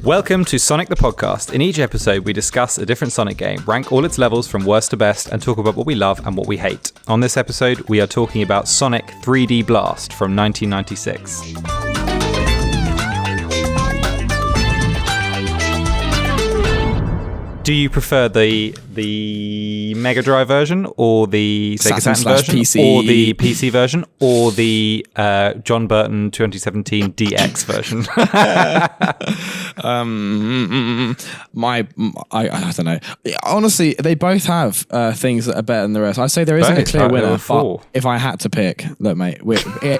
Welcome to Sonic the Podcast. In each episode, we discuss a different Sonic game, rank all its levels from worst to best, and talk about what we love and what we hate. On this episode, we are talking about Sonic 3D Blast from 1996. Do you prefer the Mega Drive version or the Sega Saturn version PC. or the PC version or the John Burton 2017 DX version? I don't know. Honestly, they both have things that are better than the rest. I say there isn't a clear winner, but if I had to pick, look, mate,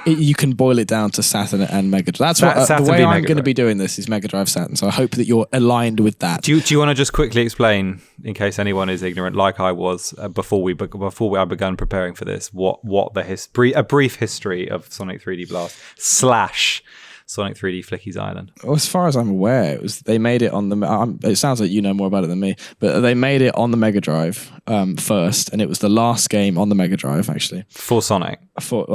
you can boil it down to Saturn and Mega Drive. That's what the way I'm going to be doing this is Mega Drive Saturn. So I hope that you're aligned with that. Do you want to just quickly explain, in case anyone is ignorant, like I was before I began preparing for this, what a brief history of Sonic 3D Blast / Sonic 3D Flickies Island? Well, as far as I'm aware, they made it on the. It sounds like you know more about it than me, but they made it on the Mega Drive first, and it was the last game on the Mega Drive actually for Sonic. For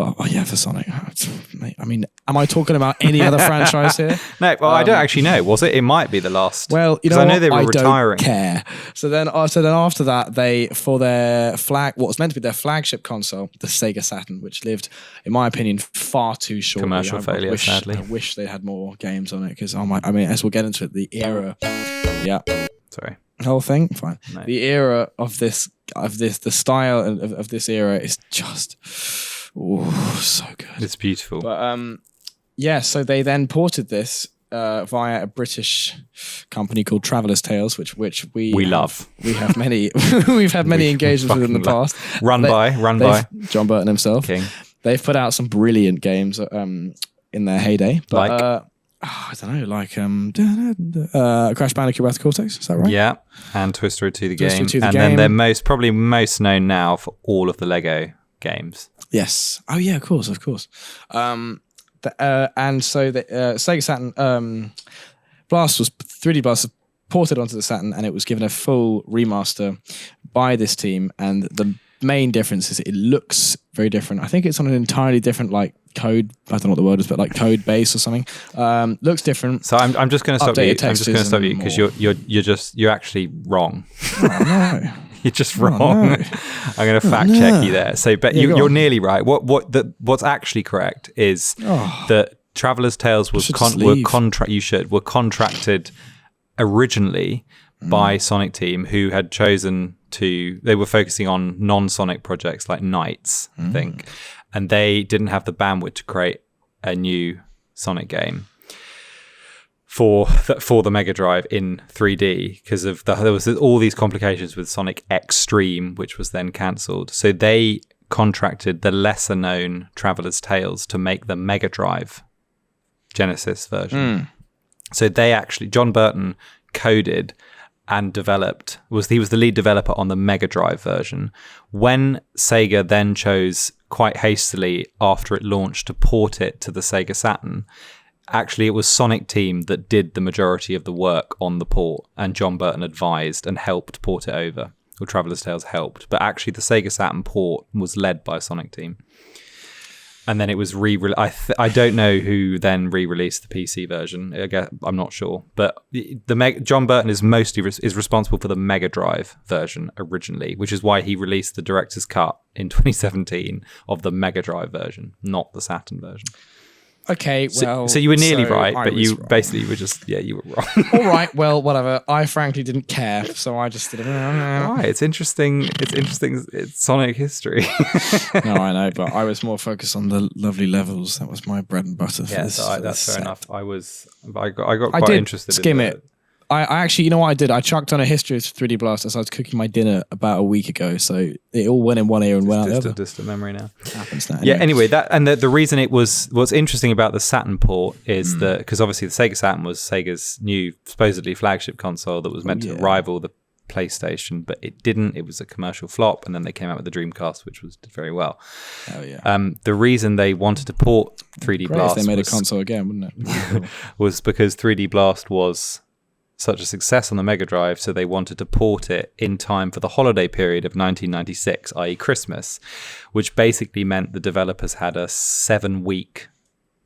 Sonic. I mean, am I talking about any other franchise here? No, well, I don't actually know. Was it? It might be the last. Well, you know, I know they were retiring. Don't care. So then after that, they for their what was meant to be their flagship console, the Sega Saturn, which lived, in my opinion, far too short. Commercial failure, sadly. I wish they had more games on it because as we'll get into it, the era. Yeah. Sorry. The whole thing, fine. No. The era of the style of this era is just so good. It's beautiful. But so they then ported this via a British company called Traveller's Tales, which we love. We have many we've had many engagements with in the past. Run by John Burton himself. King. They've put out some brilliant games in their heyday, but I don't know, like Crash Bandicoot Wrath of Cortex, is that right? Yeah, and Twister 2 the game. Then they're probably most known now for all of the Lego games. Yes. Oh yeah, of course. And so the Sega Saturn 3D Blast was ported onto the Saturn, and it was given a full remaster by this team. And the main difference is it looks very different. I think it's on an entirely different code. I don't know what the word is, but code base or something. Looks different. So I'm just going to stop you. I'm just going to stop you because you're actually wrong. Oh, no. You're just wrong. No. I'm going to fact check you there. So, but you're nearly right. What's actually correct is that Traveller's Tales were contracted originally by Sonic Team, who had chosen they were focusing on non-Sonic projects like Knights, I think, and they didn't have the bandwidth to create a new Sonic game for the Mega Drive in 3D because there was all these complications with Sonic Extreme, which was then cancelled. So they contracted the lesser known Traveller's Tales to make the Mega Drive Genesis version. So John Burton coded and developed, he was the lead developer on the Mega Drive version. When Sega then chose quite hastily after it launched to port it to the Sega Saturn, actually it was Sonic Team that did the majority of the work on the port, and John Burton advised and helped port it over. Or Traveller's Tales helped, but actually the Sega Saturn port was led by Sonic Team. And then it was I don't know who then re-released the PC version. I'm not sure, but John Burton is mostly is responsible for the Mega Drive version originally, which is why he released the director's cut in 2017 of the Mega Drive version, not the Saturn version. Okay, well... So you were nearly right, but you basically were just... Yeah, you were wrong. All right, well, whatever. I frankly didn't care, so I just did it. Right, it's interesting. It's Sonic history. No, I know, but I was more focused on the lovely levels. That was my bread and butter for this. Yeah, that's fair enough. I got quite interested skim in it. I actually, you know what I did? I chucked on a history of 3D Blast as I was cooking my dinner about a week ago. So it all went in one ear and went out the other. Just a memory now. Happens now. Yeah. Anyway, the reason what's interesting about the Saturn port is that because obviously the Sega Saturn was Sega's new supposedly flagship console that was meant to rival the PlayStation, but it didn't. It was a commercial flop, and then they came out with the Dreamcast, which did very well. Oh yeah. The reason they wanted to port 3D Blast, if they made a console again, wouldn't it? was because 3D Blast was such a success on the Mega Drive, so they wanted to port it in time for the holiday period of 1996, i.e. Christmas, which basically meant the developers had a 7-week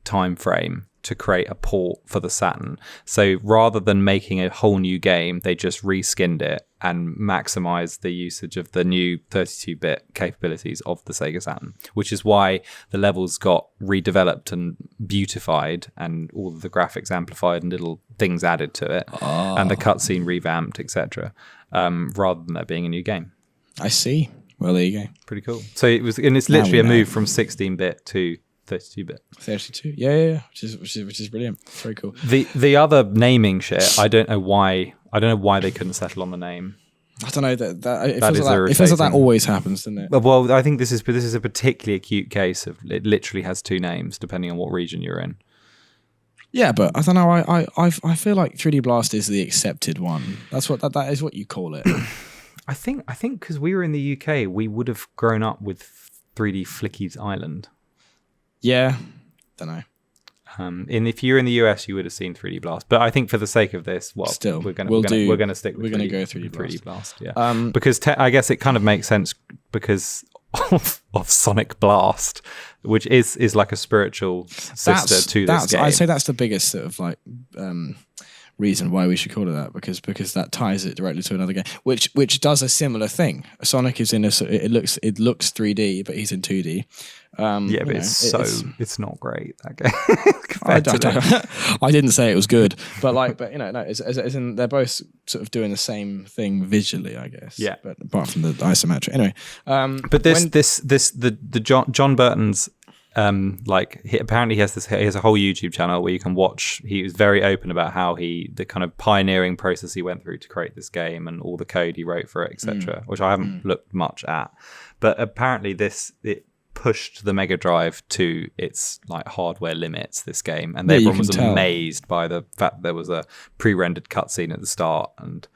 time frame to create a port for the Saturn. So rather than making a whole new game, they just reskinned it and maximized the usage of the new 32-bit capabilities of the Sega Saturn, which is why the levels got redeveloped and beautified and all of the graphics amplified and little things added to it, and the cutscene revamped, etc., rather than there being a new game. I see. Well, there you go. Pretty cool. So it's literally a move from 16-bit to 32-bit. 32, yeah, which is brilliant. Very cool. The other naming shit, I don't know why they couldn't settle on the name. I don't know that it feels like that always happens, doesn't it? Well, I think this is a particularly acute case of it literally has two names depending on what region you're in. Yeah, but I don't know. I feel like 3D Blast is the accepted one. That's what that is what you call it. I think because we were in the UK, we would have grown up with 3D Flickies Island. Yeah, don't know. And if you're in the US, you would have seen 3D Blast. But I think for the sake of this, we're going to stick with 3D Blast. Yeah, because I guess it kind of makes sense because of Sonic Blast, which is like a spiritual sister to this game. I'd say that's the biggest sort of like reason why we should call it that, because that ties it directly to another game, which does a similar thing. Sonic is in it looks 3D, but he's in 2D. Yeah, but it's not great, that game. I didn't say it was good, but as in they're both sort of doing the same thing visually, I guess. Yeah, but apart from the isometric, anyway. But the John Burton's. Apparently he has a whole YouTube channel where you can watch. He was very open about how the kind of pioneering process he went through to create this game and all the code he wrote for it, etc. Which I haven't looked much at, but apparently it pushed the Mega Drive to its like hardware limits. This game, and everyone was amazed by the fact that there was a pre-rendered cutscene at the start and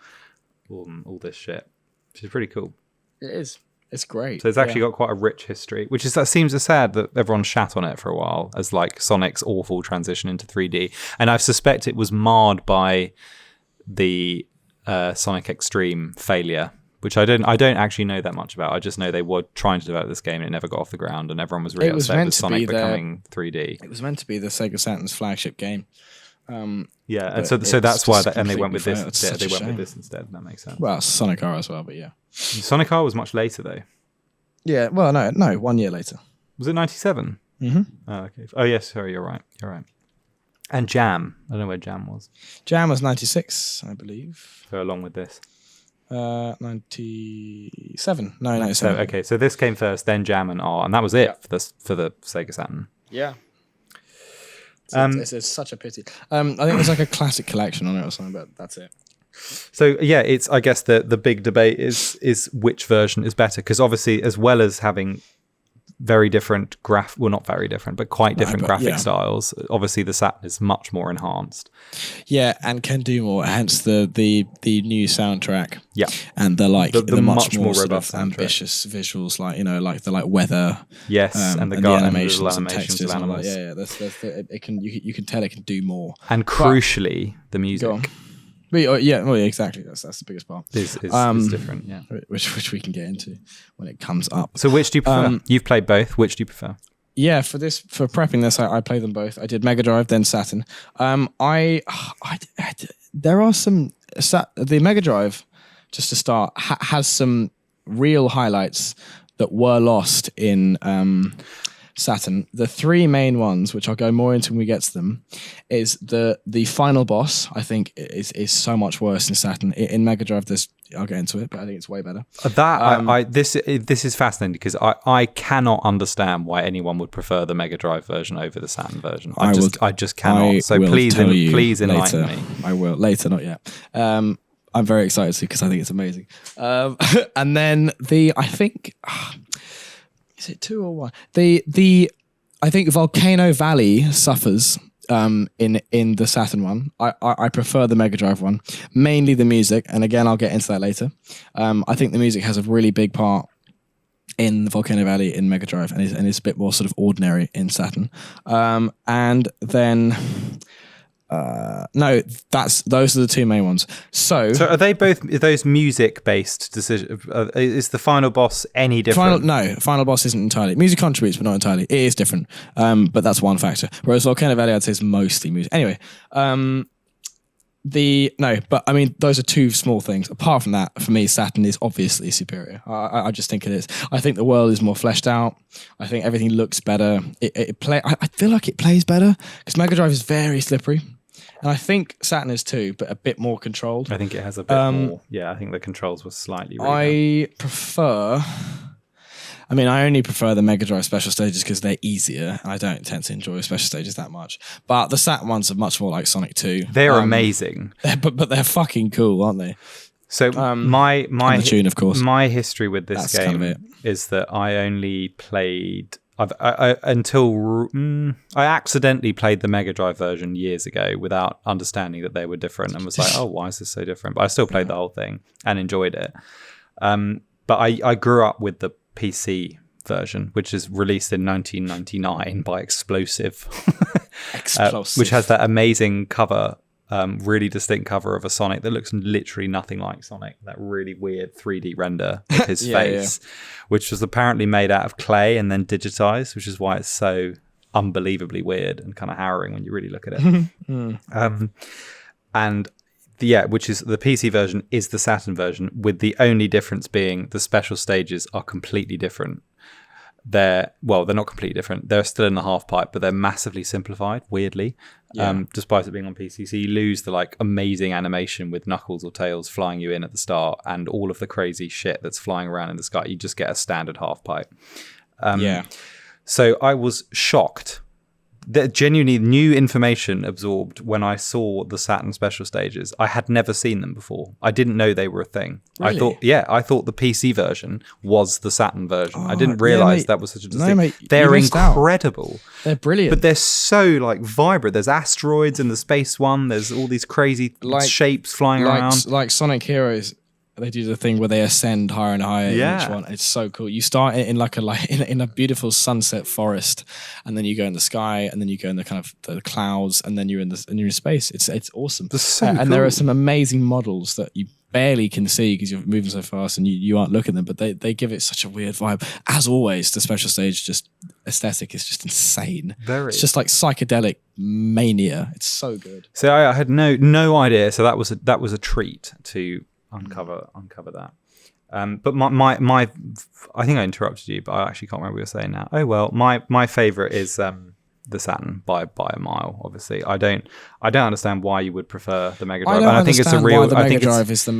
all this shit, which is pretty cool. It is. It's great. So it's actually got quite a rich history, that seems sad that everyone shat on it for a while as like Sonic's awful transition into 3D. And I suspect it was marred by the Sonic Extreme failure, which I don't actually know that much about. I just know they were trying to develop this game and it never got off the ground, and everyone was really upset with Sonic becoming 3D. It was meant to be the Sega Saturn's flagship game. Yeah, and so that's why they went with this instead. They went with this instead. That makes sense. Well, Sonic R as well, but yeah. Sonic R was much later though. Yeah, well, no, 1 year later. Was it 97? Mm-hmm. Oh, okay. Oh, yes, sorry, you're right. And Jam. I don't know where Jam was. Jam was 96, I believe. So along with this. 97. No, 97. So this came first, then Jam and R, and that was it for the Sega Saturn. Yeah. It's such a pity. I think there's like a classic collection on it or something, but that's it. So yeah, I guess the big debate is which version is better, because obviously as well as having very different not very different, but quite different graphic styles, obviously the Saturn is much more enhanced. Yeah, and can do more. Hence the new soundtrack. Yeah, and the much more robust, ambitious visuals, like the weather. Yes, and the animations and textures of animals. Yeah. You can tell it can do more. And crucially, the music. Exactly. That's the biggest part. Is different, yeah. Which we can get into when it comes up. So which do you prefer? You've played both. Which do you prefer? Yeah, for prepping this, I played them both. I did Mega Drive, then Saturn. There are some the Mega Drive, just to start, has some real highlights that were lost in Saturn. The three main ones, which I'll go more into when we get to them, is the final boss. I think is so much worse in Saturn. In Mega Drive, I'll get into it, but I think it's way better. This is fascinating because I cannot understand why anyone would prefer the Mega Drive version over the Saturn version. I just cannot. So please enlighten me. I will later, not yet. I'm very excited because I think it's amazing. And then I think. Is it 2 or 1? I think Volcano Valley suffers in the Saturn one. I prefer the Mega Drive one, mainly the music, and again I'll get into that later. I think the music has a really big part in the Volcano Valley in Mega Drive, and it's a bit more sort of ordinary in Saturn. And then No, those are the two main ones. So are they both those music based decisions? Is the final boss any different? Final boss isn't entirely. Music contributes, but not entirely. It is different, but that's one factor. Whereas Volcano Valley, I'd say, is mostly music. Anyway, but I mean, those are two small things. Apart from that, for me, Saturn is obviously superior. I just think it is. I think the world is more fleshed out. I think everything looks better. I feel like it plays better because Mega Drive is very slippery. And I think Saturn is too, but a bit more controlled. I think it has a bit more. Yeah, I think the controls were slightly. I only prefer the Mega Drive special stages because they're easier. I don't tend to enjoy special stages that much. But the Saturn ones are much more like Sonic 2. They're amazing. But they're fucking cool, aren't they? So my the tune, of course. My history with this game is that I only played. I accidentally played the Mega Drive version years ago without understanding that they were different and was like, oh, why is this so different? But I still played the whole thing and enjoyed it. But I grew up with the PC version, which is released in 1999 by Explosive. Which has that amazing cover, really distinct cover of a Sonic that looks literally nothing like Sonic. That really weird 3D render of his face, which was apparently made out of clay and then digitized, which is why it's so unbelievably weird and kind of harrowing when you really look at it. Which is the PC version is the Saturn version, with the only difference being the special stages are completely different. They're not completely different. They're still in the half pipe, but they're massively simplified, weirdly, despite it being on PC. So you lose the amazing animation with Knuckles or Tails flying you in at the start and all of the crazy shit that's flying around in the sky. You just get a standard half pipe. So I was shocked. That genuinely new information absorbed when I saw the Saturn special stages. I had never seen them before. I didn't know they were a thing. Really? I thought the PC version was the Saturn version. I didn't realize that was such a distinct. No, mate, they're incredible. They're brilliant. But they're so vibrant. There's asteroids in the space one. There's all these crazy shapes flying around. Like Sonic Heroes. They do the thing where they ascend higher and higher in each one. It's so cool. You start in in a beautiful sunset forest, and then you go in the sky, and then you go in the kind of the clouds, and then you're in space. It's awesome. So cool. And there are some amazing models that you barely can see because you're moving so fast and you aren't looking at them, but they give it such a weird vibe. As always, the special stage just aesthetic is just insane. It's just like psychedelic mania. It's so good. So I had no idea. So that was a treat to uncover that. But my I think I interrupted you, but I actually can't remember what you were saying now. Oh well, my favorite is the Saturn by a mile. Obviously, I don't understand why you would prefer the Mega Drive. I think it's a real. The Mega Drive is the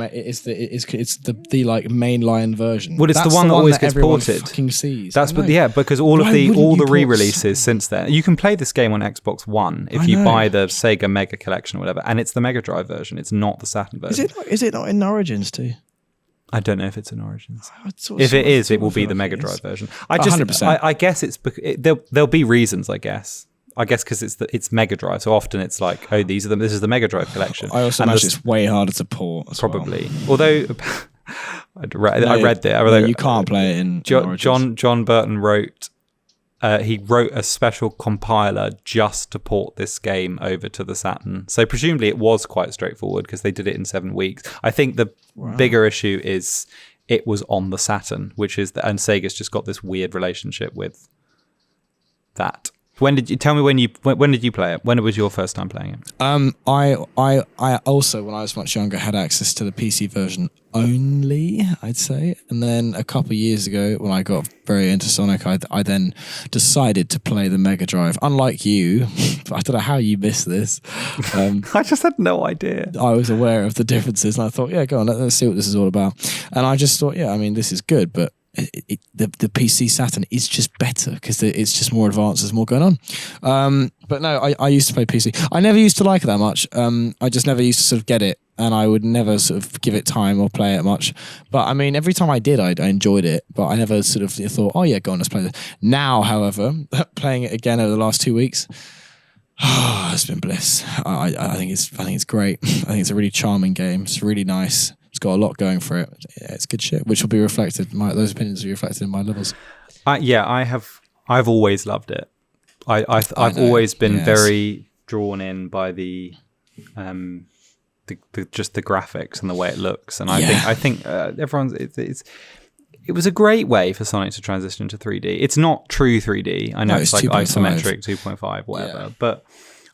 mainline version. Well, it's the one that always gets ported. Fucking sees. Because all the re-releases since then. You can play this game on Xbox One if you buy the Sega Mega Collection or whatever, and it's the Mega Drive version. It's not the Saturn version. Is it not in Origins too? I don't know if it's in Origins. If it is, it will be the Mega Drive version. 100%. I guess it's there'll be reasons. I guess because it's Mega Drive, so often it's like, oh, this is the Mega Drive collection. I also imagine it's way harder to port. Probably, although I read that. You can't play it in Origins. John Burton wrote. He wrote a special compiler just to port this game over to the Saturn. So presumably it was quite straightforward because they did it in 7 weeks. I think the bigger issue is it was on the Saturn, and Sega's just got this weird relationship with that. When did you play it? When was your first time playing it? I also, when I was much younger, had access to the PC version only, I'd say. And then a couple of years ago, when I got very into Sonic, I then decided to play the Mega Drive. Unlike you, I don't know how you missed this. I just had no idea. I was aware of the differences, and I thought, go on, let's see what this is all about. And I just thought, this is good, but the PC Saturn is just better because it's just more advanced. There's more going on. But no, I used to play PC. I never used to like it that much. I just never used to sort of get it, and I would never sort of give it time or play it much. But I mean, every time I did, I enjoyed it. But I never sort of thought, oh yeah, go on, let's play this. Now, however, playing it again over the last 2 weeks, it's been bliss. I think it's great. I think it's a really charming game. It's really nice. It's got a lot going for it. Yeah, it's good shit, which will be reflected. Those opinions will be reflected in my levels. I've always loved it. I've always been very drawn in by the just the graphics and the way it looks, and I think everyone's it was a great way for Sonic to transition into 3D. It's not true 3D. I know it's like 2.5. Isometric 2.5, whatever, but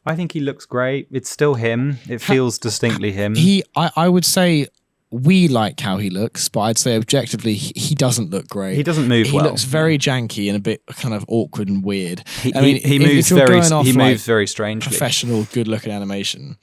I think he looks great. It's still him. It feels distinctly him. I would say we like how he looks, but I'd say objectively he doesn't look great. He doesn't move well. He looks very janky and a bit kind of awkward and weird. He moves very strangely. Professional, good-looking animation.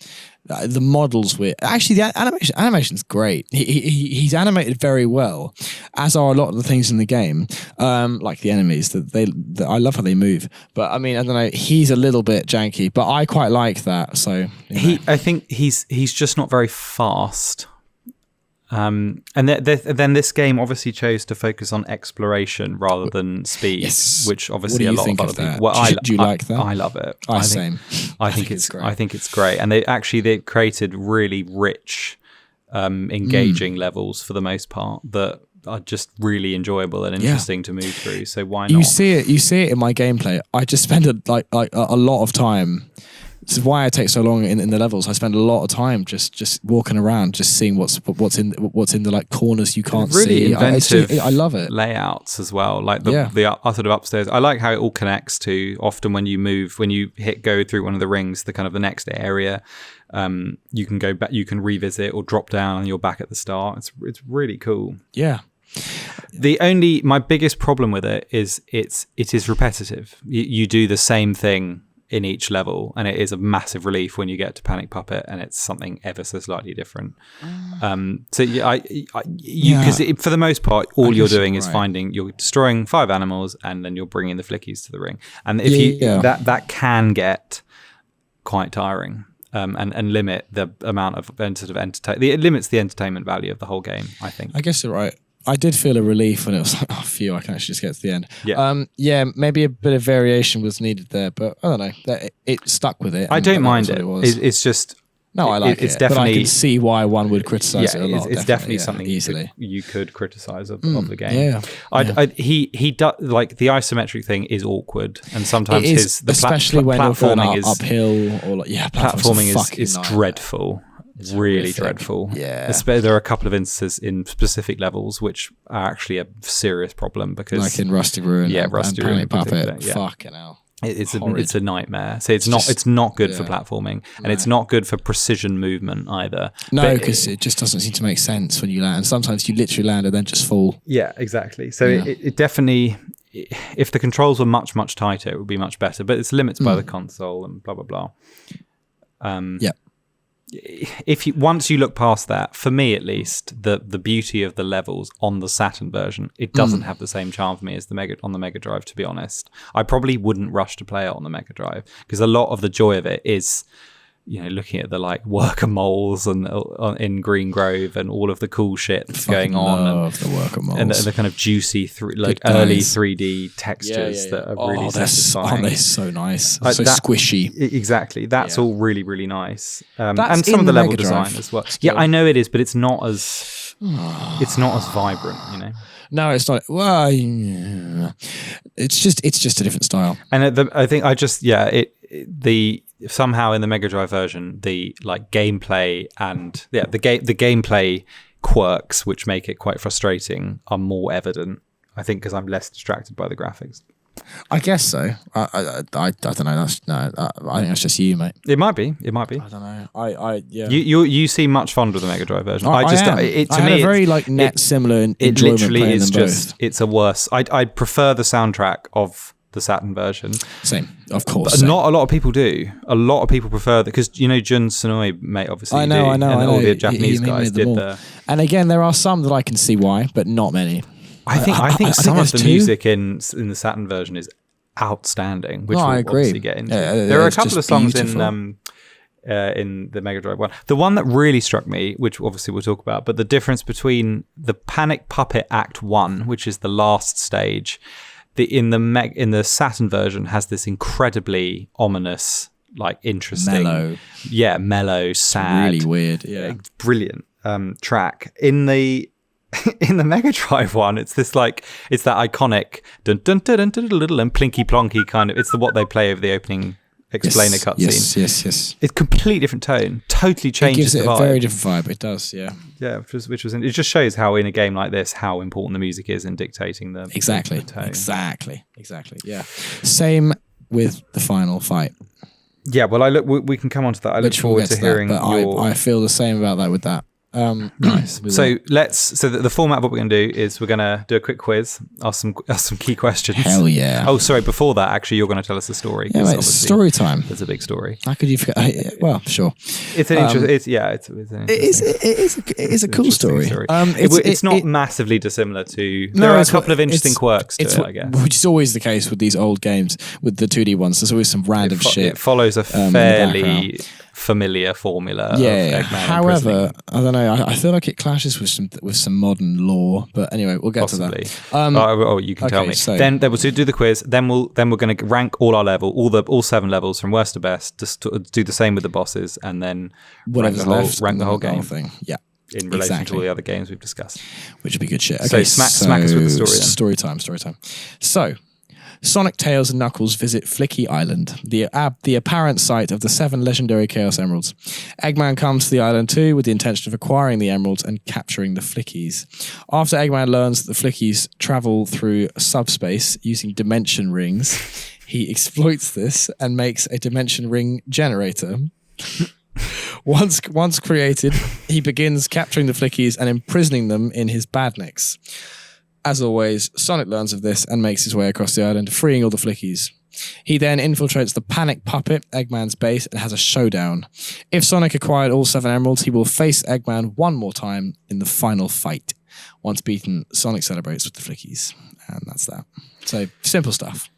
The models weird. Actually, the animation's great. He's animated very well, as are a lot of the things in the game, like the enemies. That I love how they move. But I mean, I don't know. He's a little bit janky, but I quite like that. So I think he's just not very fast. And then this game obviously chose to focus on exploration rather than speed, which obviously a lot of other people. Well, do you like that? I love it. Same. I think it's great. I think it's great, and they've created really rich, engaging levels for the most part that are just really enjoyable and interesting to move through. So why not? You see it in my gameplay. I just spend a lot of time. This is why I take so long in the levels. I spend a lot of time just walking around, just seeing what's in the like corners you can't really see. Inventive I love it. Layouts as well, like the sort of upstairs. I like how it all connects to. Often when you hit go through one of the rings, the next area, you can go back, you can revisit or drop down, and you're back at the start. It's really cool. Yeah. My biggest problem with it is it is repetitive. You do the same thing in each level, and it is a massive relief when you get to Panic Puppet and it's something ever so slightly different. For the most part, all you're doing is you're destroying 5 animals, and then you're bringing the Flickies to the ring. And if that can get quite tiring. And limit the amount of it limits the entertainment value of the whole game, I think. I guess you're right. I did feel a relief when it was like, oh, phew, I can actually just get to the end. Yeah. Maybe a bit of variation was needed there, but I don't know. It stuck with it. I don't mind it. It's just... No, I like it. Definitely, but I can see why one would criticize it a lot. It's definitely something easily you could criticize of the game. Yeah. He does, like, the isometric thing is awkward, and sometimes especially when platforming is uphill or platforming is dreadful. It's really dreadful. Yeah. There are a couple of instances in specific levels which are actually a serious problem because, like in Rusty Ruin, Rusty Ruin, Panic Puppet. Fucking hell. It's a nightmare. So it's not good for platforming, and it's not good for precision movement either. No, because it just doesn't seem to make sense when you land. Sometimes you literally land and then just fall. Yeah, exactly. So it definitely, if the controls were much, much tighter, it would be much better. But it's limited by the console and blah blah blah. Once you look past that, for me at least, the beauty of the levels on the Saturn version, it doesn't have the same charm for me as on the Mega Drive, to be honest. I probably wouldn't rush to play it on the Mega Drive because a lot of the joy of it is, looking at the like worker moles and in Green Grove and all of the cool shit that's going on, and the worker moles and the kind of juicy early 3D textures that are really satisfying. They're so nice, so squishy. Exactly, that's all really really nice, and some of the level design as well. Yeah, I know it is, but it's not as vibrant, No, it's not. Well, it's just a different style. And somehow in the Mega Drive version, the like gameplay and the gameplay quirks, which make it quite frustrating, are more evident. I think because I'm less distracted by the graphics. I guess so. I don't know. I think that's just you, mate. It might be. I don't know. You seem much fonder of the Mega Drive version. I had a very similar enjoyment. It literally is just. It's a worse. I prefer the soundtrack of the Saturn version. Same, of course. But not a lot of people do. A lot of people prefer that because Jun Sonoi, mate, obviously. I know. And all the Japanese guys did the. And again, there are some that I can see why, but not many. I think some of the music in the Saturn version is outstanding, which we'll obviously get into. There are a couple of songs beautiful. In the Mega Drive one. The one that really struck me, which obviously we'll talk about, but the difference between the Panic Puppet Act 1, which is the last stage, in the Saturn version has this incredibly ominous, like interesting, mellow, sad, really weird, brilliant track. In the Mega Drive one, it's that iconic dun dun dun dun dun dun and plinky plonky kind of. It's what they play over the opening explain a cutscene. Yes. It's a completely different tone. Totally changes the vibe. It gives it a very different vibe. It does, yeah. Yeah, which was it just shows how in a game like this how important the music is in dictating the exactly the tone. Exactly. Yeah. Same with the final fight. Yeah, well, we can come on to that. I look forward to hearing your. I feel the same about that with that. Nice. So the format of what we're going to do is we're going to do a quick quiz, ask some key questions. Hell yeah. Oh, sorry. Before that, actually, you're going to tell us the story. Yeah, mate, story time. There's a big story. How could you forget? Well, sure. It's an interesting. It is a cool story. It's not massively dissimilar to. There are a couple of interesting quirks to it, I guess. Which is always the case with these old games, with the 2D ones. There's always some random shit. It follows a fairly familiar formula. Yeah. However, I don't know. I feel like it clashes with some modern lore. But anyway, we'll get to that. You can tell me. So, then we'll do the quiz. Then we're going to rank all our all 7 levels from worst to best. Just to do the same with the bosses, and then rank the whole game thing. Yeah. In relation to all the other games we've discussed, which would be good shit. Okay, so smack us with the story. Then. Story time. So, Sonic, Tails, and Knuckles visit Flicky Island, the apparent site of the 7 legendary Chaos Emeralds. Eggman comes to the island too with the intention of acquiring the emeralds and capturing the Flickies. After Eggman learns that the Flickies travel through subspace using dimension rings, he exploits this and makes a dimension ring generator. Once created, he begins capturing the Flickies and imprisoning them in his badniks. As always, Sonic learns of this and makes his way across the island, freeing all the Flickies. He then infiltrates the Panic Puppet, Eggman's base, and has a showdown. If Sonic acquired all 7 emeralds, he will face Eggman one more time in the final fight. Once beaten, Sonic celebrates with the Flickies. And that's that. So, simple stuff.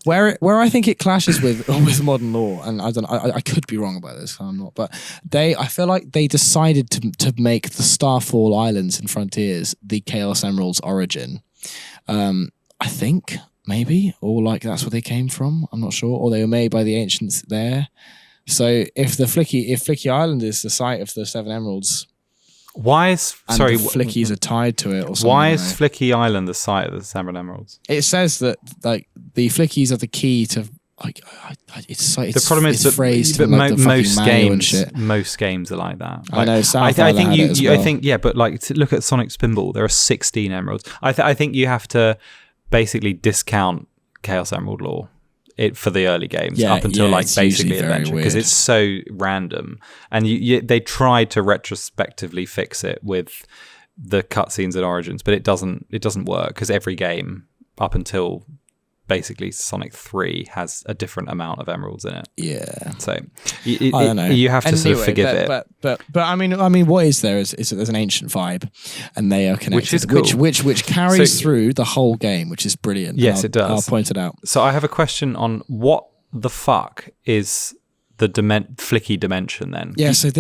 Where I think it clashes with modern lore, and I could be wrong about this, I'm not, but I feel like they decided to make the Starfall Islands in Frontiers the Chaos Emeralds origin. I think maybe, or like that's where they came from. I'm not sure, or they were made by the ancients there. So if Flicky Island is the site of the 7 emeralds. Why is the Flickies are tied to it or something? Why is Flicky Island the site of the 7 emeralds? It says that like the Flickies are the key to like the problem is phrased that like most games are like that. Like, I know. I think but like to look at Sonic Spinball, there are 16 emeralds. I think you have to basically discount Chaos Emerald lore. For the early games up until basically Adventure, because it's so random, and they tried to retrospectively fix it with the cutscenes and Origins, but it doesn't work because every game up until basically Sonic 3 has a different amount of emeralds in it. Yeah. So I don't know. You have to sort of forgive it. But I mean, what is there is that there's an ancient vibe, and they are connected, which is cool. which carries through the whole game, which is brilliant. Yes, it does. I'll point it out. So I have a question on what the fuck is the Flicky dimension then? Yeah, so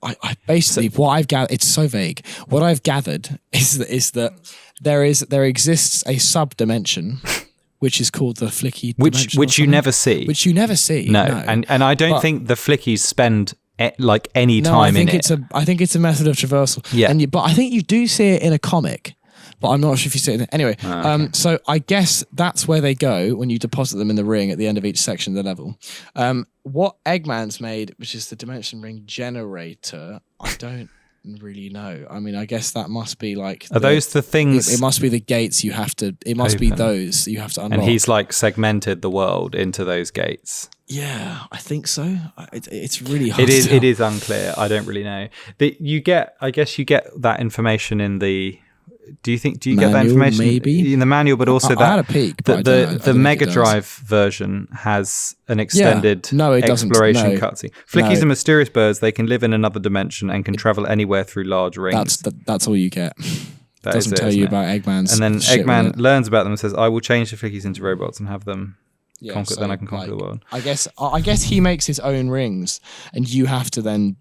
I basically what I've gathered, it's so vague. What I've gathered is that there exists a sub-dimension which is called the Flicky dimension. Which you never see. Which you never see. No. And I don't think the Flickies spend any time in it. I think it's a method of traversal. Yeah. But I think you do see it in a comic. But I'm not sure if you see it. Anyway, okay. So I guess that's where they go when you deposit them in the ring at the end of each section of the level. What Eggman's made, which is the dimension ring generator, I don't really know. I mean, I guess that must be like... Are those the things... It must be the gates you have to... It must be those you have to unlock. And he's like segmented the world into those gates. Yeah, I think so. It's really hard to tell. It is unclear. I don't really know. I guess you get that information in the... Do you get that information maybe in the manual? But also I had a peek. The Mega Drive version has an extended exploration cutscene. Flickies are mysterious birds. They can live in another dimension and can travel anywhere through large rings. That's all you get. That doesn't tell you about Eggman's. And then Eggman learns about them and says, "I will change the Flickies into robots and have them conquer. Then I can conquer the world." I guess he makes his own rings, and you have to then.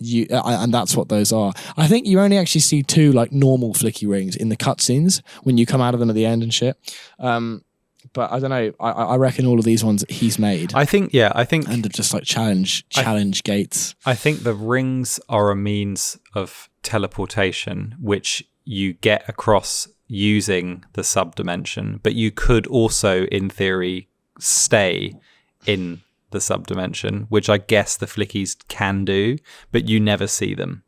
And that's what those are. I think you only actually see 2 like normal Flicky rings in the cutscenes when you come out of them at the end and shit. But I don't know. I reckon all of these ones he's made. I think, and they're just like challenge gates. I think the rings are a means of teleportation, which you get across using the subdimension, but you could also, in theory, stay in the subdimension, which I guess the Flickies can do, but you never see them.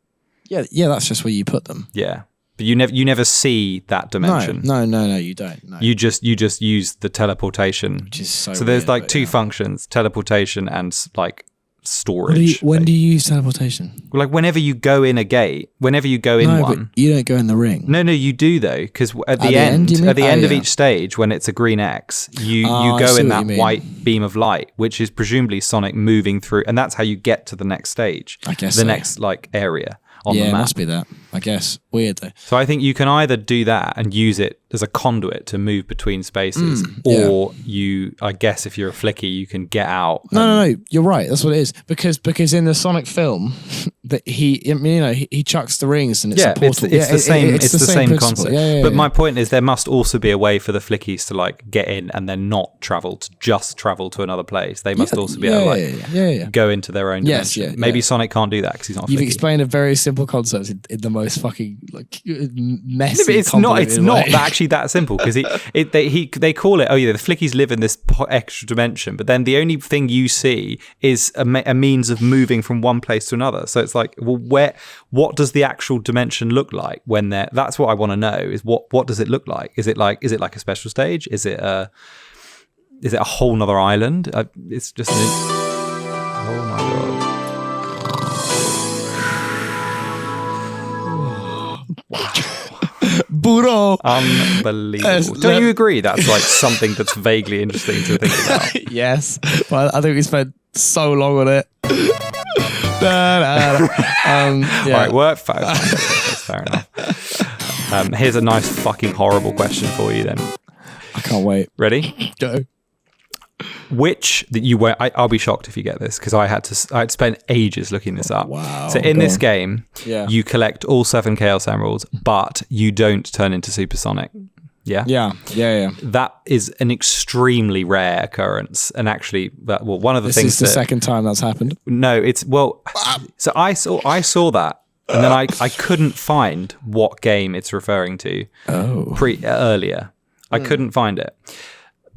Yeah, that's just where you put them. Yeah. But you never see that dimension. No, you don't. No. You just use the teleportation. Which is so there's weird, like two functions, teleportation and like storage. When do you use teleportation? Like whenever you go in a gate, whenever you go in one. But you don't go in the ring. No, you do though, because at the end of each stage, when it's a green X, you go in that white beam of light, which is presumably Sonic moving through, and that's how you get to the next stage. I guess next like area on the map. Yeah, it must be that. I guess. Weird though. So I think you can either do that and use it as a conduit to move between spaces, or I guess if you're a Flicky, you can get out. No, you're right. That's what it is. Because in the Sonic film, that he chucks the rings and it's a portal. It's the same. It's the same concept. Yeah, my point is, there must also be a way for the Flickies to like get in and then not travel to another place. They must also be able to go into their own dimension. Maybe Sonic can't do that because he's not a Flicky. You've explained a very simple concept in the most fucking like messy. No, but it's not actually that simple, because they call it, the Flickies live in this extra dimension, but then the only thing you see is a means of moving from one place to another. So it's like, well, what does the actual dimension look like when they're? That's what I want to know. Is what does it look like? Is it like a special stage? Is it a whole nother island? It's just oh my god. Burro. Unbelievable. Don't you agree that's like something that's vaguely interesting to think about? Yes, but I think we spent so long on it. Right, work. Fair enough. Here's a nice fucking horrible question for you then. I can't wait. Ready? Go. I'll be shocked if you get this, because I had spent ages looking this up. Wow. So in this game, you collect all 7 Chaos Emeralds, but you don't turn into Supersonic. Yeah? Yeah. That is an extremely rare occurrence. And actually, one of the things this is the second time that's happened. No, so I saw that, and then I couldn't find what game it's referring to earlier. I couldn't find it.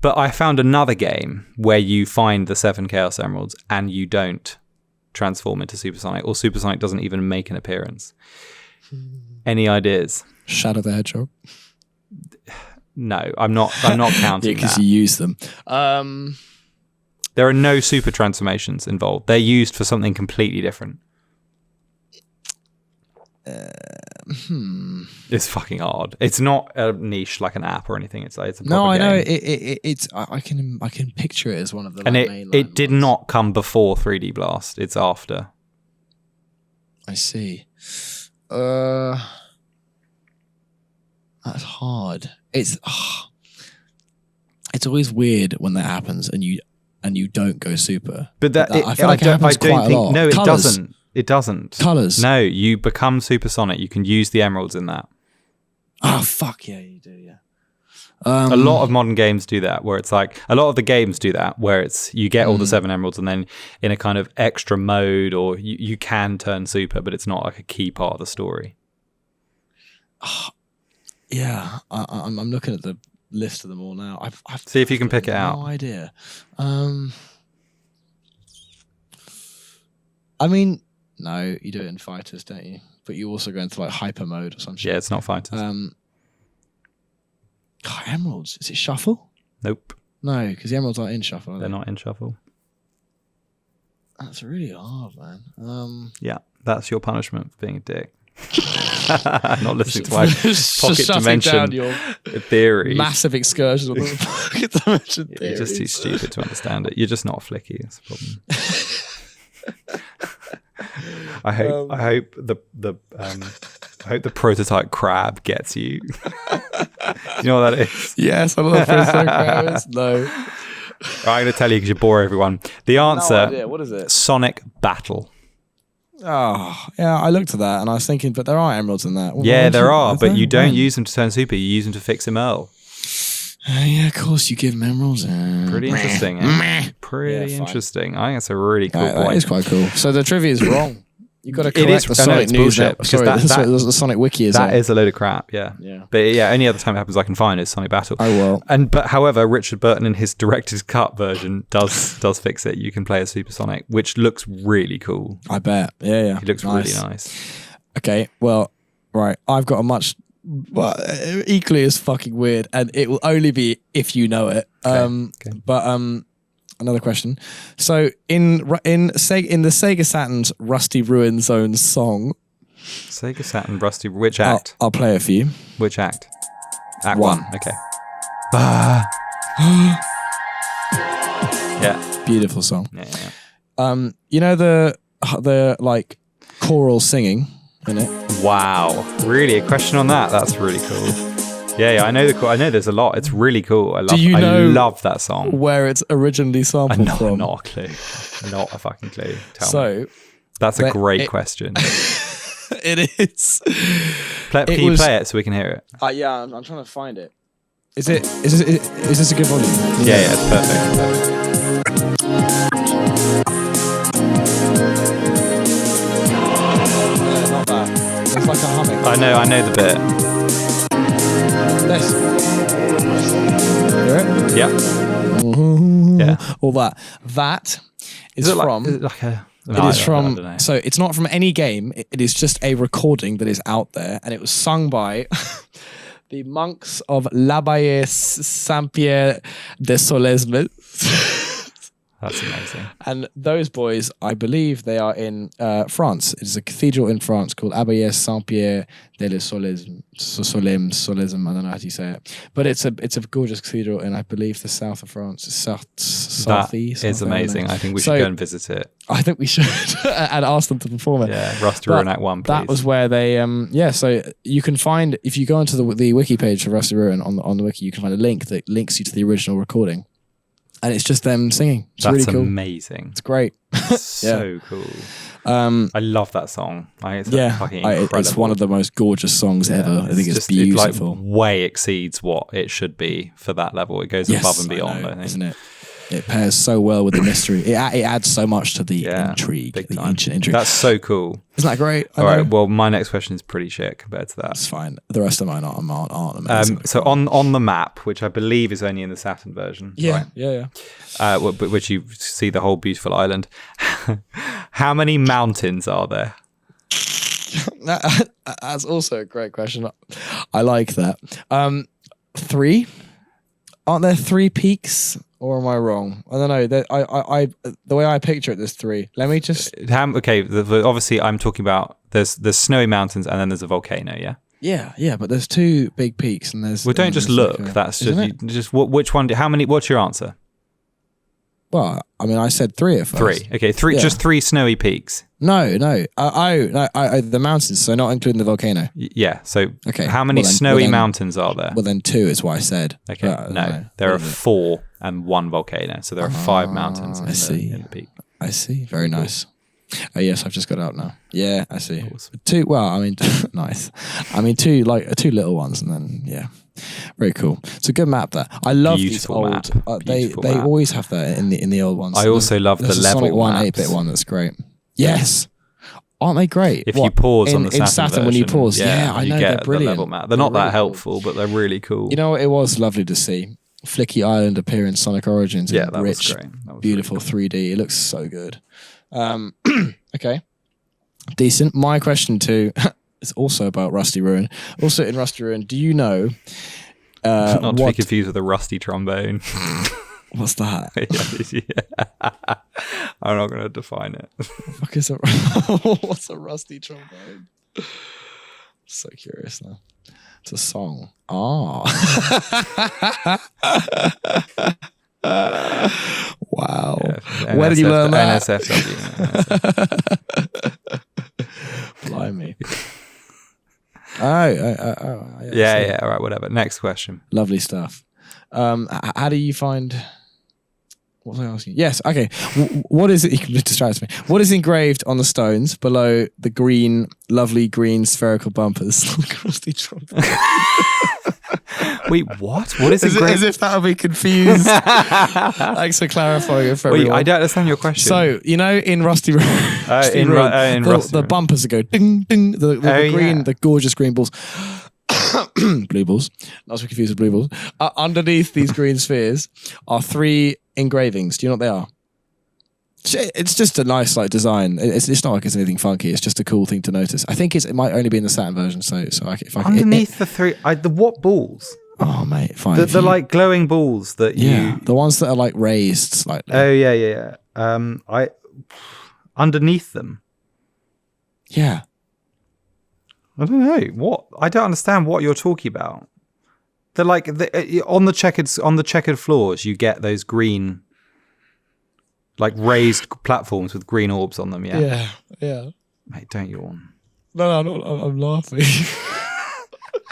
But I found another game where you find the 7 Chaos Emeralds and you don't transform into Supersonic, or Supersonic doesn't even make an appearance. Any ideas? Shadow the Hedgehog. No, I'm not counting because that. you use them. There are no super transformations involved. They're used for something completely different. It's fucking hard. It's not a niche like an app or anything. It's a proper no, I know. game. I can picture it as one of the. And it did not come before 3D Blast. It's after. I see. That's hard. It's always weird when that happens and you don't go super. But I feel like it happens quite a lot. No, it Colours. doesn't. It doesn't. Colours. No, you become Supersonic. You can use the emeralds in that. Oh fuck yeah, you do. Yeah. A lot of modern games do that, where it's like a lot of the games do that, where it's you get all the 7 emeralds, and then in a kind of extra mode, or you can turn super, but it's not like a key part of the story. Yeah, I'm looking at the list of them all now. I've see if you can pick it out. No idea. I mean, no, you do it in Fighters, don't you? But you also go into like hyper mode or some shit. Yeah, it's not Fighters. Emeralds. Is it Shuffle? Nope. No, because the emeralds aren't in Shuffle. Are They're not in Shuffle. That's really hard, man. Yeah, that's your punishment for being a dick. Not listening to my pocket dimension theory. Massive excursions on the pocket dimension theory. You're just too stupid to understand it. You're just not a Flicky. That's the problem. I hope the prototype crab gets you. You know what that is? Yes, I know what prototype crab is. No. I'm going to tell you because you bore everyone. The answer. No idea. What is it? Sonic Battle. Oh, yeah, I looked at that and I was thinking, but there are emeralds in that. Yeah, there are, but you don't use them to turn super. You use them to fix him Earl. Yeah, of course, you give him emeralds. Pretty interesting. Pretty interesting. I think that's a really cool point. That is quite cool. So the trivia is wrong. You got to correct the Sonic news. Sorry, the Sonic Wiki is that is a load of crap. Yeah. But yeah, only other time it happens I can find is Sonic Battle. I will. But however, Richard Burton in his director's cut version does fix it. You can play as Super Sonic, which looks really cool. I bet. Yeah. He looks really nice. Okay, well, right. I've got a much equally as fucking weird, and it will only be if you know it. But another question. So in the Sega Saturn's Rusty Ruin Zone song, Sega Saturn Rusty, which act? I'll play it for you. Which act? Act 1. Okay. Yeah. Beautiful song. Yeah. You know the like choral singing in it. Wow. Really? A question on that? That's really cool. Yeah, I know there's a lot. It's really cool. I love that song. Where it's originally sampled from? Not a clue. Not a fucking clue. Tell me. That's a great question. It is. Can you play it so we can hear it? Yeah, I'm trying to find it. Is this a good volume? Yeah, it's perfect. Not that. It's like a humming. I know the bit. This. Hear it? Yeah. Yeah. All that. That is from. It is from. So it's not from any game. It is just a recording that is out there, and it was sung by the monks of l'Abbaye Saint-Pierre de Solesmes. That's amazing. And those boys, I believe they are in France. It is a cathedral in France called Abbaye Saint-Pierre de Solesmes. I don't know how to say it. But it's a gorgeous cathedral in, I believe, the south of France. Southeast. It's amazing. I think we should go and visit it. I think we should and ask them to perform it. Yeah, Rusty Ruin Act 1, please. That was where they, so you can find, if you go onto the wiki page for Rusty Ruin on the wiki, you can find a link that links you to the original recording. And it's just them singing. It's really cool. Amazing. It's great. So cool. I love that song. It's fucking incredible. It's one of the most gorgeous songs ever. I think it's beautiful. It way exceeds what it should be for that level. It goes above and beyond, I think. Isn't it? It pairs so well with the mystery. It adds so much to the intrigue, the ancient intrigue. That's so cool. Isn't that great? All right. Well, my next question is pretty shit compared to that. It's fine. The rest of mine aren't amazing. So on the map, which I believe is only in the Saturn version. Yeah. Right? Yeah. Which you see the whole beautiful island. How many mountains are there? That's also a great question. I like that. 3. Aren't there 3 peaks? Or am I wrong? I don't know. The way I picture it, there's 3. Let me just. Obviously, I'm talking about there's snowy mountains and then there's a volcano. Yeah. Yeah. But there's 2 big peaks and there's. Well, don't just look. That's just which one? How many? What's your answer? Well, I mean, I said 3 at first. 3. Okay, 3. Yeah. Just 3 snowy peaks. No. The mountains, so not including the volcano. Yeah. So, how many snowy mountains are there? Well, then 2 is what I said. Okay. No, there are 4 and 1 volcano, so there are 5 mountains. In the peak. I see. Very nice. Yes, I've just got it up now. Yeah, I see. Awesome. 2. Well, I mean, nice. I mean, 2 little ones, and then very cool. It's a good map there. I love beautiful these old. They always have that in the old ones. I also love the level Sonic 1 maps. 8-bit one. That's great. Yes. Aren't they great? If you pause on the Saturn version, when you pause, I know they're brilliant. The level map. They're not that helpful, but they're really cool. You know, it was lovely to see Flicky Island appear in Sonic Origins. Yeah, that rich, was great. That was beautiful really cool. 3D. It looks so good. Okay, decent. My question too is also about Rusty Ruin. Also in Rusty Ruin, do you know? Not to be confused with a rusty trombone. What's that? I'm not going to define it. What is what's a rusty trombone? So curious now. It's a song. Oh. Wow. Yeah, where did you learn that? NSFW. Blimey. Yeah. All right, whatever. Next question. Lovely stuff. How do you find? What was I asking? Yes. Okay. What is it? You distracts me. What is engraved on the stones below the lovely green spherical bumpers? Rusty trumpet. Wait, what? What is engraved? As if that'll be confused. Thanks for clarifying it for everyone. I don't understand your question. So, in Rusty Room, the bumpers that go ding, ding, the green, the gorgeous green balls. Blue balls. Not to be confused with blue balls. Underneath these green spheres are 3 engravings. Do you know what they are? It's just a nice design. It's not like it's anything funky. It's just a cool thing to notice. I think it might only be in the Saturn version. So if I underneath the 3, the what balls? Oh mate, fine. The glowing balls that the ones that are raised slightly. Oh yeah. I underneath them. Yeah. I don't know what. I don't understand what you're talking about. They're on the checkered floors. You get those green, raised platforms with green orbs on them. Yeah. Mate, don't yawn. No, I'm laughing.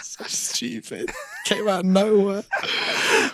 So stupid. Came out of nowhere.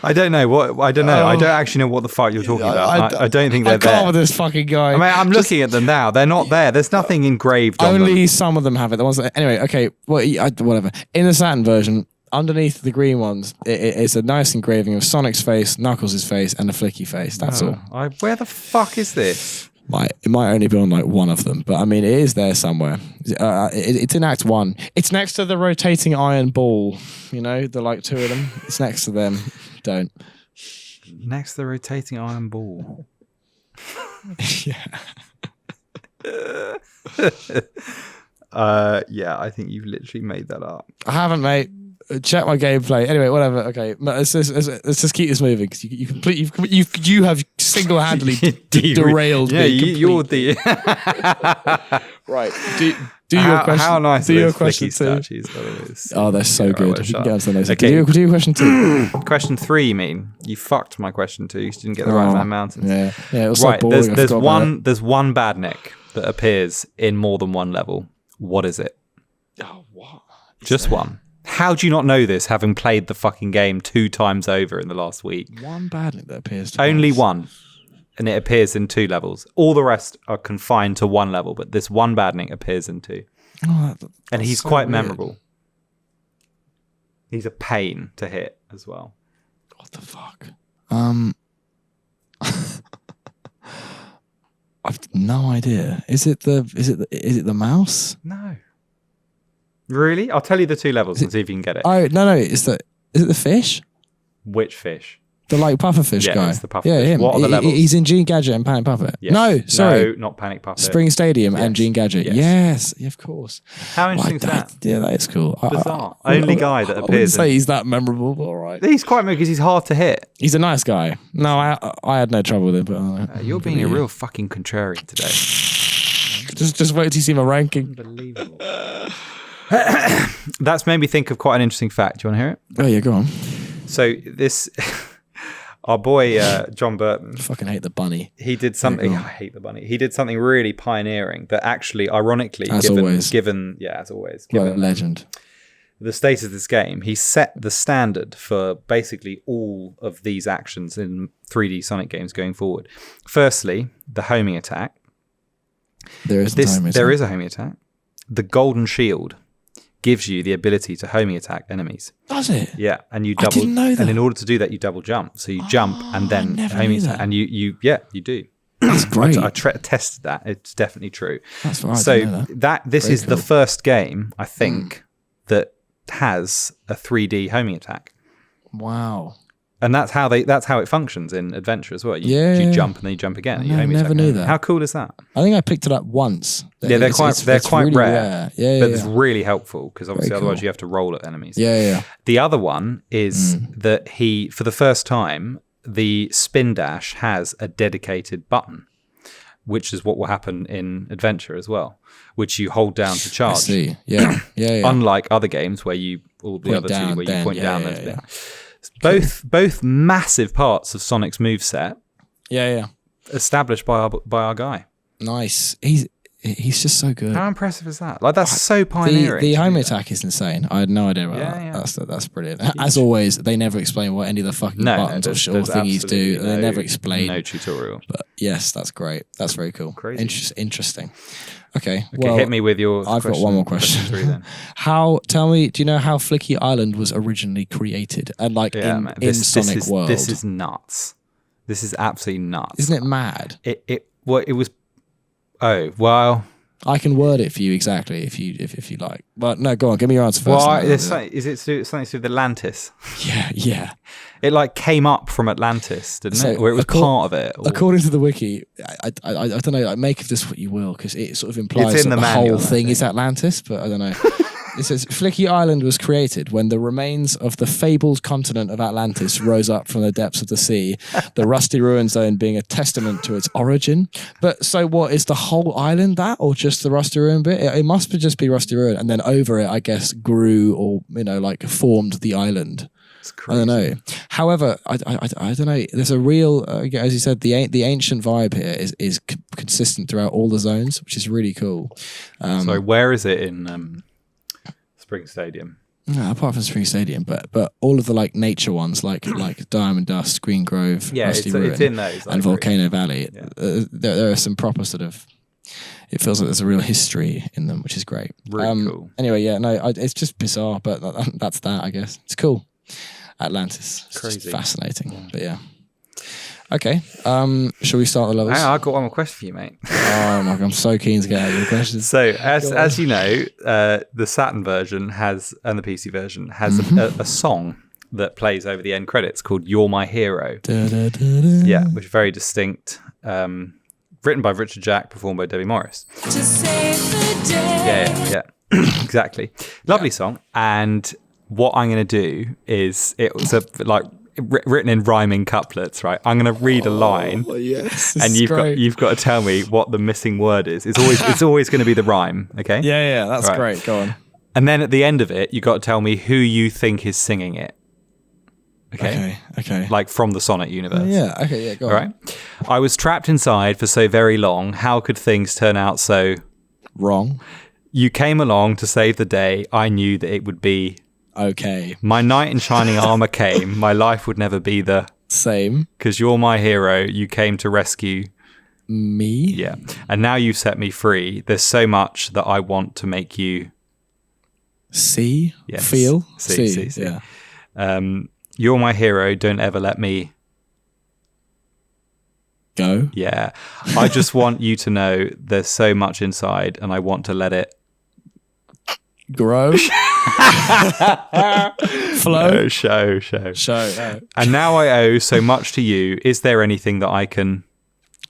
I don't know what. I don't know. I don't actually know what the fuck you're talking about. I don't think they're there. I can't with this fucking guy. I'm looking at them now. They're not there. There's nothing engraved on them. Only some of them have it. The ones that, anyway. Okay. Well, whatever. In the Saturn version, underneath the green ones, it's a nice engraving of Sonic's face, Knuckles' face, and a Flicky face. That's all. Where the fuck is this? It might only be on one of them, but it is there somewhere. It's in Act 1. It's next to the rotating iron ball. The 2 of them. It's next to them. Don't. Next to the rotating iron ball. Yeah. Yeah, I think you've literally made that up. I haven't, mate. Check my gameplay. Anyway, whatever. Okay, let's just keep this moving because you have single-handedly derailed me. You're the right. Do your question. How nice do are your those question statues? Oh, they're so good. We can get onto those. Okay. Do your question 2. Question 3. You mean you fucked my question 2? You didn't get the right amount of mountains. Yeah. It was right. So boring, there's one badnik that appears in more than one level. What is it? Oh, what? Just one. How do you not know this, having played the fucking game 2 times over in the last week? One badnik that appears. Only one, and it appears in 2 levels. All the rest are confined to 1 level, but this one badnik appears in 2. Oh, and he's so quite memorable. He's a pain to hit as well. What the fuck? I've no idea. Is it the mouse? No. Really? I'll tell you the 2 levels and see if you can get it. Oh no! Is it the fish? Which fish? The pufferfish guy. Yeah, it's the pufferfish. Him. What are the levels? He's in Gene Gadget and Panic Puppet. Yes. No, sorry. No, not Panic Puppet. Spring Stadium and Gene Gadget. Yes. Yeah, of course. How interesting is that? Yeah, that is cool. Bizarre. Only guy that appears. I wouldn't say he's that memorable, but all right. He's quite memorable because he's hard to hit. He's a nice guy. No, I had no trouble with him. But you're being a real fucking contrarian today. Just wait till you see my ranking. Unbelievable. That's made me think of quite an interesting fact. Do you want to hear it? Oh yeah, go on. So this, our boy John Burton. I fucking hate the bunny. He did something. I hate the bunny. He did something really pioneering that actually, ironically, as always, given legend. The state of this game, he set the standard for basically all of these actions in 3D Sonic games going forward. Firstly, the homing attack. There is a homing attack. The golden shield gives you the ability to homing attack enemies. Does it? Yeah, and you double. I didn't know that. And in order to do that, you double jump. So you jump and then homing attack, and you do. That's great. I tested that. It's definitely true. That's right. So this is the first game I think that has a 3D homing attack. Wow. And that's how it functions in Adventure as well. You jump and then you jump again. I never knew that. How cool is that? I think I picked it up once. Yeah, they're quite really rare. Yeah, but it's really helpful because obviously otherwise you have to roll at enemies. Yeah. The other one is that he, for the first time, the spin dash has a dedicated button, which is what will happen in Adventure as well, which you hold down to charge. I see. Yeah. Unlike other games where you point down. Both massive parts of Sonic's moveset. Yeah. Established by our guy. Nice. He's just so good. How impressive is that? That's so pioneering. The home attack is insane. I had no idea about that. Yeah. That's brilliant. As always, they never explain what any of the fucking buttons or thingies do. They never explain. No tutorial. But yes, that's great. That's very cool. Crazy. Interesting. Okay. Well, hit me with your. I've got one more question. Tell me, do you know how Flicky Island was originally created? And in Sonic World, this is nuts. This is absolutely nuts. Isn't it mad? It was. Oh well. I can word it for you exactly if you like. But no, go on, give me your answer first. Well, is it something to do with Atlantis? Yeah. It came up from Atlantis, didn't it? Or it was part of it? Or? According to the wiki, I don't know. Make of this what you will, because it sort of implies that the whole thing is Atlantis. But I don't know. It says Flicky Island was created when the remains of the fabled continent of Atlantis rose up from the depths of the sea, the rusty ruin zone being a testament to its origin. But so what, is the whole island that, or just the rusty ruin bit? It must just be rusty ruin, and then over it, I guess, grew or formed the island. I don't know. However, I don't know. There's a real, as you said, the ancient vibe here is consistent throughout all the zones, which is really cool. Sorry, where is it in Spring Stadium? No, apart from Spring Stadium, but all of the nature ones, like Diamond Dust, Green Grove, Rusty Ruin, it's in those, and Volcano Valley. Yeah. There are some proper sort of. It feels like there's a real history in them, which is great. Really cool. Anyway, it's just bizarre, but that's that. I guess it's cool. Atlantis, it's crazy, fascinating. Yeah. But yeah. Okay. Shall we start the levels? I've got one more question for you, mate. Oh my God, I'm so keen to get out your questions. So, as you know, the Saturn version and the PC version has a song that plays over the end credits called "You're My Hero." Da, da, da, da. Yeah, which is very distinct. Written by Richard Jack, performed by Debbie Morris. To save the day. Yeah, exactly. Lovely song. And what I'm going to do is, it was written in rhyming couplets, right? I'm going to read a line, yes, and you've got to tell me what the missing word is. It's always going to be the rhyme, okay? Yeah, that's right. Great. Go on. And then at the end of it, you got to tell me who you think is singing it. Okay. Like from the Sonic universe. Yeah. Okay. Yeah. Go on. All right. I was trapped inside for so very long. How could things turn out so wrong? You came along to save the day. I knew that it would be okay. My knight in shining armor came. My life would never be the same. Because you're my hero. You came to rescue me. Yeah. And now you've set me free. There's so much that I want to make you see. Yes. Feel. See. Yeah. You're my hero. Don't ever let me go. Yeah. I just want you to know there's so much inside, and I want to let it grow. Flow. No, show. Oh. And now I owe so much to you. Is there anything that I can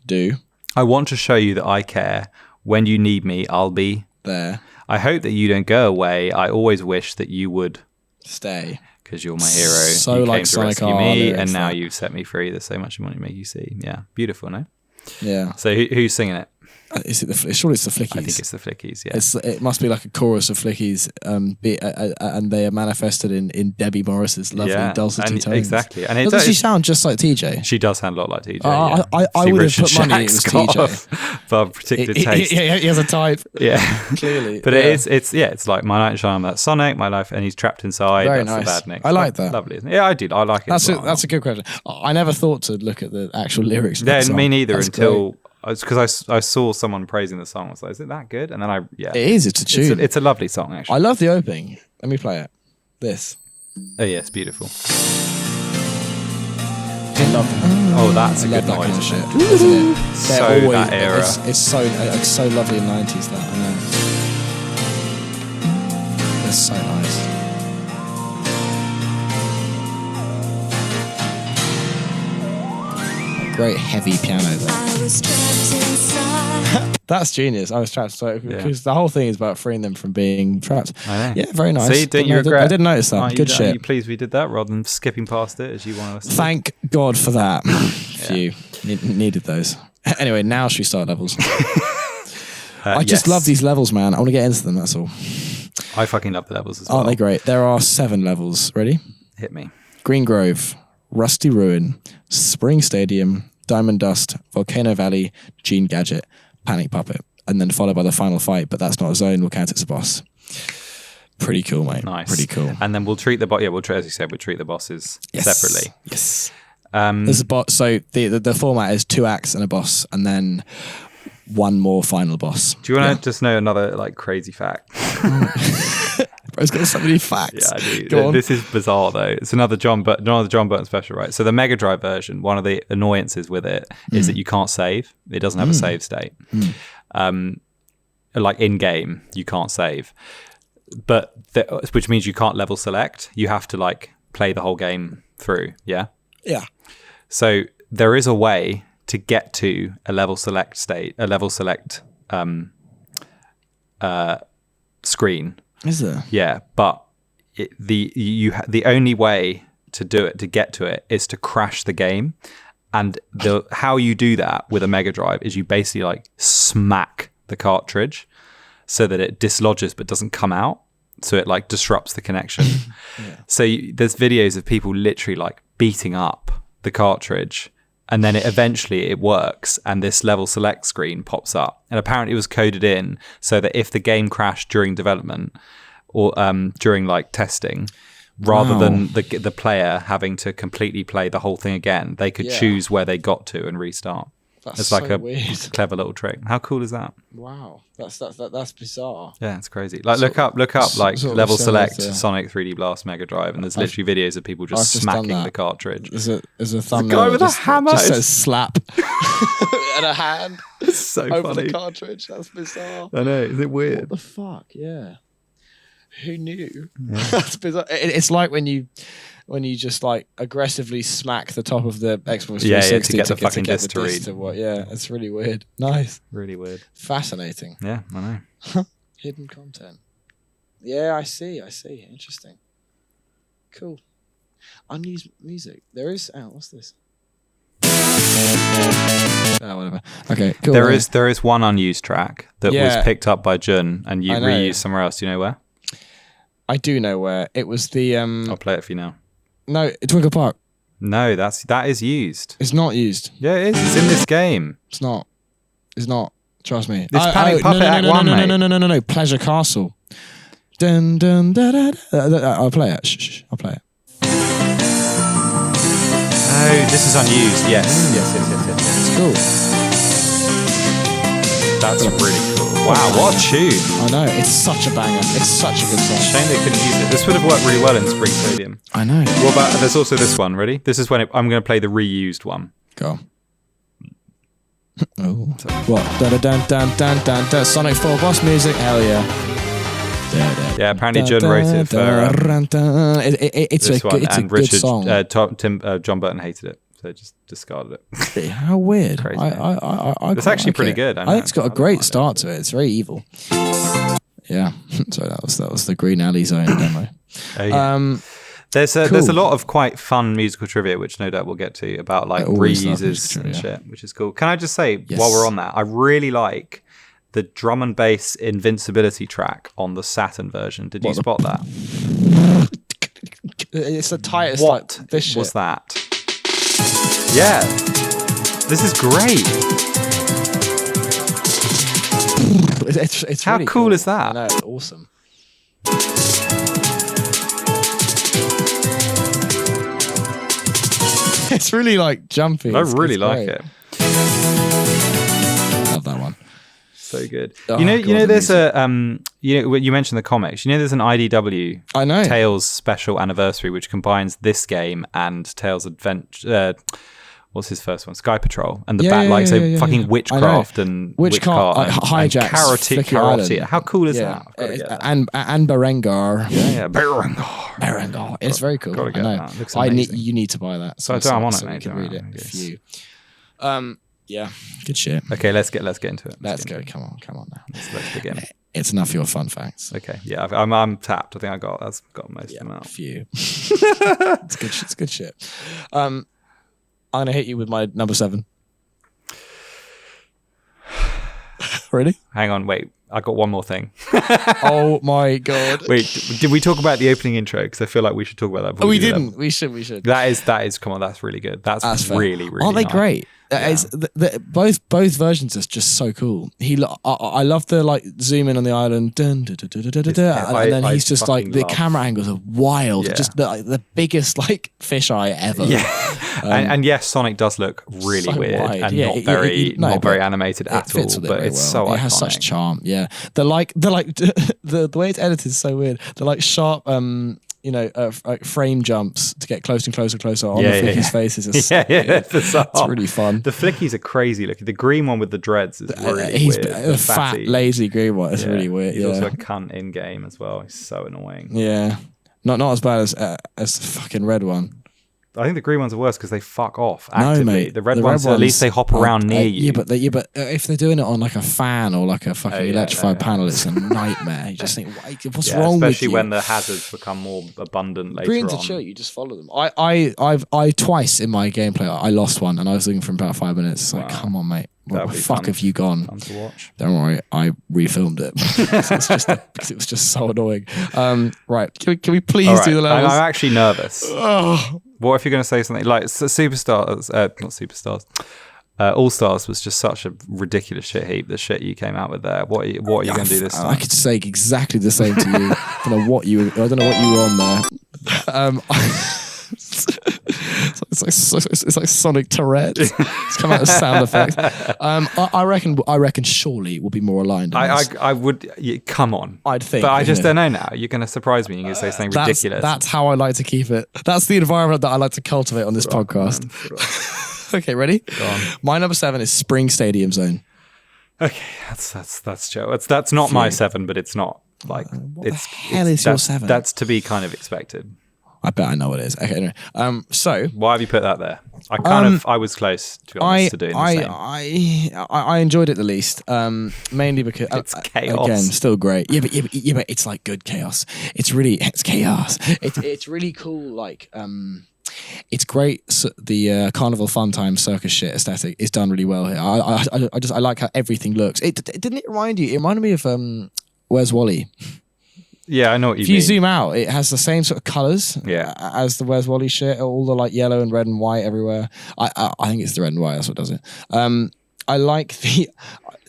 do? I want to show you that I care. When you need me, I'll be there. I hope that you don't go away. I always wish that you would stay. Because you're my hero. So you like came to Sonic rescue me, lyrics, and now you've set me free. There's so much I want to make you see. Yeah, beautiful, no? Yeah. So who's singing it? Is it surely it's the Flickies? I think it's the Flickies. Yeah. It must be like a chorus of Flickies, and they are manifested in Debbie Morris's lovely dulcety tones. Exactly. And doesn't she sound just like TJ? She does sound a lot like TJ. I would have put money it was TJ. For a particular taste. Yeah, he has a type. Yeah, clearly. But it's like my night and shine. That's Sonic. My life, and he's trapped inside. Very that's nice. The bad Nick. I like that. Lovely, isn't it? Yeah, I do. I like it. That's a good question. I never thought to look at the actual lyrics. Yeah, me neither. Until. Because I saw someone praising the song. I was like, is it that good? And then it is. It's a tune. It's a lovely song, actually. I love the opening. Let me play it. This. Oh yeah, it's beautiful. That's a good that noise, kind of shit, isn't it? So always, that era. It's so lovely in the 90s. That I know. It's so nice. Great heavy piano there. I was trapped inside. That's genius. I was trapped because the whole thing is about freeing them from being trapped. I know. Yeah, very nice. See, didn't you regret? I didn't notice that. Good shit. Are you pleased we did that rather than skipping past it as you want us to? Thank God for that. Phew. Needed those. Anyway, now should we start levels? I just love these levels, man. I want to get into them, that's all. I fucking love the levels as well. Aren't they great? There are 7 levels. Ready? Hit me. Green Grove, Rusty Ruin, Spring Stadium, Diamond Dust, Volcano Valley, Gene Gadget, Panic Puppet, and then followed by the final fight, but that's not a zone, we'll count it as a boss. Pretty cool, mate. Nice. Pretty cool. And then we'll treat the as you said, we'll treat the bosses separately. Yes. There's a boss, so the format is 2 acts and a boss, and then one more final boss. Do you want to just know another like crazy fact? Bro's got so many facts. Yeah, I do. Go on. This is bizarre though. It's another John Burton special, right? So the Mega Drive version, one of the annoyances with it is that you can't save. It doesn't have a save state. Like in game, you can't save, but which means you can't level select. You have to like play the whole game through. Yeah. Yeah. So there is a way to get to a level select screen. Is there? Yeah, but the only way to do it, to get to it, is to crash the game. And how you do that with a Mega Drive is you basically like smack the cartridge so that it dislodges but doesn't come out. So it like disrupts the connection. So there's videos of people literally like beating up the cartridge, and then eventually it works and this level select screen pops up. And apparently it was coded in so that if the game crashed during development or during like testing, rather than the player having to completely play the whole thing again, they could choose where they got to and restart. It's like a weird, clever little trick. How cool is that? Wow, that's bizarre. Yeah, it's crazy. Like look up like level select Sonic 3D Blast Mega Drive, and there's literally videos of people just smacking the cartridge. There's a thumbnail. Guy with a hammer. Just says slap and a hand. It's so over funny. The cartridge. That's bizarre. I know. Is it weird? What the fuck? Yeah. Who knew? Yeah. That's bizarre. It's like when you just like aggressively smack the top of the Xbox 360 to get the fucking disc to read. Yeah, it's really weird. Nice. Really weird. Fascinating. Yeah, I know. Hidden content. Yeah, I see. Interesting. Cool. Unused music. There is. Oh, what's this? Whatever. Okay, cool. There is one unused track that was picked up by Jun and you reused somewhere else. Do you know where? I do know where. It was the I'll play it for you now. No, Twinkle Park. No, that is used. It's not used. Yeah, it is. It's in this game. It's not. Trust me. It's Panic Puppet Act 1, mate. No. Pleasure Castle. Dun dun da da. I'll play it. Shh. I'll play it. Oh, this is unused. Yes. It's cool. That's really cool. Wow, what a tune. I know. It's such a banger. It's such a good song. Shame they couldn't use it. This would have worked really well in Spring Stadium. I know. What about, there's also this one. Ready? This is when I'm going to play the reused one. Go. Oh. What? Dun. Sonic 4 boss music. Hell yeah. Yeah, apparently John wrote it for it's a good song. John Burton hated it, so just discarded it. How weird! Crazy, it's actually pretty good. I think it's got a great start to it. It's very evil. Yeah, so that was the Green Alley Zone demo. Oh, yeah. There's a lot of quite fun musical trivia, which no doubt we'll get to, about like reuses and shit, which is cool. Can I just say, while we're on that, I really like the drum and bass Invincibility track on the Saturn version. Did you spot that? It's the tightest. What like, this was that? Yeah, this is great. It's how really cool is that? I know, it's awesome. It's really like jumpy. I really like it. Love that one. So good. Oh, you know, there's you mentioned the comics. You know, there's an IDW Tales special anniversary which combines this game and Tales Adventure. What's his first one? Sky Patrol and the fucking witchcraft and witchcraft hijacks Flicky Island. How cool is that? And Berengar. Yeah, Berengar. It's very cool. Gotta get that. Looks amazing. You need to buy that. So I'm on it, mate. You can read it for you. Yeah, good shit. Okay, let's get into it. Let's go. Come on now. Let's begin. It's enough of your fun facts. Okay, yeah, I'm tapped. I think that's got most of them out. Few. It's good shit. It's good shit. I'm gonna hit you with my number 7. Ready? Hang on, wait. I got one more thing. Oh my god! Wait, did we talk about the opening intro? Because I feel like we should talk about that. We didn't. We should. That is. Come on, that's really good. That's really, really. Aren't they nice. great? Yeah. Both versions are just so cool. I love the like zoom in on the island, and then he's just like the camera angles are wild. Yeah. Just the biggest like fisheye ever. Yeah. And yes, Sonic does look really so weird wide. and Yeah, not very animated at all. But it's so iconic. It has such charm. Yeah, the way it's edited is so weird. They're like sharp. Like frame jumps to get closer and closer and closer on the Flickies' faces. It's really fun. The Flickies are crazy looking. The green one with the dreads is really he's weird. The fat, lazy green one. It's really weird. He's also a cunt in game as well. He's so annoying. Yeah, not as bad as the fucking red one. I think the green ones are worse because they fuck off actively. No, mate. The red ones, at least they hop around near you. Yeah, but if they're doing it on like a fan or like a fucking electrified panel, it's a nightmare. You just think, what's wrong with you? Especially when the hazards become more abundant later Greens on. are chill. You just follow them. I twice in my gameplay I lost one and I was looking for about 5 minutes. It's like, come on, mate. What the fuck have you gone? Fun to watch. Don't worry, I refilmed it because it was just so annoying. Right, can we please do the levels? I'm actually nervous. What if you're going to say something like Superstars? Not Superstars. All Stars was just such a ridiculous shit heap. The shit you came out with there. What are you going to do this time? I could say exactly the same to you. I don't know what you were on there. It's like Sonic Tourette. It's come out as sound effects. I reckon surely we'll be more aligned. I would. Come on. I'd think, but I just don't know now. You're going to surprise me. You're going to say something ridiculous. That's how I like to keep it. That's the environment that I like to cultivate on this podcast. Okay, ready? Go on. My number 7 is Spring Stadium Zone. Okay, that's Joe. That's not my 7, but it's not like what the hell is your 7? That's to be kind of expected. I bet I know what it is. Okay, anyway. So why have you put that there? I was close to be honest to doing the same. I enjoyed it the least, mainly because it's chaos. Again, still great. Yeah, but it's like good chaos. It's chaos. It's really cool. Like it's great. So the Carnival Fun Time circus shit aesthetic is done really well here. I like how everything looks. Didn't it remind you? It reminded me of Where's Wally? Yeah, I know what you mean. If you zoom out, it has the same sort of colours as the Where's Wally shit, all the like yellow and red and white everywhere. I think it's the red and white, that's what does it. I like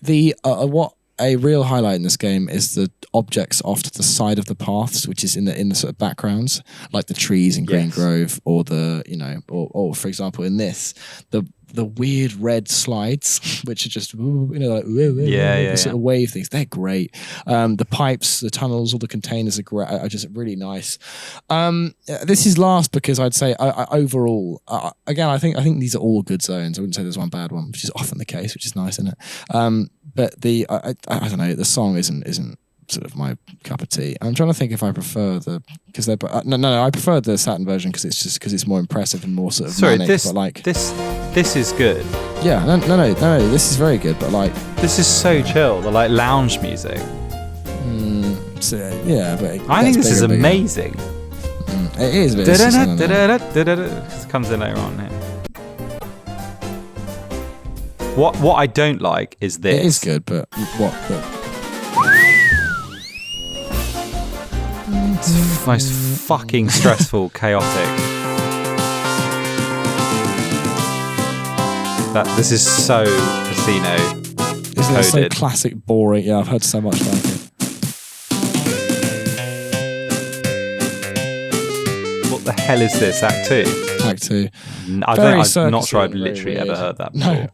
the what a real highlight in this game is the objects off to the side of the paths, which is in the sort of backgrounds, like the trees in Green Grove, or or for example in this, the weird red slides, which are just sort of wave things. They're great. The pipes, the tunnels, all the containers are just really nice. This is last because I'd say overall, again, I think these are all good zones. I wouldn't say there's one bad one, which is often the case, which is nice, isn't it? But I don't know. The song isn't sort of my cup of tea. I'm trying to think if I prefer I prefer the Saturn version because it's more impressive and more sort of manic, this is good. Yeah, no, this is very good, but like this is so chill. The like lounge music. Yeah, but I think this is amazing. It is. It comes in later on here. What I don't like is this. It is good, but what? It's most fucking stressful, chaotic. This is so casino. Isn't it so classic, boring? Yeah, I've heard so much about it. What the hell is this? Act 2? Act 2. I'm not sure I've literally ever heard that before.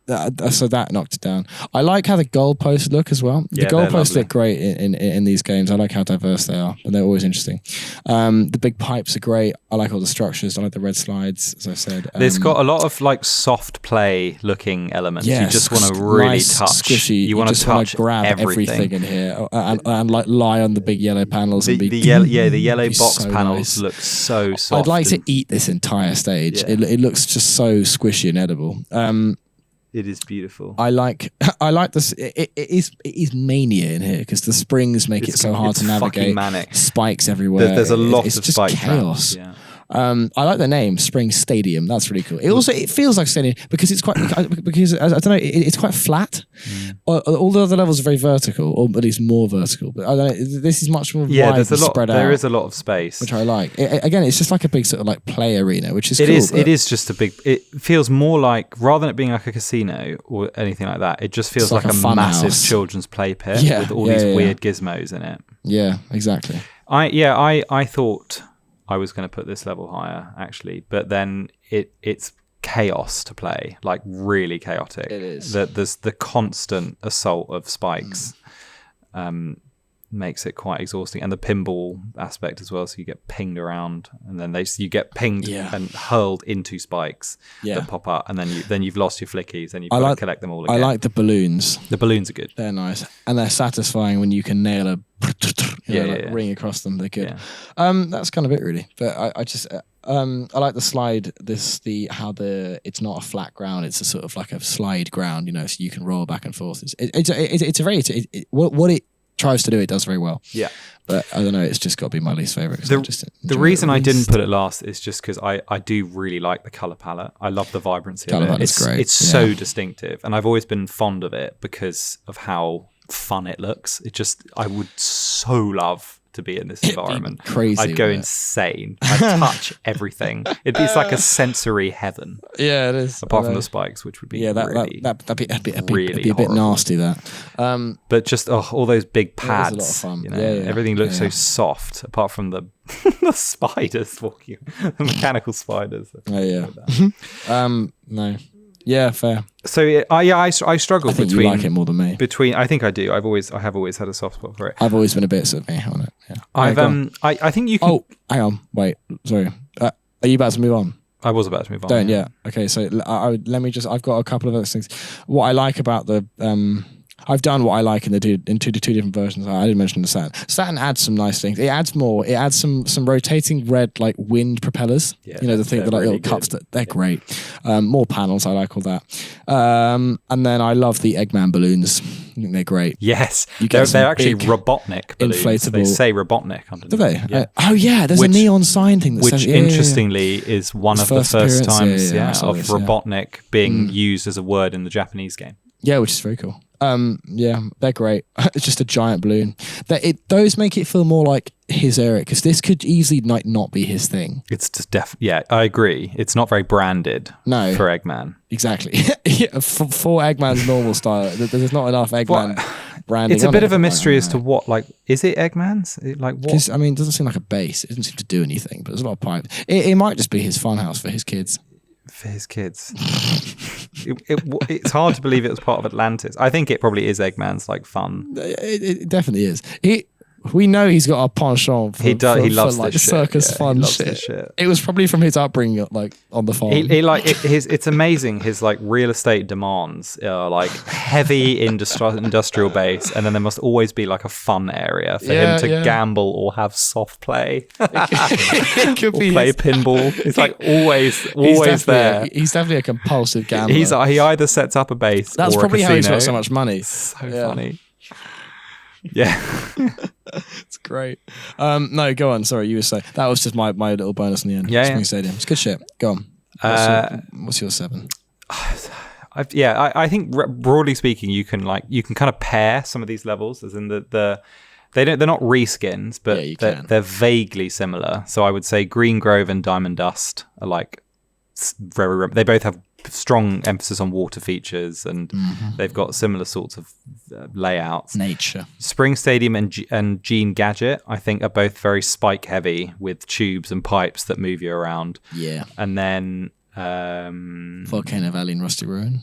No, so that knocked it down. I like how the goalposts look as well. The goalposts look great in these games. I like how diverse they are, and they're always interesting. The big pipes are great. I like all the structures. I like the red slides, as I said. It's got a lot of like soft play looking elements. You just want to really touch. Squishy. You want to touch, grab everything in here and like lie on the big yellow panels. The yellow box panels look so soft. I'd like to eat this entire stage. Yeah. It looks just so squishy and edible. It is beautiful. I like this. It is mania in here because the springs make it so hard to navigate. Manic. Spikes everywhere. There's a lot of just spike chaos. Yeah. I like the name Spring Stadium. That's really cool. It feels like stadium because it's quite I don't know. It's quite flat. All the other levels are very vertical, or at least more vertical. But I don't know. This is much more wide and spread out. There is a lot of space, which I like. Again, it's just like a big sort of like play arena, which is cool. It is just a big. It feels more like, rather than it being like a casino or anything like that, it just feels like a massive house. Children's play pit with all these weird gizmos in it. Yeah, exactly. I thought I was going to put this level higher actually, but then it's chaos to play, like really chaotic. It is. There's the constant assault of spikes. Makes it quite exhausting, and the pinball aspect as well, so you get pinged around and then you get pinged and hurled into spikes that pop up, and then you've lost your flickies and you've got to collect them all again. I like the balloons. The balloons are good. They're nice, and they're satisfying when you can nail a ring across them. They're good. That's kind of it really, but I just I like the slide. It's not a flat ground. It's a sort of like a slide ground, so you can roll back and forth. What it tries to do, it does very well. Yeah, but I don't know. It's just got to be my least favorite. The reason I didn't put it last is just because I do really like the color palette. I love the vibrancy of it. It's great. It's so distinctive, and I've always been fond of it because of how fun it looks. I would so love to be in this environment. Crazy. I'd go insane. I'd touch everything. It's like a sensory heaven. Yeah, it is. Apart from the spikes, which would be that'd be a bit nasty. But just all those big pads. It was a lot of fun. Everything looks so soft. Apart from the spiders walking, the mechanical spiders. No. Yeah, fair. So I struggle I think between. You like it more than me. I think I do. I have always had a soft spot for it. I've always been a bit sort of on it. Yeah. I think you can. Oh, hang on, wait. Sorry. Are you about to move on? I was about to move on. Don't. Yeah. Okay. So let me just. I've got a couple of other things. What I like about the I've done what I like in the two different versions. I didn't mention the Saturn. Saturn adds some nice things. It adds more. It adds some rotating red like wind propellers. Yeah, the thing that like little cups that they're great. More panels. I like all that. And then I love the Eggman balloons. I think they're great. Yes, they're actually Robotnik balloons. Inflatable. They say Robotnik underneath. Do they? Yeah. There's a neon sign thing. That says, interestingly is one of the first times of this, Robotnik being used as a word in the Japanese game. Yeah, which is very cool. They're great. It's just a giant balloon. Those make it feel more like his era, because this could easily not be his thing. It's just I agree. It's not very branded. No, for Eggman. Exactly. For Eggman's normal style, there's not enough Eggman branding. It's a bit of a mystery as to what, like, is it Eggman's? Like what? I mean, it doesn't seem like a base. It doesn't seem to do anything, but there's a lot of pipe. It might just be his funhouse for his kids. For his kids. It's hard to believe it was part of Atlantis. I think it probably is Eggman's like fun. It definitely is. We know he's got a penchant for, he loves like this circus shit. fun he loves shit. This shit. It was probably from his upbringing, like on the farm. It's amazing. His like real estate demands are like heavy industrial base, and then there must always be like a fun area for him to gamble or have soft play. It could be play pinball. It's like always there. He's definitely a compulsive gambler. He either sets up a base. That's or probably a how he's got so much money. So funny. Yeah. It's great. No, go on. Sorry, you were saying. That was just my little bonus in the end. Spring Stadium. It's good shit. Go on. What's your 7? I think broadly speaking, you can kind of pair some of these levels, as in they're not reskins, but they're vaguely similar. So I would say Green Grove and Diamond Dust are like they both have strong emphasis on water features, and they've got similar sorts of layouts. Nature. Spring Stadium and Gene Gadget, I think, are both very spike heavy with tubes and pipes that move you around. Yeah. And then Volcano Valley and Rusty Ruin.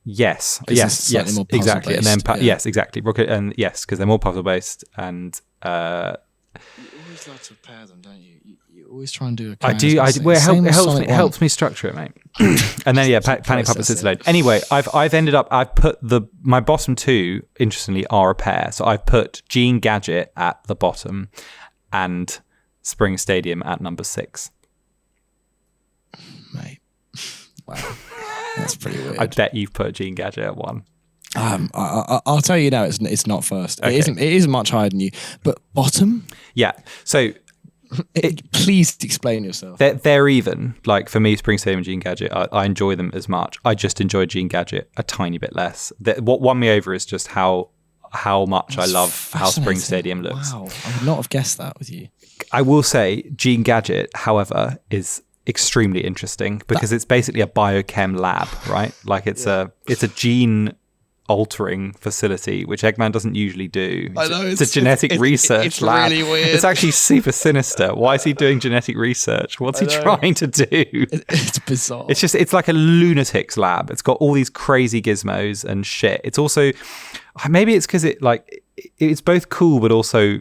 Yes, exactly. And then yes, exactly. Rocket and yes, because they're more puzzle based, and you always like to pair them, don't you? You always try and do a. I do. Well, it helps me structure it, mate. And then Panic Puppet sits alone. Anyway, I've ended up. I've put my bottom 2, interestingly, are a pair. So I've put Gene Gadget at the bottom, and Spring Stadium at number 6. Mate, wow, that's pretty weird. I bet you've put Gene Gadget at 1. I'll tell you now, it's not first. Okay. It isn't much higher than you, but bottom. Yeah. So. Please explain yourself. They're even. Like, for me, Spring Stadium and Gene Gadget, I enjoy them as much. I just enjoy Gene Gadget a tiny bit less. What won me over is just how much I love how Spring Stadium looks. Wow, I would not have guessed that with you. I will say Gene Gadget, however, is extremely interesting because it's basically a biochem lab, right? Like it's a gene altering facility, which Eggman doesn't usually do. I know, it's a genetic research lab. Really weird. It's actually super sinister. Why is he doing genetic research? What's he trying to do? It's bizarre. It's like a lunatic's lab. It's got all these crazy gizmos and shit. It's also, maybe it's because it's both cool but also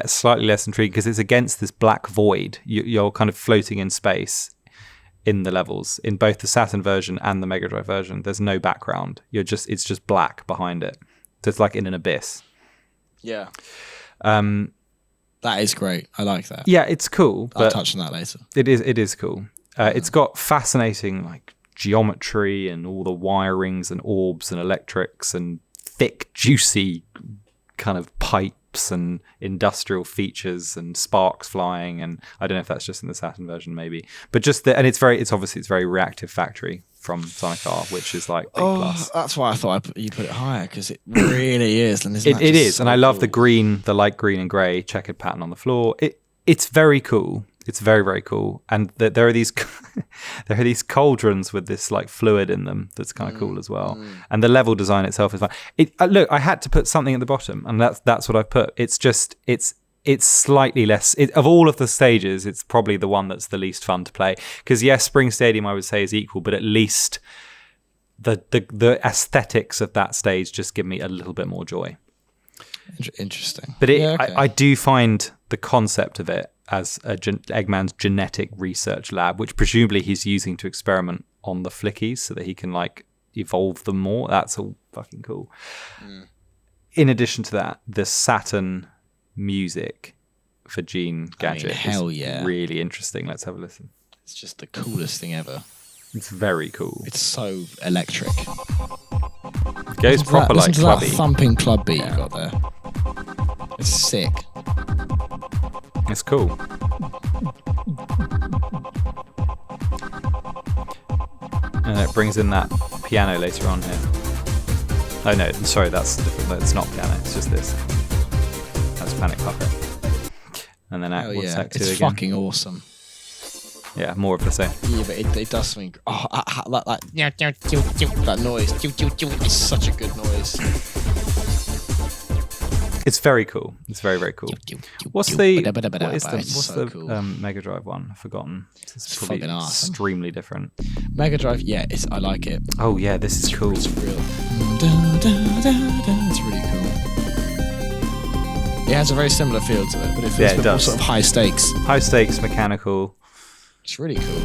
slightly less intriguing because it's against this black void. You're kind of floating in space in the levels. In both the Saturn version and the Mega Drive version, there's no background. It's just black behind it. So it's like in an abyss. Yeah. That is great. I like that. Yeah, it's cool. I'll touch on that later. It is cool. It's got fascinating like geometry and all the wirings and orbs and electrics and thick, juicy kind of pipes and industrial features and sparks flying, and I don't know if that's just in the Saturn version maybe, but just it's very reactive factory from Sonic R, which is like big plus. That's why I thought you put it higher, because it really is. And it is, and I love the light green and grey checkered pattern on the floor. It's very cool. It's very, very cool. And there are these cauldrons with this like fluid in them that's kind of cool as well. And the level design itself is fun. Look, I had to put something at the bottom, and that's what I put. It's slightly less of all of the stages. It's probably the one that's the least fun to play, because yes, Spring Stadium I would say is equal, but at least the aesthetics of that stage just give me a little bit more joy. Interesting. But I do find the concept of it as Eggman's genetic research lab, which presumably he's using to experiment on the Flickies so that he can like evolve them more. That's all fucking cool. In addition to that, the Saturn music for Gene Gadget is really interesting. Let's have a listen. It's just the coolest thing ever. It's very cool. It's so electric. It goes proper like clubby. That thumping club beat you got there. It's sick. It's cool. And it brings in that piano later on here. Oh no, sorry, that's different. It's not piano, it's just this. That's Panic Puppet. And then what's Act 2 again? It's fucking awesome. Yeah, more of the same. Yeah, but it does something. Oh, that noise. It's such a good noise. It's very cool. It's very, very cool. What's the Mega Drive one? I've forgotten. It's probably awesome. Extremely different. Mega Drive, I like it. Oh yeah, this is cool. It's real. It's really cool. It has a very similar feel to it, but it feels a bit more sort of high stakes. High stakes, mechanical. It's really cool.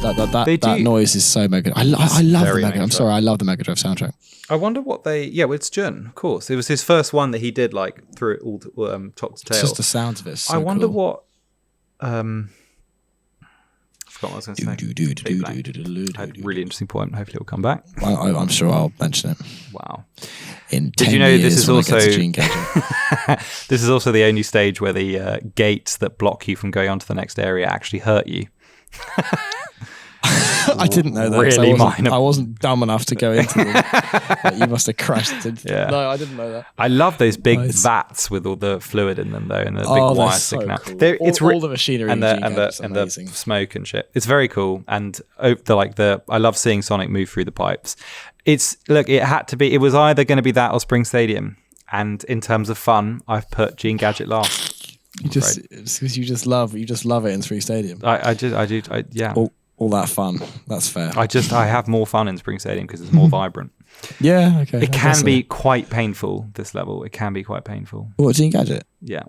That noise is so Mega. I love the Mega. I'm sorry, I love the Mega Drive soundtrack. I wonder what it's Jun, of course. It was his first one that he did like through it all top to tail. It's just the sounds of it. So I wonder cool. what. I forgot what I was going to say. I had a really interesting point. Hopefully, it will come back. I'm sure I'll mention it. Wow. In 10 years, this is also this is also the only stage where the gates that block you from going on to the next area actually hurt you. I didn't know that. Really I wasn't dumb enough to go into them. You must have crashed into them. Yeah. No, I didn't know that. I love those big vats with all the fluid in them, though, and the big wires sticking out. Cool. All the machinery and the smoke and shit. It's very cool, and I love seeing Sonic move through the pipes. It had to be. It was either going to be that or Spring Stadium, and in terms of fun, I've put Gene Gadget last. It's because you just love it in Spring Stadium. I do. Yeah. All that fun. That's fair. I have more fun in Spring Stadium because it's more vibrant. Yeah, okay. It can be quite painful, this level. It can be quite painful. What, Gene Gadget? Yeah.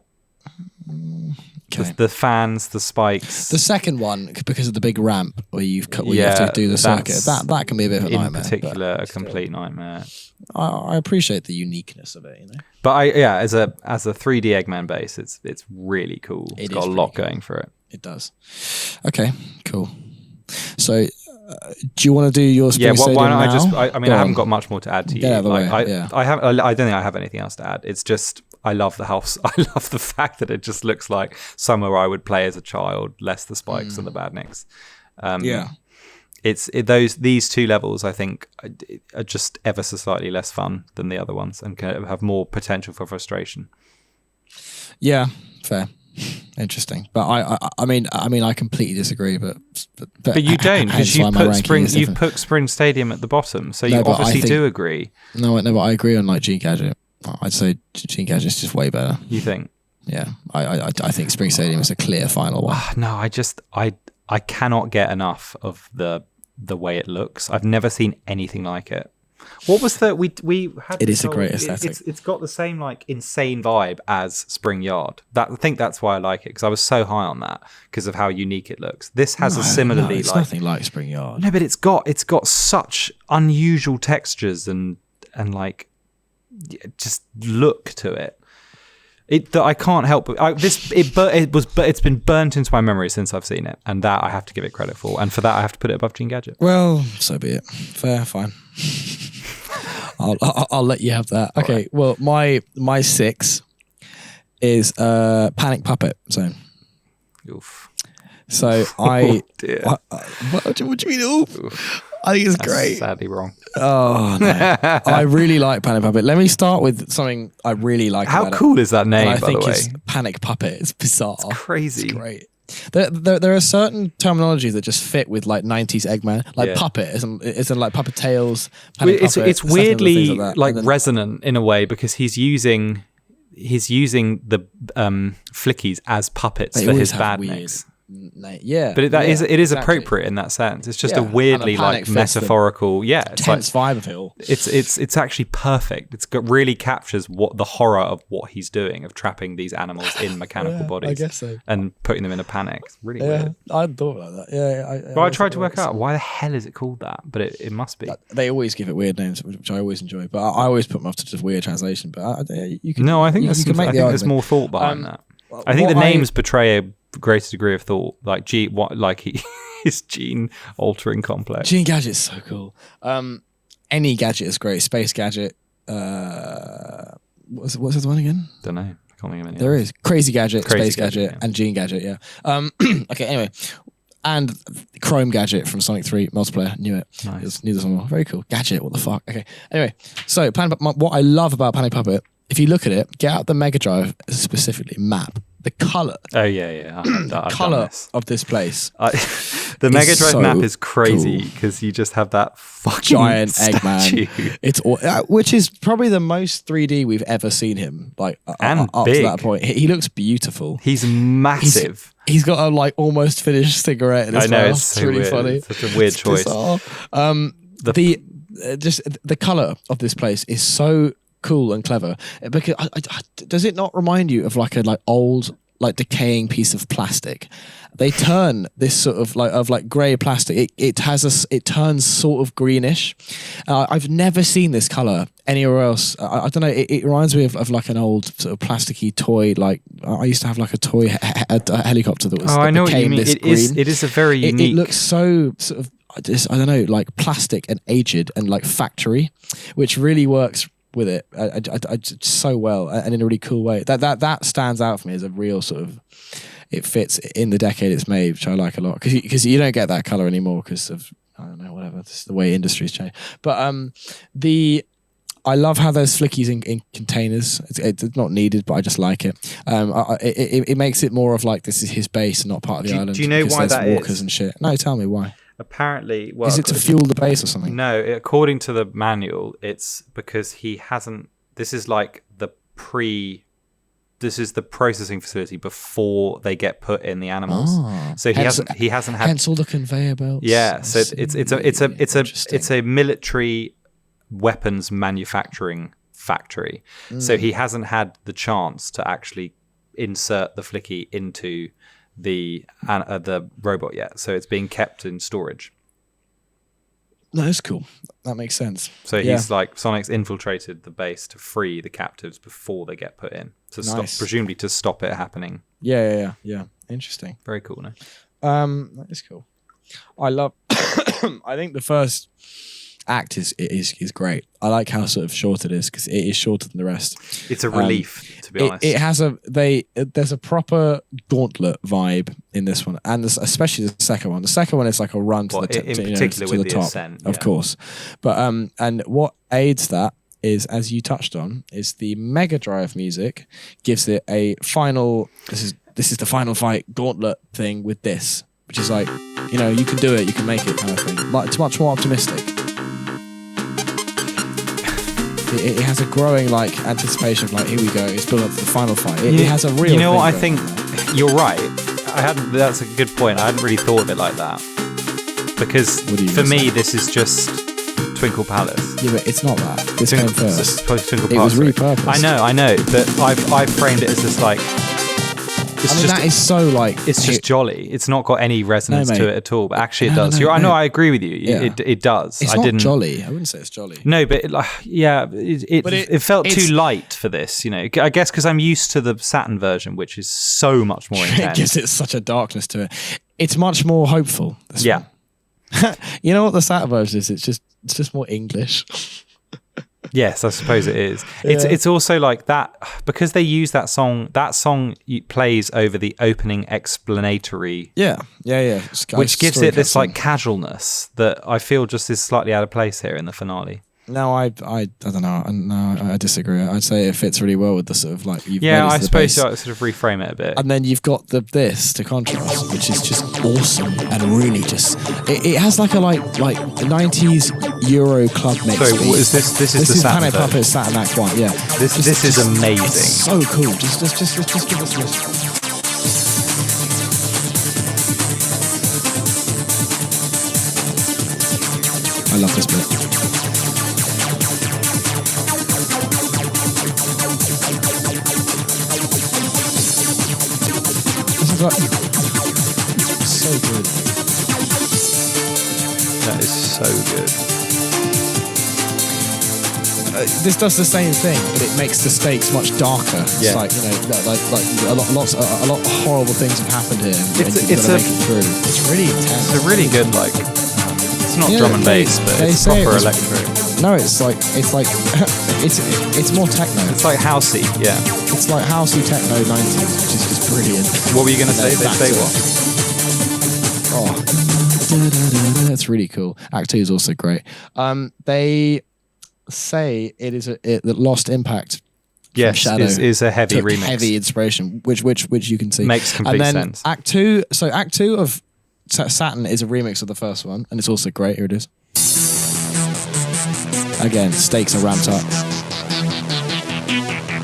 Okay. The fans, the spikes. The second one, because of the big ramp where you have to do the circuit, that can be a bit of a nightmare. In particular, a complete nightmare. I appreciate the uniqueness of it, But as a 3D Eggman base, it's really cool. It's got a lot going for it. It does. Okay, cool. So, do you want to do your Spring Stadium why not? now? I haven't got much more to add to you. I don't think I have anything else to add. It's just I love the house. I love the fact that it just looks like somewhere I would play as a child, less the spikes and the badniks. These two levels I think are just ever so slightly less fun than the other ones and can have more potential for frustration. Yeah, fair. Interesting, but I mean, I completely disagree. But you don't, because you've put Spring Stadium at the bottom, so you obviously do agree. No, but I agree on like Gene Gadget. I'd say Gene Gadget's just way better. You think? Yeah, I think Spring Stadium is a clear final one. No, I cannot get enough of the way it looks. I've never seen anything like it. What was the we had? It is a great aesthetic. It's got the same like insane vibe as Spring Yard. I think that's why I like it, because I was so high on that because of how unique it looks. This has a similarly it's nothing like Spring Yard. No, but it's got such unusual textures and like just look to it. That I can't help but it's been burnt into my memory since I've seen it, and that I have to give it credit for, and for that I have to put it above Gene Gadget. Well, so be it. Fair, fine. I'll let you have that. Okay. Right. Well, my 6 is Panic Puppet Zone. Oof. So oh dear. What do you mean? Oof. I think it's great. Sadly wrong. Oh no! I really like Panic Puppet. Let me start with something I really like. How cool is that name? I think by the way, it's Panic Puppet. It's bizarre. It's crazy. It's great. There are certain terminologies that just fit with like 90s Eggman, like puppet, isn't like puppet tails. It's weirdly like resonant in a way, because he's using the Flickies as puppets for his badniks. Yeah, but it is appropriate in that sense. It's just a weirdly like metaphorical, it's tense like, vibe of it all. It's actually perfect. Really captures what the horror of what he's doing, of trapping these animals in mechanical bodies. I guess so. And putting them in a panic. It's really weird. I hadn't thought about that. Yeah, but I tried to work out why the hell is it called that, but it must be. They always give it weird names, which I always enjoy. But I always put them off to just weird translation. But you can. No, I think there's more thought behind that. I think the names portray a greater degree of thought, like his gene altering complex. Gene Gadget's so cool. Any gadget is great. Space Gadget. What's the one again? Don't know. I can't think of any. There is Crazy Gadget, Space Gadget, and Gene Gadget. Yeah. Okay. Anyway, and Chrome Gadget from Sonic 3 multiplayer. Knew it. Nice. Knew this one more. Very cool. Gadget. What the fuck? Okay. Anyway, so what I love about Panic Puppet, if you look at it, get out the Mega Drive specifically map. The color. Oh yeah. The color of this place. The Mega Drive map is crazy because you just have that fucking giant statue. Eggman. It's which is probably the most 3D we've ever seen him. Like and up big. To that point, he looks beautiful. He's massive. He's got a like almost finished cigarette in his mouth. It's so really weird. funny. It's such a weird choice. The color of this place is so cool and clever, because does it not remind you of like old decaying piece of plastic? They turn this sort of grey plastic. It turns sort of greenish. I've never seen this color anywhere else. I don't know. It reminds me of like an old sort of plasticky toy. Like I used to have like a toy a helicopter that was. Oh, I know what you mean. It is a very unique. It looks so sort of I don't know, like plastic and aged and like factory, which really works with it so well and in a really cool way. That stands out for me as a real sort of, it fits in the decade it's made, which I like a lot, because you don't get that color anymore because of, I don't know, whatever, this is the way industry's changed. But I love how there's Flickies in containers. It's not needed, but I just like it. It makes it more of like this is his base and not part of the island. Do you know why that is? Walkers and shit. No, tell me why. Apparently, is it to fuel the base or something? No, according to the manual, it's because he hasn't. This is like this is the processing facility before they get put in the animals. Oh, so he hasn't had. Hence all the conveyor belts. Yeah, so it's a military weapons manufacturing factory. So he hasn't had the chance to actually insert the Flicky into the robot yet, so it's being kept in storage. No, that's cool. That makes sense. So he's like, Sonic's infiltrated the base to free the captives before they get put in, to stop, presumably to stop it happening. Yeah. Interesting. Very cool, no? That is cool. I love. I think the first act is great. I like how sort of short it is, because it is shorter than the rest. It's a relief, to be honest. It has there's a proper gauntlet vibe in this one, and especially the second one. The second one is like a run to the top, ascent, of course. But and what aids that is, as you touched on, is the Mega Drive music gives it a final. This is this is the final fight gauntlet thing with this, which is like, you know, you can do it, you can make it kind of thing. But it's much more optimistic. It has a growing like anticipation of like, here we go, it's built up to the final fight. It has a real. You know what? I think you're right. That's a good point. I hadn't really thought of it like that, because for me this is just Twinkle Palace. Yeah, but it's not that. This came first. Twinkle It was repurposed. I know, but I've framed it as this like. That is so like. It's just jolly. It's not got any resonance to it at all, but actually it does. I know. I agree with you. Yeah. It does. It's not jolly. I wouldn't say it's jolly. No, but it felt too light for this. You know, I guess because I'm used to the Saturn version, which is so much more intense. It gives it such a darkness to it. It's much more hopeful. Yeah. You know what the Saturn version is? It's just more English. Yes, I suppose it is. It's also like that because they use that song. That song plays over the opening explanatory. Yeah. Which gives it this like casualness that I feel just is slightly out of place here in the finale. No, I don't know. No, I disagree. I'd say it fits really well with the sort of like. I suppose you sort of reframe it a bit. And then you've got this to contrast, which is just awesome and really just. It has like a like 90s Euro club mix. So what is this? This is the Saturn. Planet Puppet Saturn Act 1. Yeah. This is amazing. It's so cool. Just give us this. I love this bit. So good. That is so good. This does the same thing, but it makes the stakes much darker. It's like, you know, like a lot of horrible things have happened here. It's really intense. It's a really good like. It's not drum and bass, but it's proper electro. No, it's more techno. It's like housey, yeah. It's like housey techno 90s, which is just brilliant. What were you going to say? They say what? Oh, that's really cool. Act 2 is also great. They say it is that Lost Impact. Yes, Shadow is a heavy remix. Heavy inspiration, which you can see. Makes complete sense. Act 2. So Act 2 of Saturn is a remix of the first one, and it's also great. Here it is. Again, stakes are ramped up.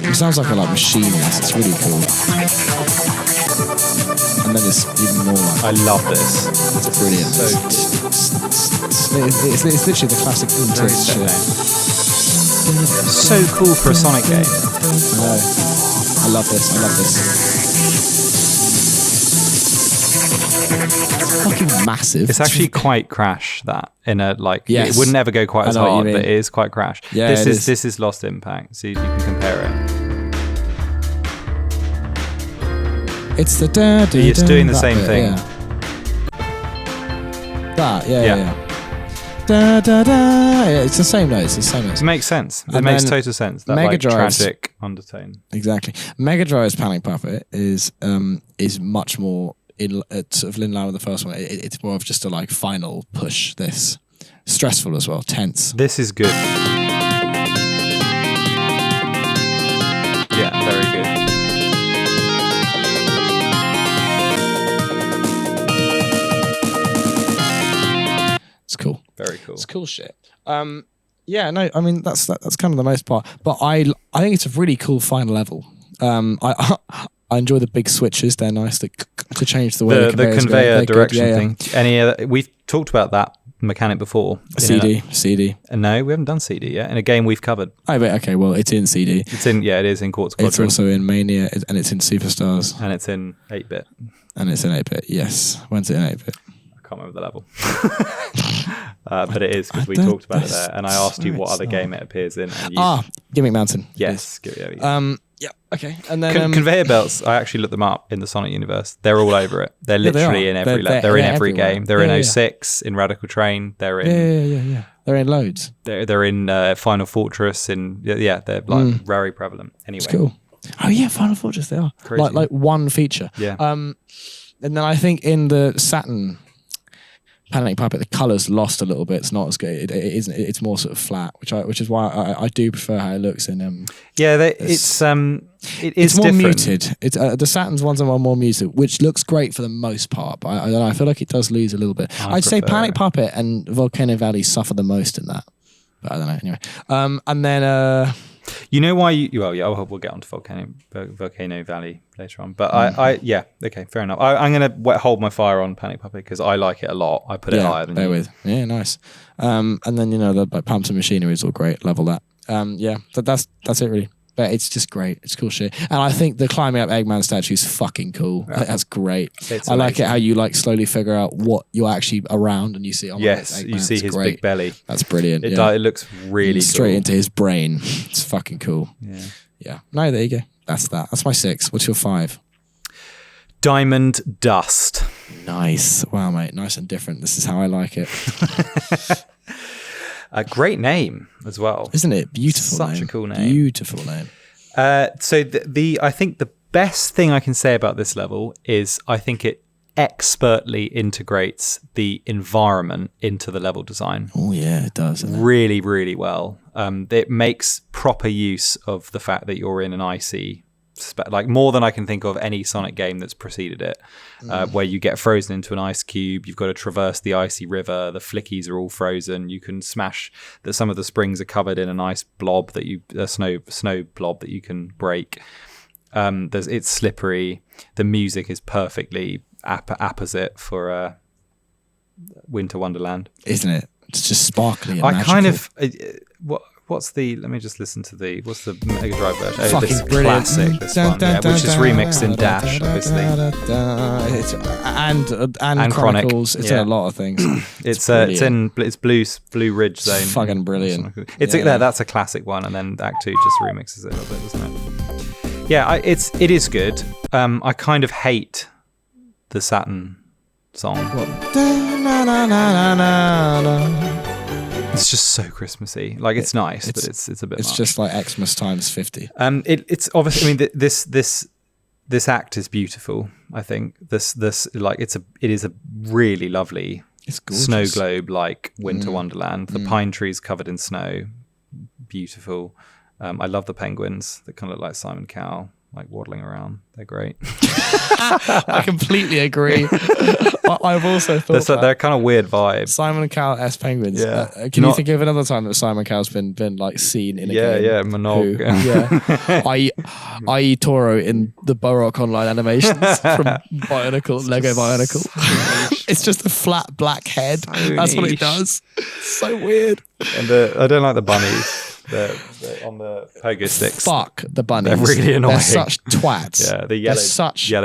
It sounds like a machine. It's really cool. And then it's even more like. I love this. It's brilliant. It's literally the classic intense shit. So cool for a Sonic game. I know. I love this. It's fucking massive. It's actually quite Crash, that in a like. Yes. It would never go quite as hard, but it is quite Crash. Yeah, this is Lost Impact, so you can compare it. It's the It's doing the same thing. Yeah. Da, da, da. Yeah, it's the same notes. It makes sense. It makes total sense. That Mega like Drive's, tragic undertone. Exactly. Mega Drive's Panic Puppet is much more sort of in line with the first one. It's more of just a like final push. This stressful as well, tense. This is good. Yeah, very good. It's cool. Very cool. It's cool shit. Yeah, no, I mean that's kind of the most part. But I think it's a really cool final level. I enjoy the big switches. They're nice to change the way the conveyor direction thing. Yeah. We've talked about that mechanic before. CD. No, we haven't done CD yet. In a game we've covered. Oh, wait, okay. Well, it's in CD. It is in Quartz Quadrant. It's also in Mania, and it's in Superstars. And it's in 8-bit. And it's in 8-bit. Yes. When's it in 8-bit? I can't remember the level. But it is, because we talked about it there, and I asked you what other game it appears in. And Gimmick Mountain. Yes. Yeah. Okay. And then conveyor belts. I actually looked them up in the Sonic universe. They're all over it. They're literally in every. They're in every game. They're in 06 in Radical Train. They're in. Yeah. They're in loads. They're in Final Fortress. They're like very prevalent. Anyway. It's cool. Oh yeah, Final Fortress. They are like one feature. Yeah. And then I think in the Saturn Panic Puppet, the colours lost a little bit. It's not as good. It isn't. It's more sort of flat, which is why I do prefer how it looks in. It's more different. Muted. It's the Saturn's ones are more muted, which looks great for the most part. But I don't know. I feel like it does lose a little bit. I'd say Panic Puppet and Volcano Valley suffer the most in that. But I don't know. Anyway, and then. You know why we'll get onto Volcano Valley later on. But okay, fair enough. I'm going to hold my fire on Panic Puppet because I like it a lot. I put it higher than you. Yeah, nice. And then, the Pumps and Machinery is all great. Level that. That's it really. But it's just great. It's cool shit. And I think the climbing up Eggman statue is fucking cool. Yeah. That's great. I like it how you slowly figure out what you're actually around and you see. Yes, you see his big belly. That's brilliant. It looks really straight cool. into his brain. It's fucking cool. Yeah. No, there you go. That's that. That's my 6. What's your 5? Diamond Dust. Nice. Wow, mate. Nice and different. This is how I like it. A great name as well, isn't it? Beautiful. Such a cool name. Beautiful name. So I think the best thing I can say about this level is I think it expertly integrates the environment into the level design. Oh yeah, it does. Really, really well. It makes proper use of the fact that you're in an icy. More than I can think of any Sonic game that's preceded it, where you get frozen into an ice cube, you've got to traverse the icy river, the Flickies are all frozen, you can smash that some of the springs are covered in an ice blob a snow blob that you can break. It's slippery, the music is perfectly apposite for Winter Wonderland, isn't it? It's just sparkly and magical. Kind of let me just listen to what's the Mega Drive version? Fucking this brilliant. Classic, this one, which is remixed in Dash, obviously. And Chronicles. It's in a lot of things. It's Blue Ridge Zone. It's fucking brilliant. That's a classic one, and then Act 2 just remixes it a little bit, doesn't it? Yeah, it is good. I kind of hate the Saturn song. It's just so Christmassy. It's nice, but it's a bit. It's much. Just like Xmas times 50. It's obviously. I mean, this act is beautiful. I think it is a really lovely snow globe like Winter Wonderland. The pine trees covered in snow, beautiful. I love the penguins that kind of look like Simon Cowell, waddling around. They're great. I completely agree. I've also thought they're kind of weird vibes. Simon Cowell as penguins. Yeah. Can you think of another time that Simon Cowell's been seen in a game? Yeah, Monog. I.e. Toro in the Borok Online animations from Lego Bionicle. It's just a flat black head. That's what it does. It's so weird. And I don't like the bunnies. They're on the pogo sticks. Fuck the bunnies. They're really annoying. They're such twats. Yeah, the yellow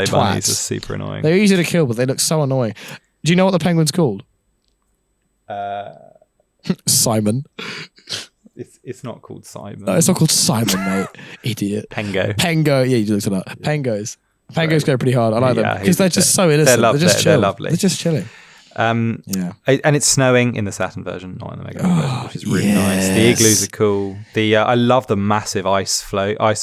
bunnies are super annoying. They're easy to kill, but they look so annoying. Do you know what the penguin's called? Simon. It's not called Simon. No, it's not called Simon, mate. Idiot. Pengo. Yeah, you looked it up. Pengos go pretty hard. I like them because they're just so innocent. They're just chill. They're lovely. They're just chilling. And it's snowing in the Saturn version, not in the Mega Drive version, which is really nice. The igloos are cool. I love the massive ice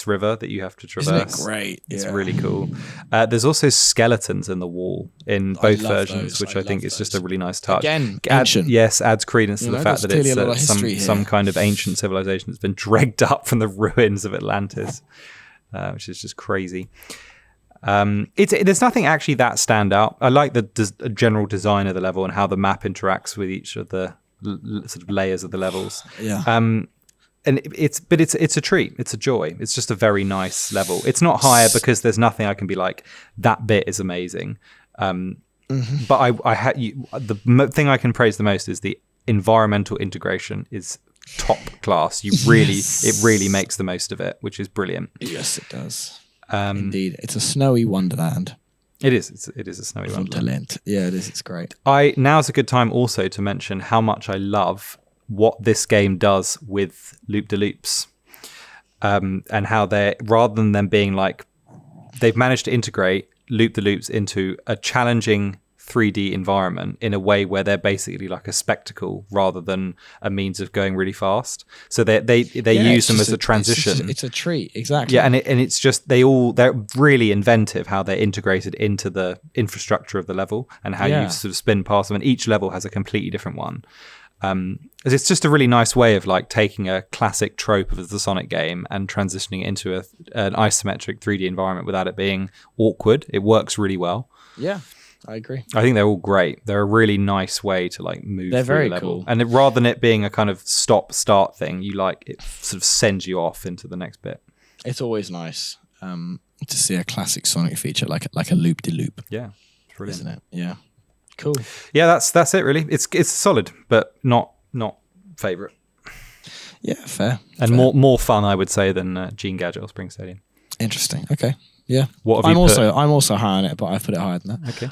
river that you have to traverse. Isn't it great? It's really cool. There's also skeletons in the wall in both versions, which I think is just a really nice touch. Again, ancient. Adds credence to the fact that it's some kind of ancient civilization that's been dragged up from the ruins of Atlantis, which is just crazy. There's nothing actually that stand out. I like the general design of the level and how the map interacts with each of the sort of layers of the levels. Yeah. And it's a treat. It's a joy. It's just a very nice level. It's not higher because there's nothing I can be like, that bit is amazing. But the thing I can praise the most is the environmental integration is top class. It really makes the most of it, which is brilliant. Yes, it does. Indeed, it's a snowy wonderland. It is. It is a snowy wonderland. Yeah, it is. It's great. Now's a good time also to mention how much I love what this game does with loop-de-loops, and how rather than them being they've managed to integrate loop-de-loops into a challenging 3D environment in a way where they're basically like a spectacle rather than a means of going really fast. So they use them as a transition. It's a treat, exactly. Yeah, and it's just they're really inventive how they're integrated into the infrastructure of the level and how you sort of spin past them. And each level has a completely different one. It's just a really nice way of like taking a classic trope of the Sonic game and transitioning it into an isometric 3D environment without it being awkward. It works really well. Yeah, I agree. I think they're all great. They're a really nice way to like move through very the level. cool. And rather than it being a kind of stop-start thing, it sort of sends you off into the next bit. It's always nice to see a classic Sonic feature like a loop-de-loop. Yeah, it's brilliant. Isn't it? Yeah. Cool. Yeah, that's it really. It's solid, but not favourite. Yeah, fair. And more fun, I would say, than Gene Gadget or Spring Stadium. Interesting. Okay. Yeah. What have I'm also high on it, but I've put it higher than that. Okay.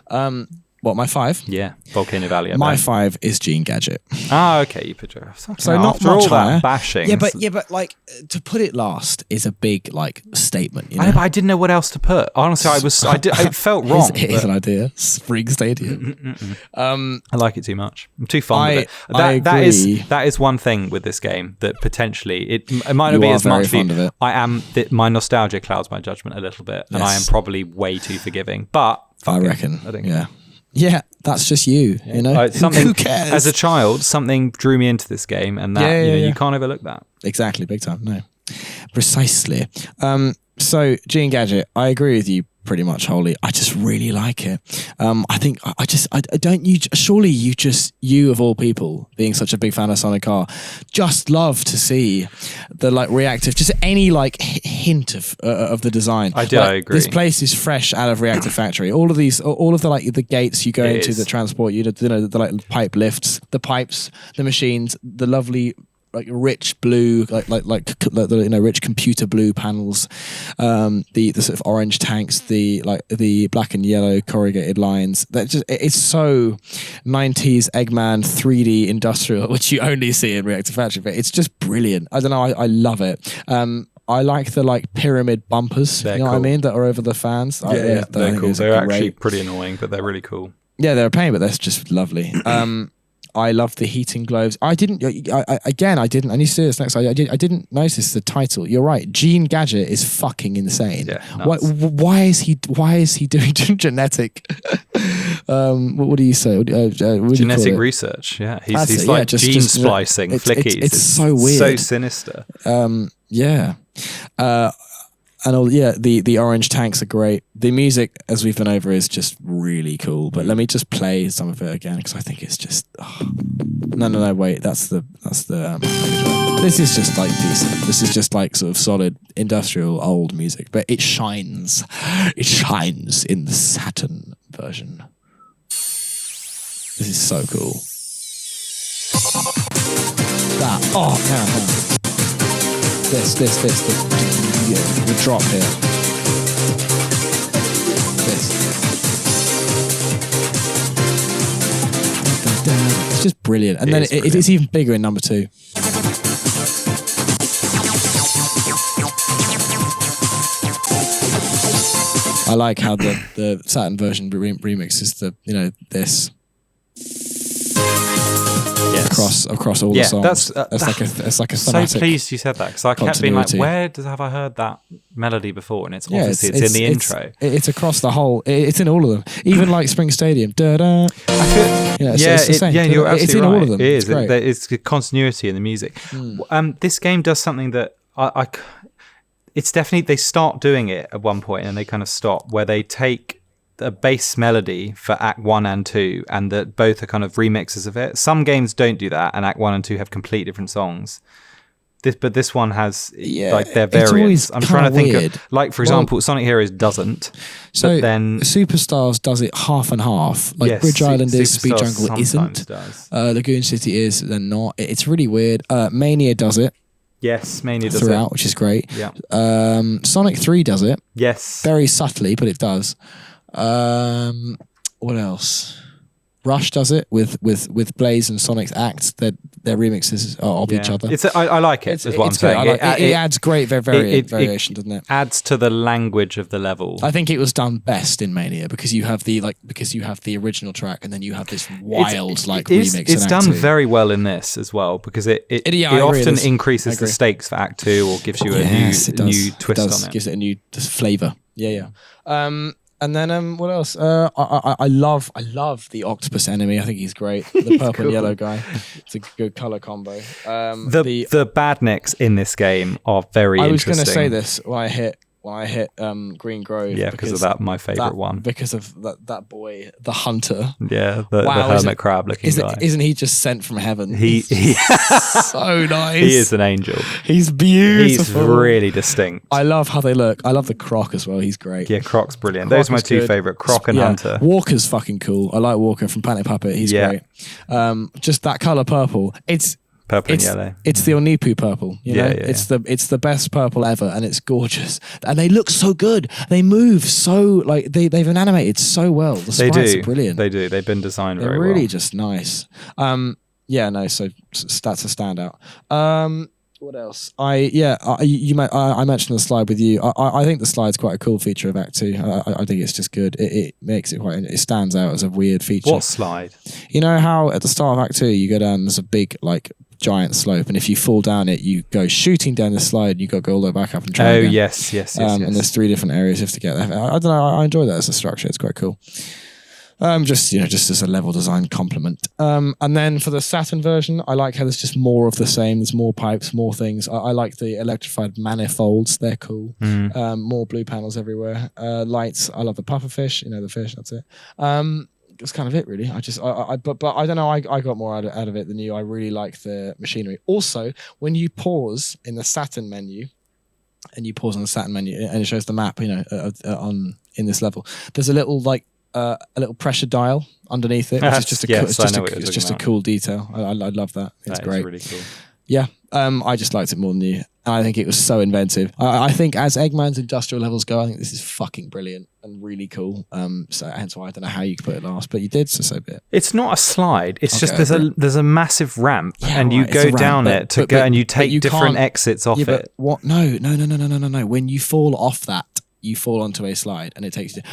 What, my 5? Yeah, Volcano Valley. My 5 is Gene Gadget. Okay, you put your... So not much higher. Bashing. Yeah, but like to put it last is a big like statement. You know? I know, but I didn't know what else to put. Honestly, it felt wrong. Here's an idea. Spring Stadium. I like it too much. I'm too fond of it. I agree. That is one thing with this game that potentially it might not be as much for you. My nostalgia clouds my judgment a little bit, and I am probably way too forgiving. But I reckon. I think. Yeah. Yeah, that's just you. You know, who cares? As a child, something drew me into this game, and that you can't overlook that. Exactly, big time. No, precisely. So Gene Gadget, I agree with you pretty much wholly. I just really like it. I think I don't. Surely you of all people, being such a big fan of Sonic R, just love to see the like reactive, just any like hint of the design. I do. Like, I agree. This place is fresh out of Reactive Factory. All of the like the gates you go into that transport you, the like pipe lifts, the pipes, the machines, the lovely like rich blue, like rich computer blue panels, the sort of orange tanks, the black and yellow corrugated lines. That just it's so 90s Eggman 3D industrial, which you only see in Reactive Factory. But it's just brilliant. I don't know. I love it. I like the like pyramid bumpers. They're you know cool. what I mean? That are over the fans. Yeah, they're cool. They're actually pretty annoying, but they're really cool. Yeah, they're a pain, but that's just lovely. I love the heating globes. I didn't. And you see this next. I didn't notice the title. You're right. Gene Gadget is fucking insane. Yeah, why is he doing genetic? What do you say? Genetic research. Yeah, he's like gene splicing. Flickies. It's so weird. So sinister. Yeah. And the orange tanks are great. The music, as we've been over, is just really cool. But let me just play some of it again because I think it's just. No, wait. That's the. This is just like decent. This is just like sort of solid industrial old music, but it shines. It shines in the Saturn version. This is so cool. That. Oh, man. This. The drop here. This. It's just brilliant. And then it's even bigger in number 2. I like how the Saturn version remixes this. Yes. Across all the songs. It's like a thematic. So pleased you said that because I kept being like, where have I heard that melody before? And it's obviously it's in the intro. It's across the whole. It's in all of them. Even like Spring Stadium. Da da. It's the same. Yeah, you're absolutely it's in right. all of them. It is. It's It's continuity in the music. This game does something that it's definitely they start doing it at one point and they kind of stop where they take a bass melody for Act 1 and 2 and that both are kind of remixes of it. Some games don't do that and Act 1 and 2 have complete different songs. But this one has like their variants. I'm trying to think of, like, for example, Sonic Heroes doesn't. So but then Superstars does it half and half. Like yes, Bridge Island is, Speed Superstars Jungle isn't. Does. Lagoon City is, they're not. It's really weird. Mania does it. Yes, Mania does throughout, it. which is great. Yeah. Sonic 3 does it. Yes. Very subtly, but it does. What else? Rush does it with Blaze and Sonic's acts. Their remixes of each other. I like it. Is what I'm saying. It adds great variation, doesn't it? Adds to the language of the level. I think it was done best in Mania because you have the original track and then you have this wild remix. It's done very well in this as well because it often increases the stakes for Act 2 or gives you a new twist on it. Gives it a new flavour. Yeah. And then what else? I love the octopus enemy. I think he's great. The purple and yellow guy. It's a good color combo. The badniks in this game are very interesting. I was going to say this when I hit Green Grove. Yeah, because of that, my favourite one. Because of that boy, the hunter. Yeah, the hermit crab looking guy. Isn't he just sent from heaven? He so nice. He is an angel. He's beautiful. He's really distinct. I love how they look. I love the Croc as well. He's great. Yeah, Croc's brilliant. Those are my two favourite, Croc and Hunter. Walker's fucking cool. I like Walker from Panic Puppet. He's great. Just that colour purple. Purple and yellow. It's the Onipu purple. You know? It's the best purple ever, and it's gorgeous. And they look so good. They move so they've been animated so well. The sprites are brilliant. They do. They've been designed very well. They're really just nice. So that's a standout. What else? I mentioned the slide with you. I think the slide's quite a cool feature of Act 2. I think it's just good. It makes it it stands out as a weird feature. What slide? You know how at the start of Act 2 you go down, there's a big giant slope, and if you fall down it, you go shooting down the slide. You got to go all the way back up and try again. Yes. And there's 3 different areas you have to get there. I don't know. I enjoy that as a structure. It's quite cool. Just as a level design compliment. And then for the Saturn version, I like how there's just more of the same. There's more pipes, more things. I like the electrified manifolds. They're cool. More blue panels everywhere. Lights. I love the pufferfish. The fish. That's it. That's kind of it, really. But I don't know. I got more out of it than you. I really like the machinery. Also, when you pause in the Saturn menu, and it shows the map, in this level, there's a little pressure dial underneath it, which is just a cool detail. I love that. It's great. Really cool. Yeah. I just liked it more than you. I think it was so inventive. I think as Eggman's industrial levels go, I think this is fucking brilliant and really cool. So hence why I don't know how you could put it last, but you did, so be it. It's not a slide. It's just there's a massive ramp, and you go down it and you take different exits off it. What? No. When you fall off that, you fall onto a slide and it takes you.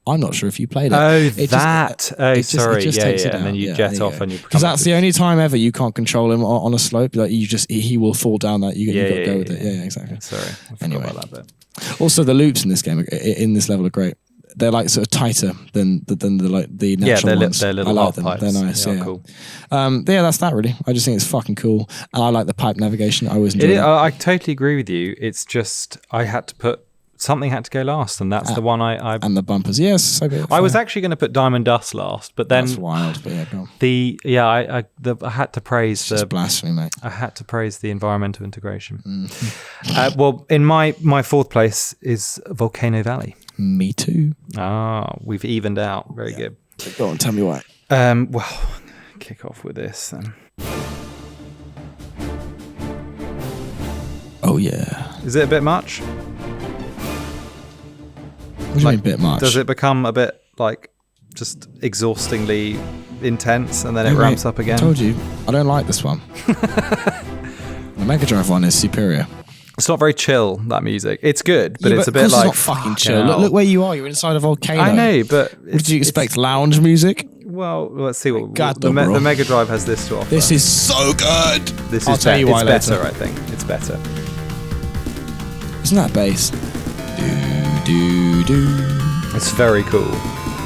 I'm not sure if you played it. Sorry. And then you jet off and you. Because that's the only time ever you can't control him on a slope. He will fall down that. You got to go with it. Yeah, exactly. Sorry, I forgot about that bit. Also, the loops in this game, in this level, are great. They're sort of tighter than the natural ones. They're little I like them. Pipes. They're nice. Yeah, cool. That's that really. I just think it's fucking cool, and I like the pipe navigation. I always enjoy it. I totally agree with you. It's just something had to go last, and that's the one I and the bumpers. Yes, so good. I was actually going to put Diamond Dust last, but then that's wild. But go on. I had to praise the blasphemy, mate. I had to praise the environmental integration. Mm. Well, in my fourth place is Volcano Valley. Me too. We've evened out. Very good. Go on, tell me why. Well, kick off with this then. Oh yeah. Is it a bit much? What do you mean a bit much? Does it become a bit just exhaustingly intense and then it ramps up again? I told you, I don't like this one. The Mega Drive one is superior. It's not very chill, that music. It's good, but it's a bit like... It's not fucking chill. Look where you are. You're inside a volcano. I know, but... Did you expect lounge music? Well, let's see what... The Mega Drive has this to offer. This is so good! I'll tell you why later. Better, I think. It's better. Isn't that bass? It's very cool.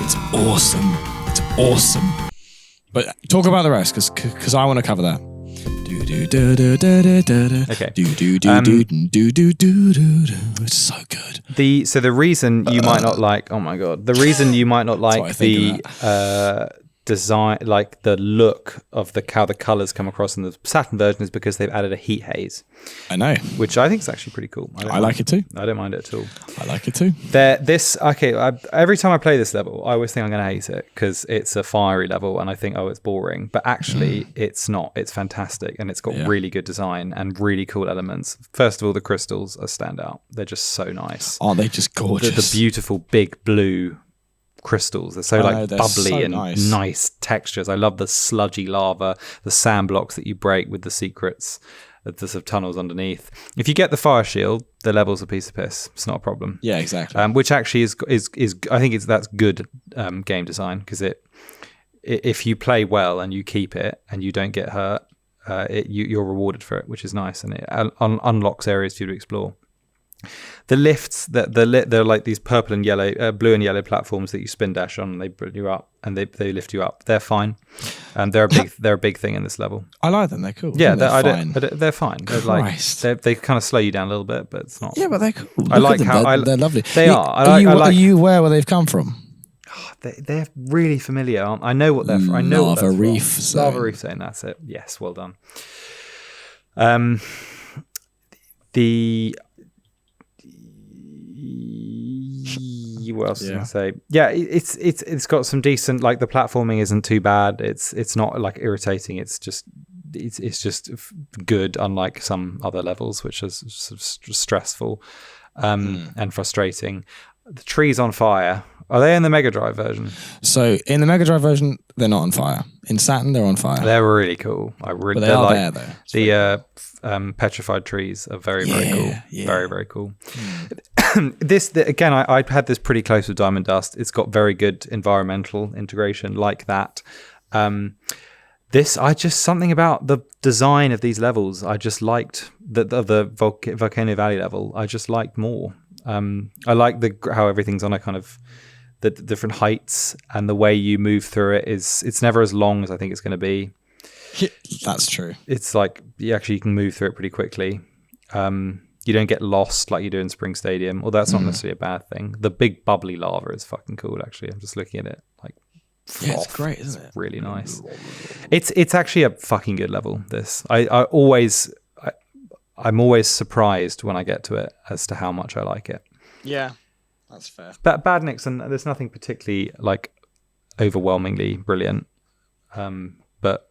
It's awesome. But talk about the rest, because I want to cover that. Okay. It's so good. So the reason you might not like... Oh my god. The reason you might not like the design, like the look of how the colors come across in the Saturn version is because they've added a heat haze. I know. Which I think is actually pretty cool. I like it too. I don't mind it at all. I like it too. Every time I play this level, I always think I'm going to hate it because it's a fiery level and I think, it's boring. But actually, it's not. It's fantastic and it's got really good design and really cool elements. First of all, the crystals stand out. They're just so nice. Aren't they just gorgeous? The beautiful big blue crystals. They're so bubbly so and nice textures. I love the sludgy lava, the sand blocks that you break with the secrets, the sort of tunnels underneath. If you get the fire shield, the level's a piece of piss. It's not a problem. Yeah, exactly. Which actually is I think that's good game design, because if you play well and you keep it and you don't get hurt, you're rewarded for it, which is nice, and it unlocks areas for you to explore. The lifts, they're like these purple and yellow, blue and yellow platforms that you spin dash on, and they bring you up and they lift you up. They're fine, and they're a big thing in this level. I like them. They're cool. Yeah, they're fine. They're fine. They kind of slow you down a little bit, but it's not. Yeah, but they're cool. I like how they're lovely. They are. Are you aware where they've come from? They're really familiar. I know what they're from. I know Lava Reef Zone. Lava Reef Zone. That's it. Yes, well done. What else can I say? Yeah, it's got some decent, like, the platforming isn't too bad. It's not like irritating. It's just good, unlike some other levels, which is sort of stressful and frustrating. The trees on fire. Are they in the Mega Drive version? So in the Mega Drive version, they're not on fire. In Saturn, they're on fire. They're really cool. But they are there, though. The petrified trees are very, very cool. Yeah. Very, very cool. Again, I had this pretty close with Diamond Dust. It's got very good environmental integration like that. Something about the design of these levels, I just liked the Volcano Valley level. I just liked more. I like how everything's on a kind of the different heights, and the way you move through it's never as long as I think it's going to be. That's true. It's like you can move through it pretty quickly. You don't get lost like you do in Spring Stadium, although that's not necessarily a bad thing. The big bubbly lava is fucking cool, actually. I'm just looking at it like froth. Yeah, it's great, isn't it? It's really nice. It's actually a fucking good level, this. I'm always surprised when I get to it as to how much I like it. Yeah, that's fair. But Badniks, and there's nothing particularly like overwhelmingly brilliant, but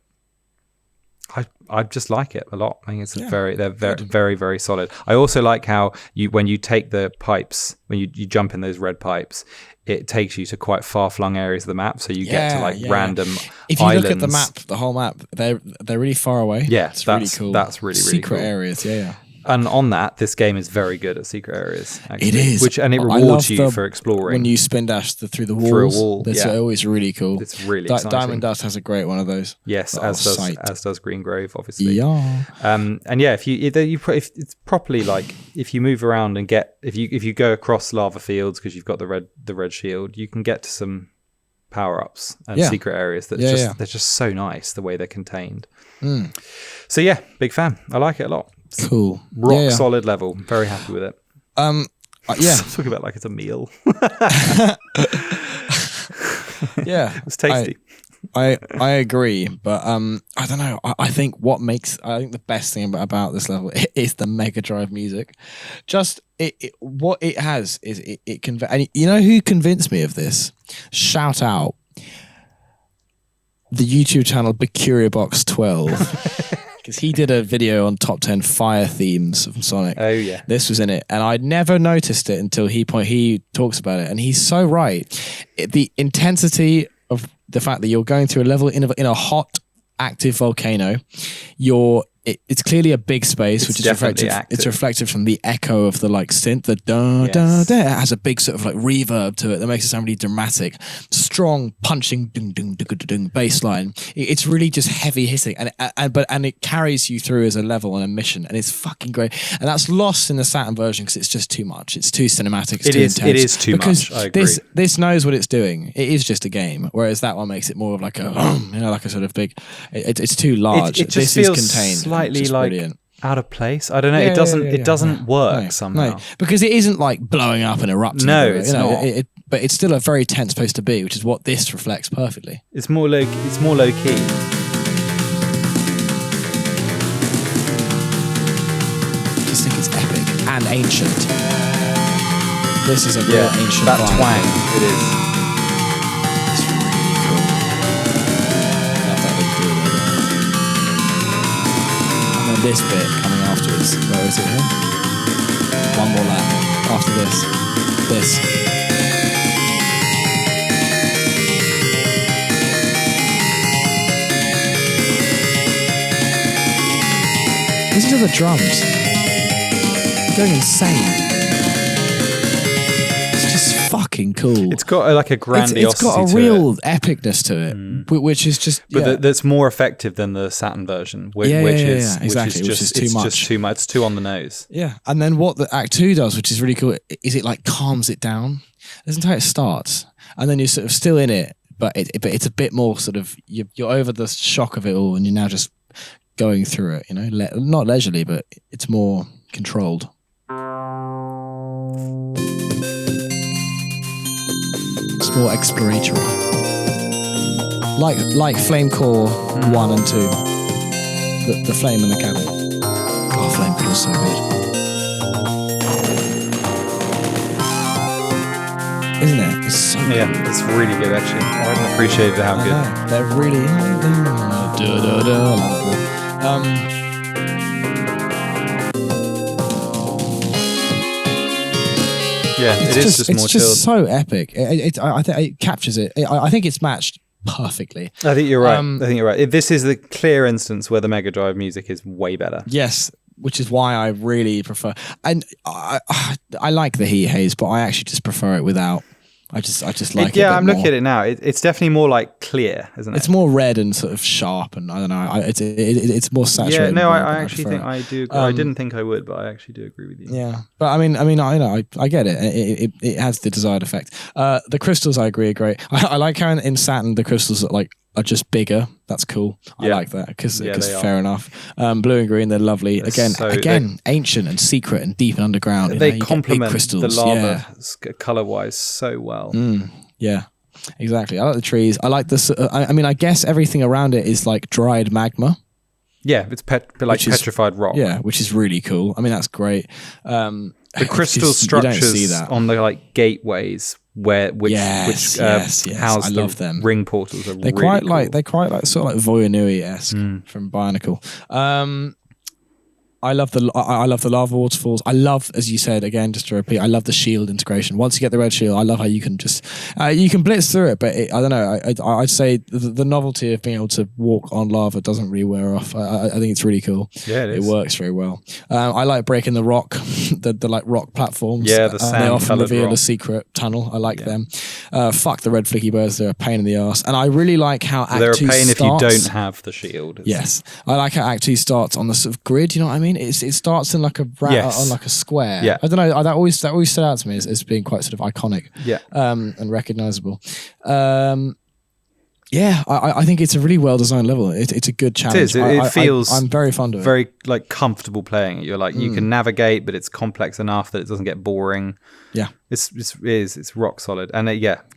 I just like it a lot. I think it's they're very, very solid. I also like how when you take the pipes, when you jump in those red pipes, it takes you to quite far-flung areas of the map, so you get to random islands. If you look at the map, the whole map, they're really far away. Yeah, it's really cool. That's really, really secret cool. areas. Yeah. And on that, this game is very good at secret areas. Actually, it is, and it rewards you for exploring. When you spin dash through the walls, through a wall, that's always really cool. It's really exciting. Diamond Dust has a great one of those. Yes, as does Green Grove, obviously. Yeah. And yeah, if it's properly, like, if you move around and if you go across lava fields because you've got the red shield, you can get to some power-ups and secret areas that they're just so nice the way they're contained. So yeah, big fan. I like it a lot. Cool. Rock solid level. Very happy with it. Yeah. Talking about like it's a meal. Yeah. It's tasty. I agree, but I don't know. I think the best thing about this level is the Mega Drive music. Just what it has is it and you know who convinced me of this? Shout out the YouTube channel Bacuriabox 12. Because he did a video on top 10 fire themes from Sonic. Oh yeah, this was in it, and I'd never noticed it until he talks about it, and he's so right. The intensity of the fact that you're going through a level in a hot, active volcano, it's clearly a big space, which is reflective. Active. It's reflective from the echo of the synth. The da da da. It has a big sort of reverb to it that makes it sound really dramatic. Strong punching ding ding ding ding bass line. It's really just heavy hitting, and it carries you through as a level and a mission, and it's fucking great. And that's lost in the Saturn version because it's just too much. It's too cinematic. It's too intense. It is too much. I agree. This knows what it's doing. It is just a game, whereas that one makes it more of like a like a sort of big. It's too large. It just this feels is contained. Slightly like brilliant. Out of place. I don't know. It doesn't work somehow. No, because it isn't like blowing up and erupting. No, it's not. But it's still a very tense place to be, which is what this reflects perfectly. It's more low key. I just think it's epic and ancient. This is a real ancient that vibe. Twang. It is. It's really cool. Love that big cool logo. And then this bit coming afterwards. Where is it here? One more lap after this. Listen to the drums. They're going insane. It's just fucking cool. It's got like a grandiosity. It's got a real epicness to it, which is just. But that's more effective than the Saturn version, which is too much. Just too much. It's too on the nose. Yeah, and then what the Act 2 does, which is really cool, is it like calms it down. Listen to how it starts, and then you're sort of still in it, but it's a bit more sort of you're over the shock of it all, and you're now just going through it. You know, not leisurely, but it's more controlled. It's more exploratory, like Flame Core 1 and 2, the flame in the cabin. Oh, Flame Core's so good, isn't it? It's so good. Yeah, it's really good actually. I haven't appreciated how good. They're really. Yeah, it is just more chilled. It's just so epic. I think it captures it. I think it's matched perfectly. I think you're right. This is the clear instance where the Mega Drive music is way better. Yes, which is why I really prefer. And I like the heat haze, but I actually just prefer it without. I just like it. Yeah, I'm more. looking at it now. It's definitely more like clear, isn't it? It's more red and sort of sharp, and I don't know. It's more saturated. Yeah, no, I actually think I do. I didn't think I would, but I actually do agree with you. Yeah, but I mean, I get it. It has the desired effect. The crystals, I agree, are great. I like how in Saturn the crystals are just bigger. That's cool. I like that because fair enough. Blue and green, they're lovely. Again, ancient and secret and deep and underground. They complement the lava color-wise so well. Yeah, exactly. I like the trees. I like this. I guess everything around it is like dried magma. Yeah, it's petrified rock. Yeah, which is really cool. I mean, that's great. The crystal structures on the like gateways which house the ring portals are they're really quite cool. they're quite like sort of like Voyanui-esque from Bionicle. I love the lava waterfalls. I love, as you said again, just to repeat, I love the shield integration. Once you get the red shield, I love how you can just you can blitz through it. But I don't know. I'd say the novelty of being able to walk on lava doesn't really wear off. I think it's really cool. Yeah, it works very well. I like breaking the rock, the like rock platforms. Yeah, the sand. They often reveal rock. a secret tunnel. I like them. Fuck the red flicky birds. They're a pain in the ass. And I really like how Act 2 starts. They're a pain if you don't have the shield. Yes, I like how Act 2 starts on the sort of grid. You know what I mean? It starts in like a on like a square. Yeah. I don't know. That always stood out to me as being quite sort of iconic. Yeah. And recognizable. I think it's a really well designed level. It's a good challenge. It is. It feels. I'm very fond of it. Very like comfortable playing it. You're like you can navigate, but it's complex enough that it doesn't get boring. Yeah. It's rock solid. And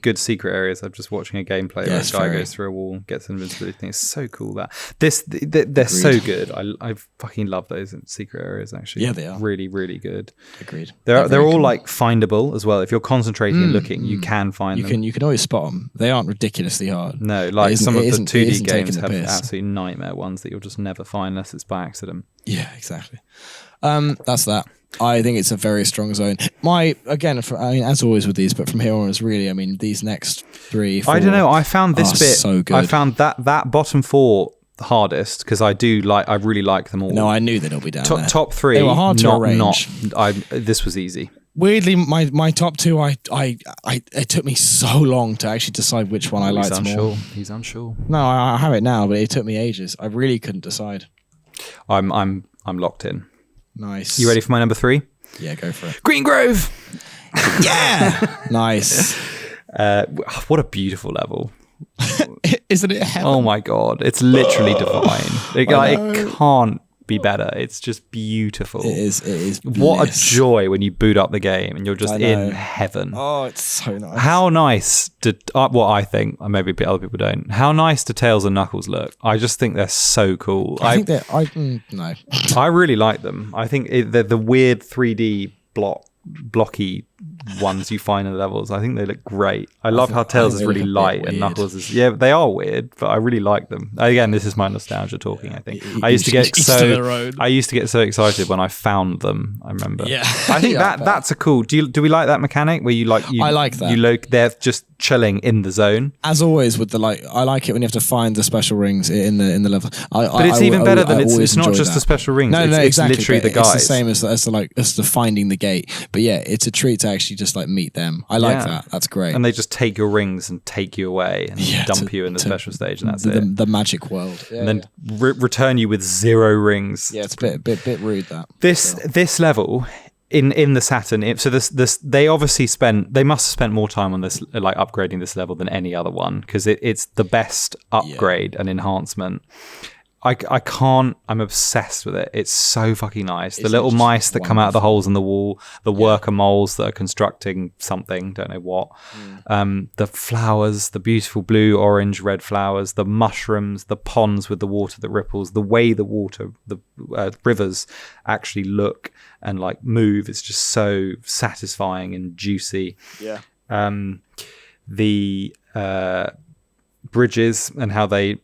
good secret areas. I'm just watching a gameplay where a guy goes through a wall, gets an invisibility thing. It's so cool that they're so good. I fucking love those secret areas actually. Yeah, they are. Really, really good. Agreed. They're all like findable as well. If you're concentrating and looking, you can find them. You can always spot them. They aren't ridiculously hard. No, like some of the 2D games have absolute nightmare ones that you'll just never find unless it's by accident. Yeah, exactly. That's that. I think it's a very strong zone. As always with these, but from here on, these next 3, 4. I don't know. I found this bit so good. I found that bottom 4 the hardest because I really like them all. No, I knew they'd all be down there. Top 3. They were hard to arrange. This was easy. Weirdly, my top 2, it took me so long to actually decide which one I liked more. He's unsure. No, I have it now, but it took me ages. I really couldn't decide. I'm locked in. Nice. You ready for my number 3? Yeah, go for it. Green Grove. Yeah. Nice. What a beautiful level. Isn't it heaven? Oh my god, it's literally divine. It can't be better. It's just beautiful. It is. What a joy when you boot up the game and you're just in heaven. Oh, it's so nice. How nice I think, maybe other people don't. How nice do Tails and Knuckles look? I just think they're so cool. I think they're. No. I really like them. I think they're the weird 3D blocky ones you find in the levels. I think they look great. I love how Tails is really light and Knuckles is they are weird, but I really like them. Again, this is my nostalgia talking. I think I used to get so excited when I found them. I remember. Yeah, I think that's a cool. Do we like that mechanic where I like that. They're just chilling in the zone. As always with I like it when you have to find the special rings in the level. But it's even better than it's not just the special rings. No, it's exactly. Literally the guys. It's the same as the finding the gate. But yeah, it's a treat to actually just like meet them. I like that. That's great. And they just take your rings and take you away and dump you in the special stage, and that's it. The magic world. Yeah, and then return you with 0 rings. Yeah, it's a bit rude that. This level in the Saturn, so this they obviously they must have spent more time on this, like upgrading this level than any other one, because it's the best upgrade and enhancement. I'm obsessed with it. It's so fucking nice. The little mice that come out of the holes in the wall, the worker moles that are constructing something, don't know what. The flowers, the beautiful blue, orange, red flowers, the mushrooms, the ponds with the water that ripples, the way the rivers actually look and like move. It's just so satisfying and juicy. Yeah. The bridges and how they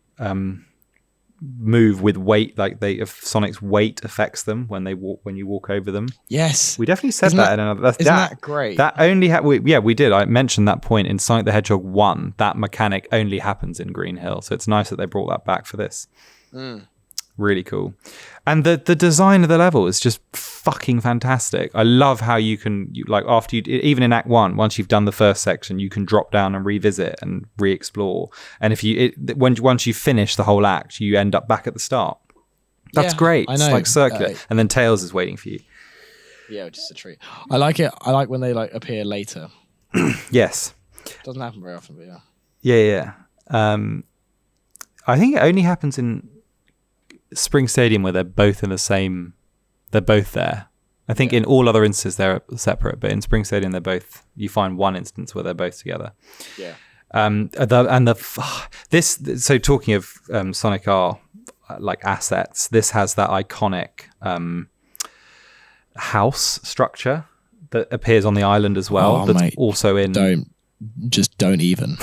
move with weight, like Sonic's weight affects them when you walk over them. Yes, we definitely said that in another. Isn't that great? That only we did. I mentioned that point in Sonic the Hedgehog 1. That mechanic only happens in Green Hill, so it's nice that they brought that back for this. Really cool. And the design of the level is just fucking fantastic. I love how you can after even in Act 1, once you've done the first section, you can drop down and revisit and re-explore. And once you finish the whole act, you end up back at the start. That's great. I know. It's like circular, and then Tails is waiting for you. Yeah, just a treat. I like it. I like when they appear later. Yes. Doesn't happen very often, but yeah. I think it only happens in Spring Stadium where they're both there. I think in all other instances they're separate, but in Spring Stadium you find one instance where they're both together. Yeah. So talking of Sonic R like assets, this has that iconic house structure that appears on the island as well. Also in don't even.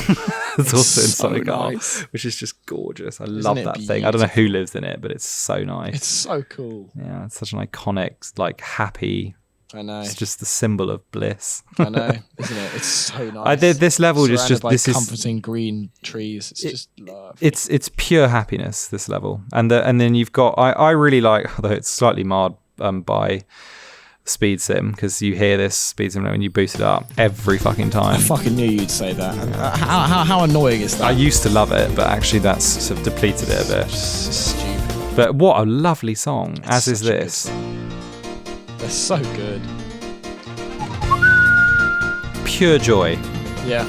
It's also in Sonic R, which is just gorgeous. I love that thing. I don't know who lives in it, but it's so nice. It's so cool. Yeah, it's such an iconic, happy. I know. It's just the symbol of bliss. I know, isn't it? It's so nice. This level is comforting green trees. It's just love. It's pure happiness. This level, and then you've got. I really like, although it's slightly marred by Speed Sim, because you hear this Speed Sim when you boost it up every fucking time. I fucking knew you'd say that. How annoying is that? I used to love it, but actually that's sort of depleted it a bit. It's stupid. But what a lovely song, as is this. They're so good. Pure joy. Yeah.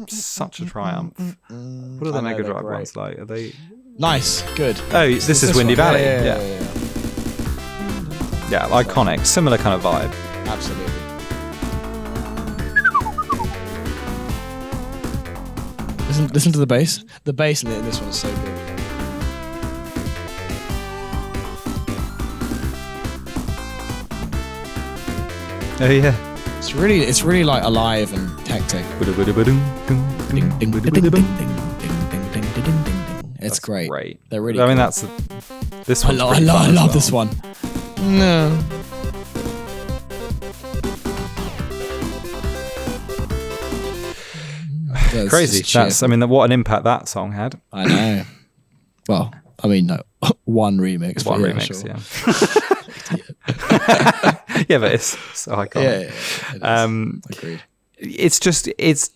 Such a triumph. What are the Mega Drive ones like? Are they... Nice, good. Oh, this is Windy Valley. Yeah, iconic. Similar kind of vibe. Absolutely. Listen to the bass. The bass in this one is so good. Oh yeah. It's really like alive and hectic. It's great. They're really. I mean, this one. I love this one. No. Crazy. I mean, what an impact that song had. I know. Well, I mean, no, one remix. One remix, yeah. Yeah, but it's so iconic. Yeah. Agreed. It's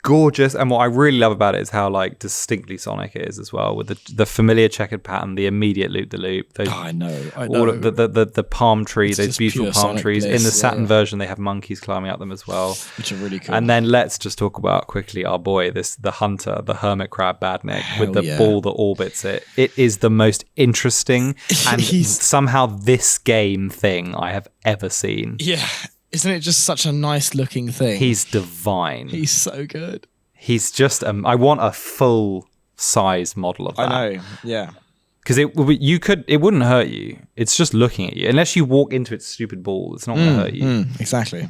gorgeous, and what I really love about it is how distinctly Sonic it is as well, with the familiar checkered pattern, the immediate loop-de-loop. I know. All of the palm tree, those beautiful palm trees. In the Saturn version, they have monkeys climbing up them as well, which are really cool. And then let's just talk about quickly our boy, the hunter, the hermit crab Badnik, with the ball that orbits it. It is the most interesting and somehow this game thing I have ever seen. Yeah. Isn't it just such a nice looking thing? He's divine. He's so good. He's just, I want a full size model of that. I know, yeah. because it wouldn't hurt you. It's just looking at you. Unless you walk into its stupid ball, it's not going to hurt you. Exactly.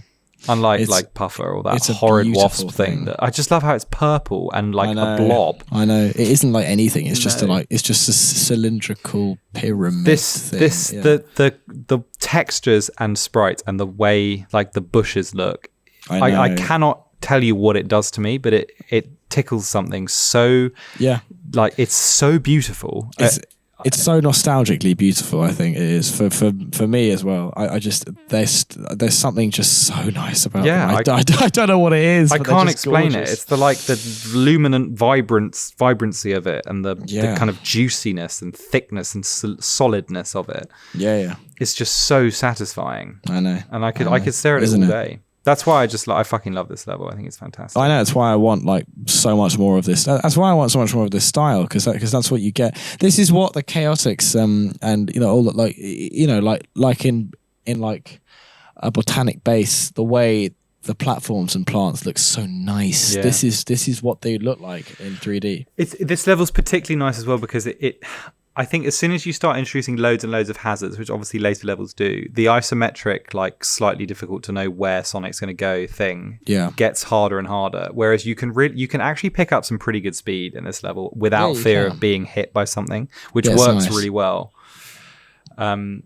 Unlike like Puffer or that horrid wasp thing. That I just love how it's purple and like a blob. I know it isn't like anything. It's just it's just a cylindrical pyramid. The textures and sprites and the way like the bushes look. I cannot tell you what it does to me, but it tickles something so like it's so beautiful. It's so nostalgically beautiful. I think it is for me as well. I just there's something just so nice about it. I don't know what it is. I can't explain it. It's the luminant vibrancy of it, and the kind of juiciness and thickness and solidness of it. Yeah. It's just so satisfying. I know, and I could stare at it all day. That's why I fucking love this level. I think it's fantastic. I know. That's why I want like so much more of this. That's why I want so much more of this style, because that's what you get. This is what the Chaotix and all that, like in like a botanic base, the way the platforms and plants look so nice. Yeah. This is what they look like in 3D. This level's particularly nice as well because I think as soon as you start introducing loads and loads of hazards, which obviously later levels do, the isometric, like slightly difficult to know where Sonic's going to go thing gets harder and harder. Whereas you can actually pick up some pretty good speed in this level without fear of being hit by something, which works really well. I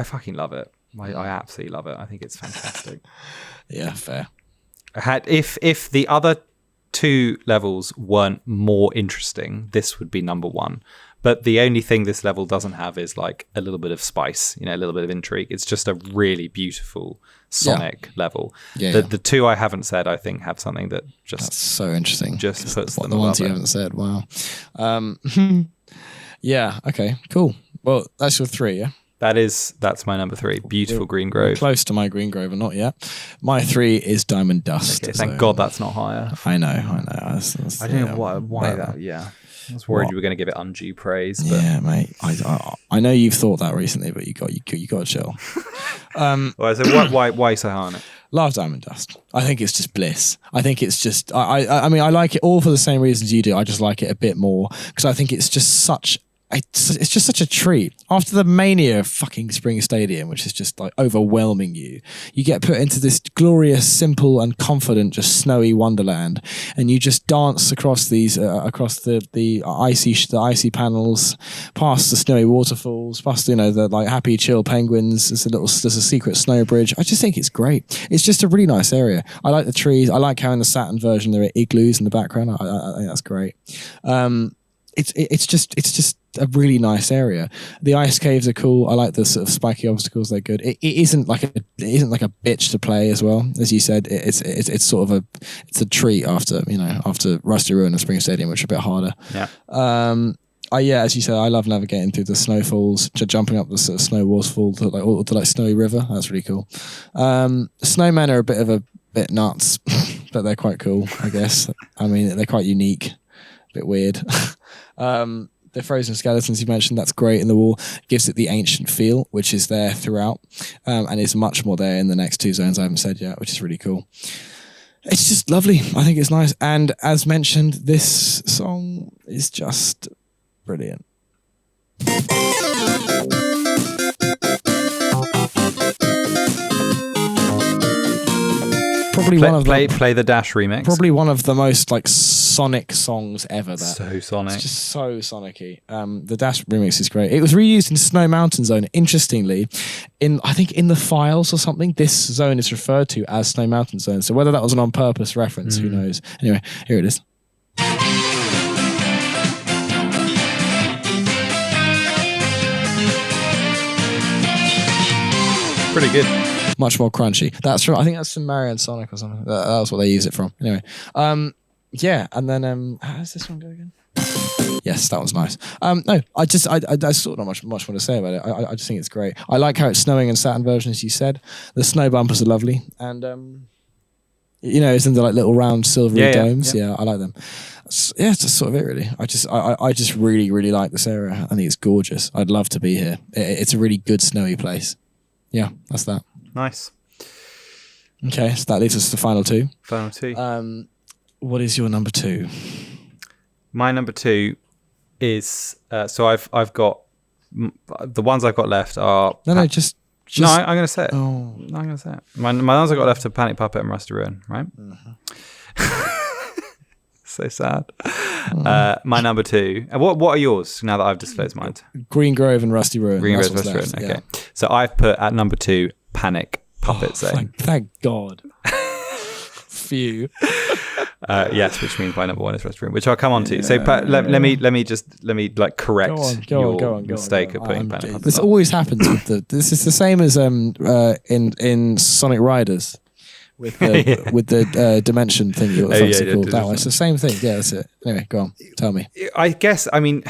fucking love it. I absolutely love it. I think it's fantastic. Yeah, fair. If the other two levels weren't more interesting, this would be number one. But the only thing this level doesn't have is like a little bit of spice, a little bit of intrigue. It's just a really beautiful Sonic level. The two I haven't said, I think, have something that just... That's so interesting. Just puts them the ones you haven't said. Wow. Yeah, okay, cool. Well, that's your three, yeah? That's my number three. Beautiful Green Grove. Close to my Green Grove, but not yet. My three is Diamond Dust. Okay, thank God that's not higher. I know. I don't know why that. Yeah, I was worried you were going to give it undue praise. But. Yeah, mate. I know you've thought that recently, but you got to chill. Right, so why so high on it? Love Diamond Dust. I think it's just bliss. I think it's just. I mean, I like it all for the same reasons you do. I just like it a bit more because I think it's just such. It's just such a treat. After the mania of fucking Spring Stadium, which is just like overwhelming you get put into this glorious, simple and confident, just snowy wonderland, and you just dance across these, across the icy panels, past the snowy waterfalls, past the like happy chill penguins. There's a secret snow bridge. I just think it's great. It's just a really nice area. I like the trees. I like how in the Saturn version there are igloos in the background. I think that's great. It's just a really nice area. The ice caves are cool. I like the sort of spiky obstacles. They're good. It isn't like a bitch to play as well. As you said, it's sort of a treat after Rusty Ruin and Spring Stadium, which are a bit harder. Yeah. As you said, I love navigating through the snowfalls, jumping up the sort of snow waterfall to the snowy river. That's really cool. Snowmen are a bit nuts, but they're quite cool, I guess. I mean, they're quite unique. Bit weird. The frozen skeletons you mentioned, that's great in the wall. Gives it the ancient feel, which is there throughout, and is much more there in the next two zones I haven't said yet, which is really cool. It's just lovely. I think it's nice. And as mentioned, this song is just brilliant. Play the Dash remix. Probably one of the most like Sonic songs ever. So Sonic. It's just so Sonic-y. The Dash remix is great. It was reused in Snow Mountain Zone. Interestingly, I think in the files or something, this zone is referred to as Snow Mountain Zone. So whether that was an on-purpose reference, who knows? Anyway, here it is. Pretty good. Much more crunchy. That's from, I think that's from Mario and Sonic or something. That's what they use it from. Anyway, yeah, and then how does this one go again? Yes, that one's nice. No, I sort of not much more to say about it. I just think it's great. I like how it's snowing in Saturn version, as you said. The snow bumpers are lovely, and it's in the like little round silvery domes. Yeah, I like them. Yeah, it's just sort of it really. I just really, really like this area. I think it's gorgeous. I'd love to be here. It's a really good snowy place. Yeah, that's that. Nice. Okay, so that leaves us to the final two. Final two. What is your number two? My number two is so I've got the ones I've got left are just no, I'm going to say it. Oh. No, I'm going to say it. My ones I've got left are Panic Puppet and Rusty Ruin, right? So sad. My number 2. And what are yours now that I've disclosed mine? Green Grove and Rusty Ruin. Green Grove and Rusty Ruin. Okay. Yeah. So I've put at number 2 Panic Puppet Zone. Thank God. Phew. Yes, which means my number 1 is Rusty Ruin, which I'll come on to. So let me like correct your mistake of putting Panic Puppet. This always happens with this is the same as in Sonic Riders. With the dimension thing, called that one. It's the same thing. Yeah, that's it. Anyway, go on. Tell me. I guess. I mean,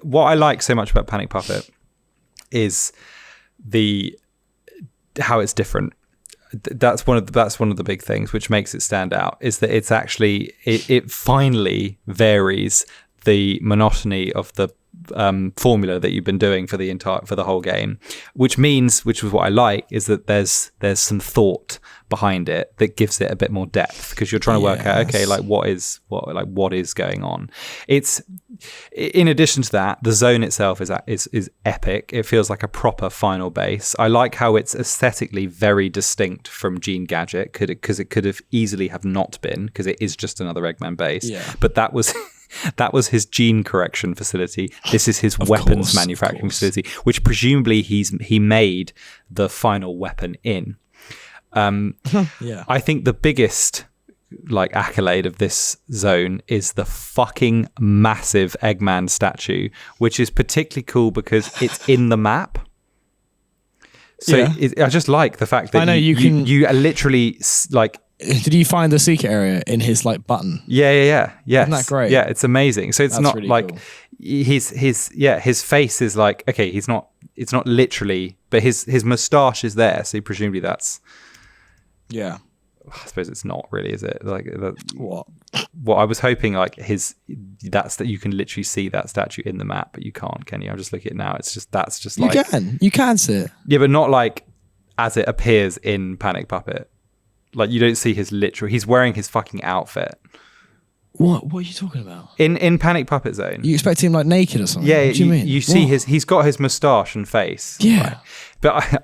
what I like so much about Panic Puppet is how it's different. That's one of the big things which makes it stand out. Is that it's actually it finally varies the monotony of the formula that you've been doing for the whole game, which was what I like, is that there's some thought behind it that gives it a bit more depth, because you're trying to work out, okay, like what is going on. It's, in addition to that, the zone itself is epic. It feels like a proper final base. I like how it's aesthetically very distinct from Gene Gadget, because it could have easily have not been, because it is just another Eggman base. But that was his gene correction facility. This is his weapons manufacturing facility, which presumably he made the final weapon in. I think the biggest accolade of this zone is the fucking massive Eggman statue, which is particularly cool because it's in the map. So I just like the fact that you are literally like. Did you find the secret area in his button? Yeah. Yes. Isn't that great? Yeah, it's amazing. So it's not really cool. his face is like, okay, it's not literally, but his moustache is there. So presumably that's. Yeah. I suppose it's not really, is it? What? Well, I was hoping that you can literally see that statue in the map, but you can't, can you? I'm just looking at it now. It's just you can see it. Yeah, but not as it appears in Panic Puppet. You don't see he's wearing his fucking outfit. What are you talking about? In Panic Puppet Zone. You expect him naked or something? Yeah, what do you mean? You see he's got his moustache and face. Yeah. Right?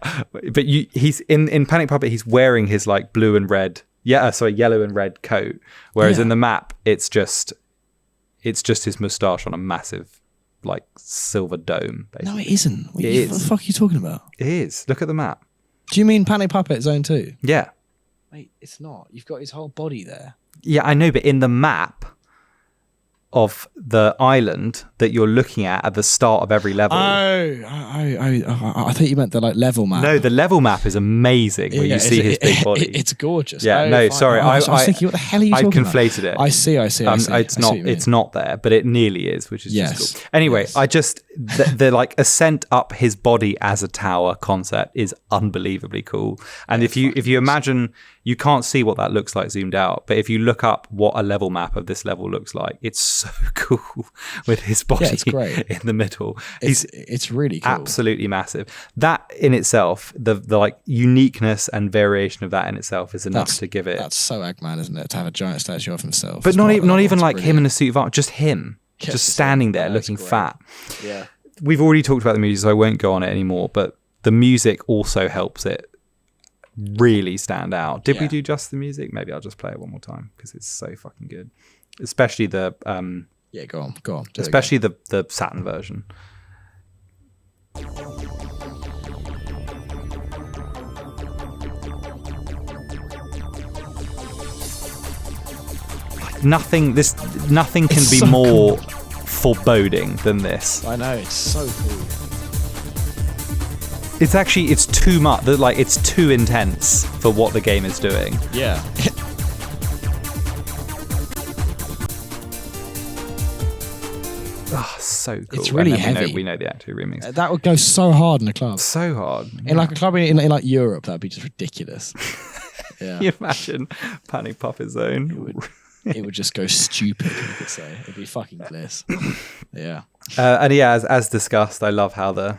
But he's in Panic Puppet, he's wearing his blue and red, yellow and red coat. Whereas in the map, it's just his moustache on a massive silver dome, basically. No, it isn't. What the fuck are you talking about? It is. Look at the map. Do you mean Panic Puppet Zone 2? Yeah. Wait, it's not. You've got his whole body there. Yeah, I know, but in the map of the island that you're looking at the start of every level. I thought you meant the level map. No, the level map is amazing where you see his big body. It's gorgeous. Yeah, no, fine. sorry. I was thinking, what the hell are you talking about? I conflated it. I see. It's not there, but it nearly is, which is just cool. Anyway, I just the ascent up his body as a tower concept is unbelievably cool. And if you imagine, you can't see what that looks like zoomed out, but if you look up what a level map of this level looks like, it's so cool with his body in the middle. It's really cool. Absolutely massive. That in itself, the uniqueness and variation of that in itself is enough to give it. That's so Eggman, isn't it? To have a giant statue of himself. But not even him in a suit of armor, just him. Just standing there looking fat. Yeah. We've already talked about the music, so I won't go on it anymore, but the music also helps it really stand out. Did we do just the music? Maybe I'll just play it one more time because it's so fucking good. Especially the go on. Especially the Saturn version. Nothing can be more foreboding than this. I know, it's so cool. It's too much. It's too intense for what the game is doing. Yeah. Oh, so cool. It's really heavy. We know the Act 2 remix. That would go so hard in a club. So hard. In a club in Europe, that'd be just ridiculous. Yeah. Can you imagine Panic Puppet Zone? It would just go stupid, you could say. It'd be fucking bliss. Yeah. As discussed, I love how the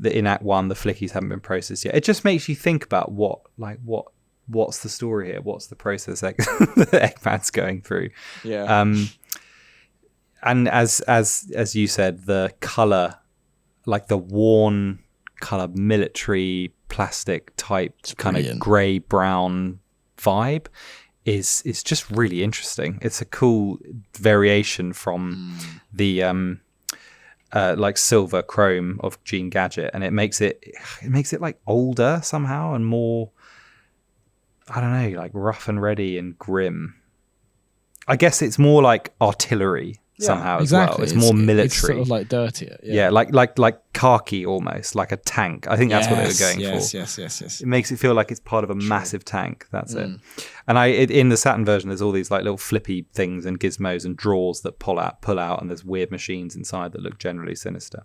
in Act 1 the Flickies haven't been processed yet. It just makes you think about what's the story here? What's the process that Eggman's going through? Yeah. and as you said, the color, like the worn color, military plastic type kind of grey brown vibe is just really interesting. It's a cool variation from the like silver chrome of Gene Gadget, and it makes it like older somehow and more, I don't know, like rough and ready and grim. I guess it's more like artillery somehow as well. It's more military. It's sort of like dirtier. Yeah, like khaki almost, like a tank. I think that's what they were going for. Yes. It makes it feel like it's part of a massive tank. That's it. And in the Saturn version, there's all these like little flippy things and gizmos and drawers that pull out, and there's weird machines inside that look generally sinister.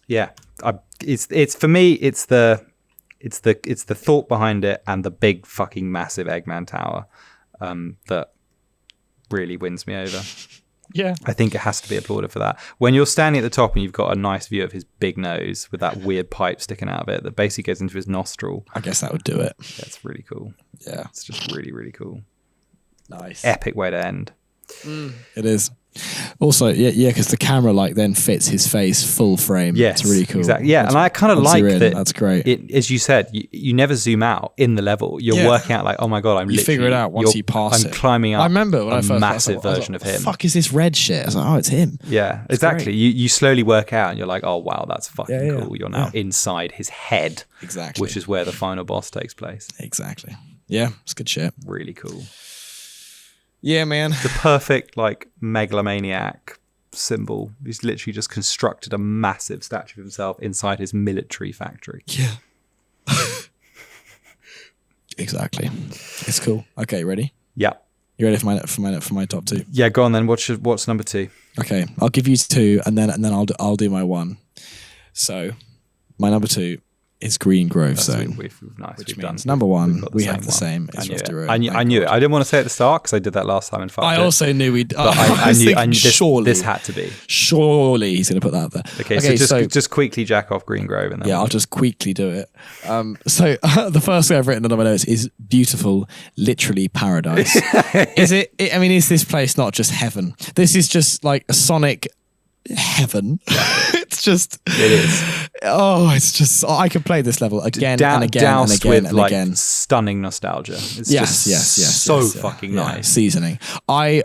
It's for me, it's the thought behind it and the big fucking massive Eggman tower that really wins me over. Yeah, I think it has to be applauded for that. When you're standing at the top and you've got a nice view of his big nose with that weird pipe sticking out of it that basically goes into his nostril. I guess that would do it. That's really cool. Yeah, it's just really, really cool. Nice, epic way to end. It is. Also, yeah, because the camera like then fits his face full frame. Yes, it's really cool. Exactly. Yeah, and I kind of like that. That's great. As you said, you never zoom out in the level. You're working out like, oh my god, you figure it out once you pass it. I'm climbing up. I remember when I first massive version of him. What the fuck is this red shit? I was like, oh, it's him. Yeah, exactly. You slowly work out, and you're like, oh wow, that's fucking cool. You're now inside his head, exactly, which is where the final boss takes place. Exactly. Yeah, it's good shit. Really cool. Yeah, man. The perfect like megalomaniac symbol. He's literally just constructed a massive statue of himself inside his military factory. Yeah. Exactly. It's cool. Okay, ready? Yeah. You ready for my top two? Yeah, go on then. What's number two? Okay, I'll give you two, and then I'll do my one. So, my number two is Green Grove Zone. Which means done. Number one, we have the same. I knew it. I didn't want to say it at the start because I did that last time and fucked it. I also knew we'd. I knew surely this had to be. Surely he's going to put that there. Okay, so just quickly jack off Green Grove and then I'll just quickly do it. So the first thing I've written on my notes is beautiful, literally paradise. Is it? I mean, is this place not just heaven? This is just like a Sonic heaven. It is. Oh, it's just I could play this level again and again and again and again. Stunning nostalgia. It's so fucking nice. Seasoning. I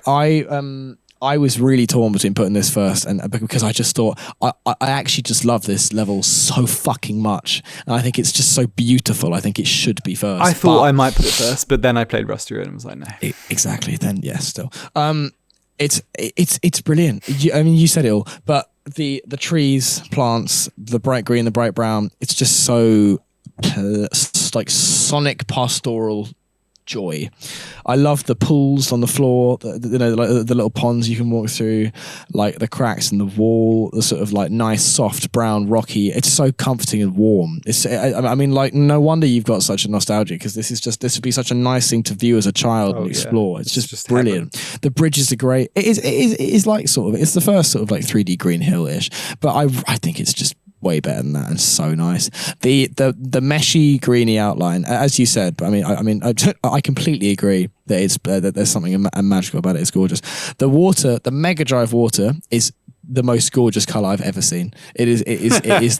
was really torn between putting this first and because I just thought I actually just love this level so fucking much, and I think it's just so beautiful. I think it should be first. I thought I might put it first, but then I played Rusty Road and was like, no. Exactly. Then yes, still. It's brilliant. I mean, you said it all, but the trees, plants, the bright green, the bright brown, it's just so like Sonic pastoral joy. I love the pools on the floor, the little ponds you can walk through, like the cracks in the wall, the sort of like nice, soft, brown, rocky. It's so comforting and warm. I mean, like, no wonder you've got such a nostalgia, because this would be such a nice thing to view as a child and explore. It's just brilliant. Heaven. The bridges are great. It is like sort of, it's the first sort of like 3D Green Hill-ish, but I think it's just way better than that and so nice. The meshy greeny outline, as you said, but I mean I completely agree that there's something magical about it. It's gorgeous. The water, the Mega Drive water, is the most gorgeous color I've ever seen. It is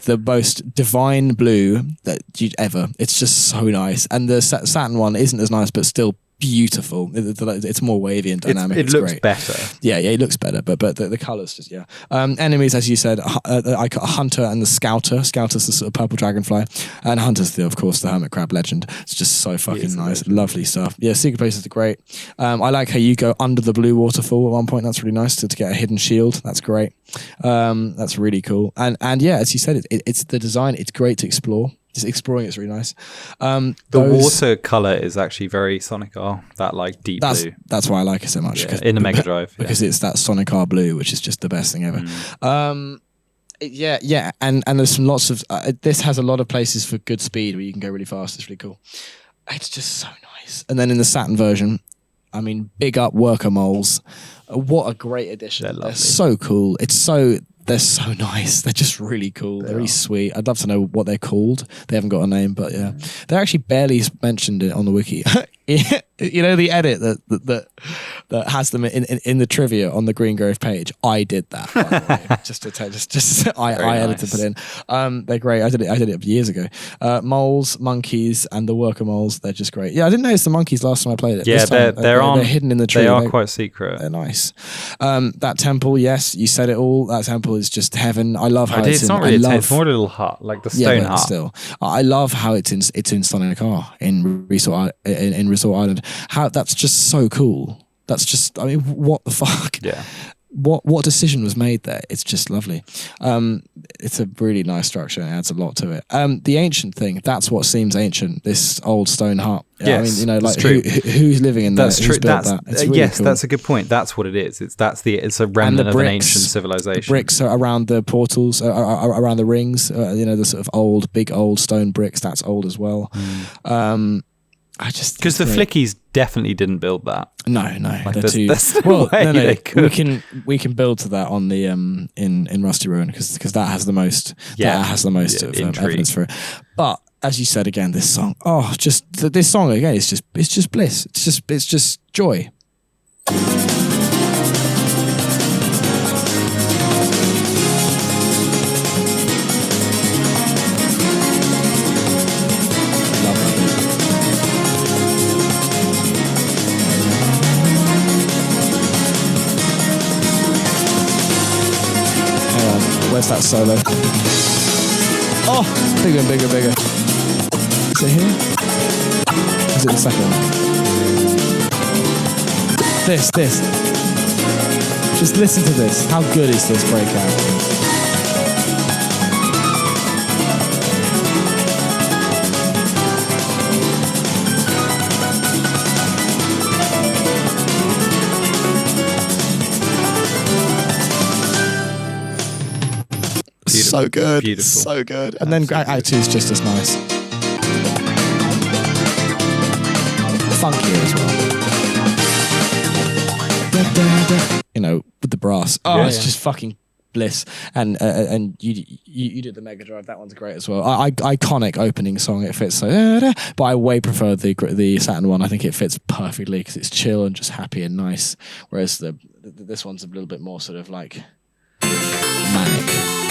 the most divine blue that you'd ever. It's just so nice. And the Saturn one isn't as nice, but still beautiful. It's more wavy and dynamic. It looks better. Yeah, it looks better, but the colors just enemies, as you said, I got Hunter and the Scouter. Scouter's the sort of purple dragonfly, and Hunter's of course the hermit crab legend. It's just so fucking nice. Lovely stuff. Yeah, secret places are great. I like how you go under the blue waterfall at one point. That's really nice to get a hidden shield. That's great. That's really cool. And yeah, as you said, it's the design. It's great to explore. Just exploring it's really nice. The water color is actually very Sonic R, that like deep blue. That's why I like it so much. In the Mega Drive. Because it's that Sonic R blue, which is just the best thing ever. And there's some lots of this has a lot of places for good speed where you can go really fast. It's really cool. It's just so nice. And then in the Saturn version, I mean, big up Worker Moles. What a great addition. They're so cool. They're so nice. They're just really cool. They're really sweet. I'd love to know what they're called. They haven't got a name, but yeah. They're actually barely mentioned it on the wiki. you know the edit that has them in the trivia on the Green Grove page. I did that, by the way. I edited it in. They're great. I did it years ago. Moles, monkeys, and the worker moles. They're just great. Yeah, I didn't notice the monkeys last time I played it. Yeah, they're hidden in the tree. They are quite secret. They're nice. That temple, yes, you said it all. That temple is just heaven. I love how it's not really. It's more a little hut, like the stone hut. Still, I love how it's in Sonic R in Resort Island. How that's just so cool. That's just, I mean, what the fuck? Yeah. What decision was made there? It's just lovely. It's a really nice structure. It adds a lot to it. The ancient thing, that's what seems ancient. This old stone hut. Yes, I mean, you know, like who's living in there? That's true. Really yes, cool. That's a good point. That's what it is. It's a remnant of an ancient civilization. The bricks are around the portals, around the rings. You know, the sort of big old stone bricks. That's old as well. Because the Flickies definitely didn't build that. No, like they're too. Well, no. We can build to that on the in Rusty Ruin because that has the most. Yeah, that has the most of evidence for it. But as you said again, this song. Oh, just this song again. It's just bliss. It's just joy. Where's that solo? Oh, bigger and bigger, bigger. Is it here? Is it the second one? This. Just listen to this. How good is this breakout? So good. Beautiful. So good. And then Act 2 is just as nice. Funkier as well. You know, with the brass. Oh, it's just fucking bliss. And you did the Mega Drive. That one's great as well. Iconic opening song. It fits so. But I way prefer the Saturn one. I think it fits perfectly because it's chill and just happy and nice. Whereas this one's a little bit more sort of like manic.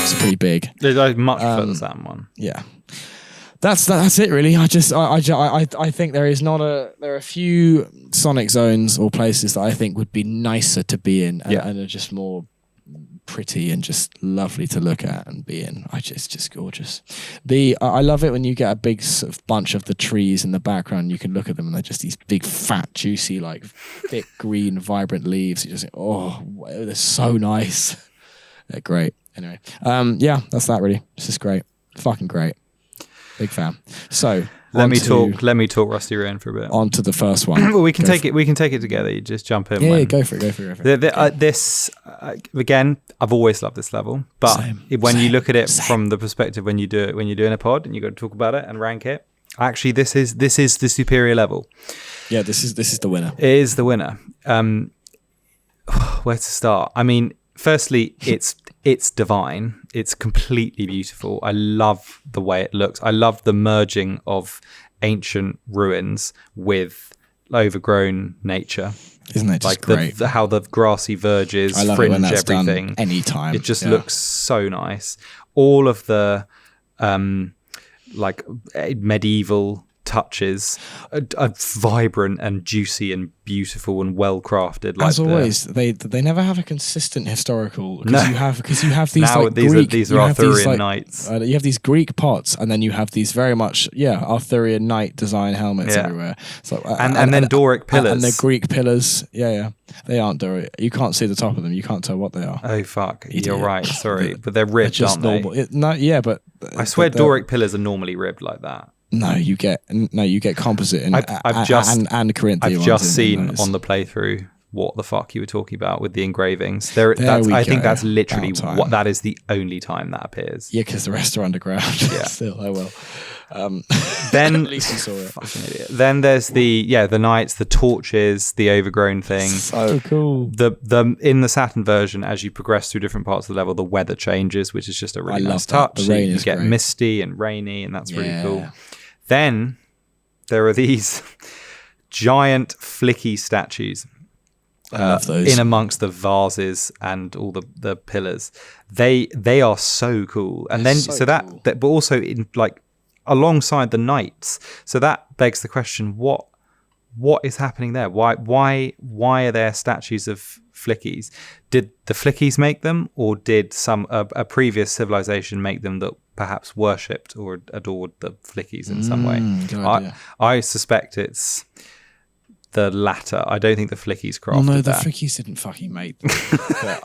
It's pretty big. I much prefer the Saturn one. Yeah, that's it really. I think there are a few Sonic zones or places that I think would be nicer to be in and are just more pretty and just lovely to look at and be in. It's just gorgeous. I love it when you get a big sort of bunch of the trees in the background. You can look at them and they're just these big, fat, juicy, like thick green, vibrant leaves. You just think, oh, they're so nice. They're great. Anyway, that's that really. It's just great. Fucking great. Big fan. So let me talk Rusty Ruin for a bit. On to the first one. Well, we can take it together. You just jump in. Yeah, go for it. This again, I've always loved this level, but when you look at it from the perspective when you're doing a pod and you got to talk about it and rank it, actually this is the superior level. Yeah, this is the winner. It is the winner. Where to start? I mean, firstly, it's divine. It's completely beautiful. I love the way it looks. I love the merging of ancient ruins with overgrown nature. Isn't it just great? How the grassy verges I love fringe it when that's everything. Done anytime. It just looks so nice. All of the medieval touches are vibrant and juicy and beautiful and well crafted. As always, they never have a consistent historical because you have these now, like these are Arthurian knights. You have these Greek pots, and then you have these very much Arthurian knight design helmets everywhere. So and then Doric pillars and the Greek pillars. Yeah, they aren't Doric. You can't see the top of them. You can't tell what they are. Oh fuck, you're right. Sorry, but they're ribbed, aren't normal. they? But I swear Doric pillars are normally ribbed like that. No, you get composite and Corinthian. I've just seen on the playthrough what the fuck you were talking about with the engravings. I think that's literally that is the only time that appears. Yeah, because the rest are underground. Yeah, still, I will. Then at least you saw it. Fucking idiot. Then there's the knights, the torches, the overgrown thing. So cool. The in the Saturn version, as you progress through different parts of the level, the weather changes, which is just a really nice touch. The rain is get great. Misty and rainy, and that's really cool. Then there are these giant Flicky statues. I love those. In amongst the vases and all the pillars. They are so cool. And then cool. But also in like alongside the knights. So that begs the question, what is happening there? Why are there statues of Flickies? Did the Flickies make them, or did a previous civilization make them that perhaps worshipped or adored the Flickies in some way? I suspect it's the latter. I don't think the Flickies crafted no, the that. Flickies didn't fucking make them.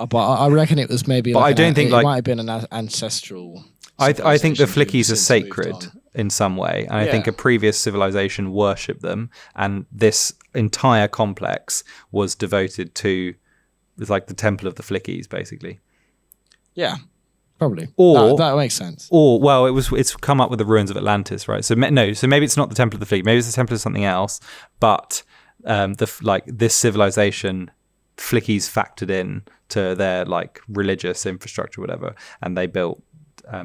but I reckon it was maybe. But like I don't think it might have been an ancestral. I think the Flickies are sacred in some way, and I think a previous civilization worshipped them, and this entire complex was devoted to. It's like the temple of the Flickies, basically. Yeah. Probably, or that makes sense. Or well, it's come up with the ruins of Atlantis, right? So so maybe it's not the Temple of the Fleet. Maybe it's the Temple of something else. But this civilization, Flickies factored in to their like religious infrastructure, whatever, and they built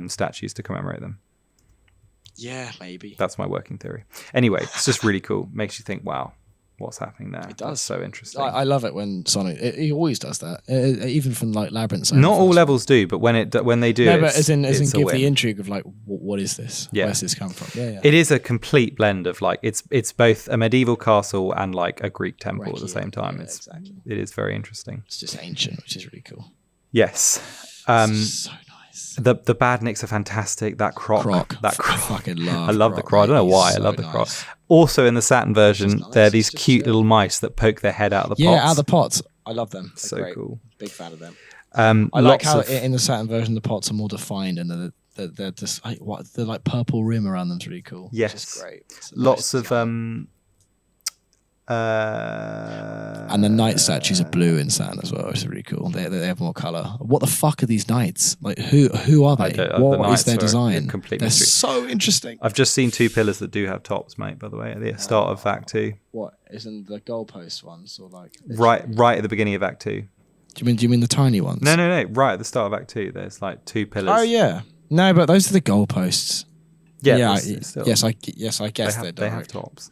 statues to commemorate them. Yeah, maybe. That's my working theory. Anyway, it's just really cool. Makes you think, wow. What's happening there? It does. That's so interesting. I love it when Sonic. He always does that, even from like Labyrinth. Not all levels do, but when they do, no, but as in give the intrigue of like, what is this? Yeah. Where's this come from? Yeah. It is a complete blend of like it's both a medieval castle and like a Greek temple at the same time. It is very interesting. It's just ancient, which is really cool. Yes. So nice. The badniks are fantastic. That croc. I fucking love. I love the croc. I don't know why. I love the croc. Also in the Saturn version, there are these cute little mice that poke their head out of the pots. Yeah, out of the pots. I love them. They're so great. Cool. Big fan of them. I like how in the Saturn version the pots are more defined and they're just like the like purple rim around them's really cool. Yes, which is great. Lots of and the knight statues are blue in Saturn as well, which is really cool. They have more colour. What the fuck are these knights? Like who are they? What is their design? They're so interesting. I've just seen 2 pillars that do have tops, mate, by the way, at the start of Act 2. What? Isn't the goalpost ones or like right at the beginning of Act 2. Do you mean the tiny ones? No. Right at the start of Act 2, there's like 2 pillars. Oh yeah. No, but those are the goalposts. Yeah. Yes, I guess they have tops.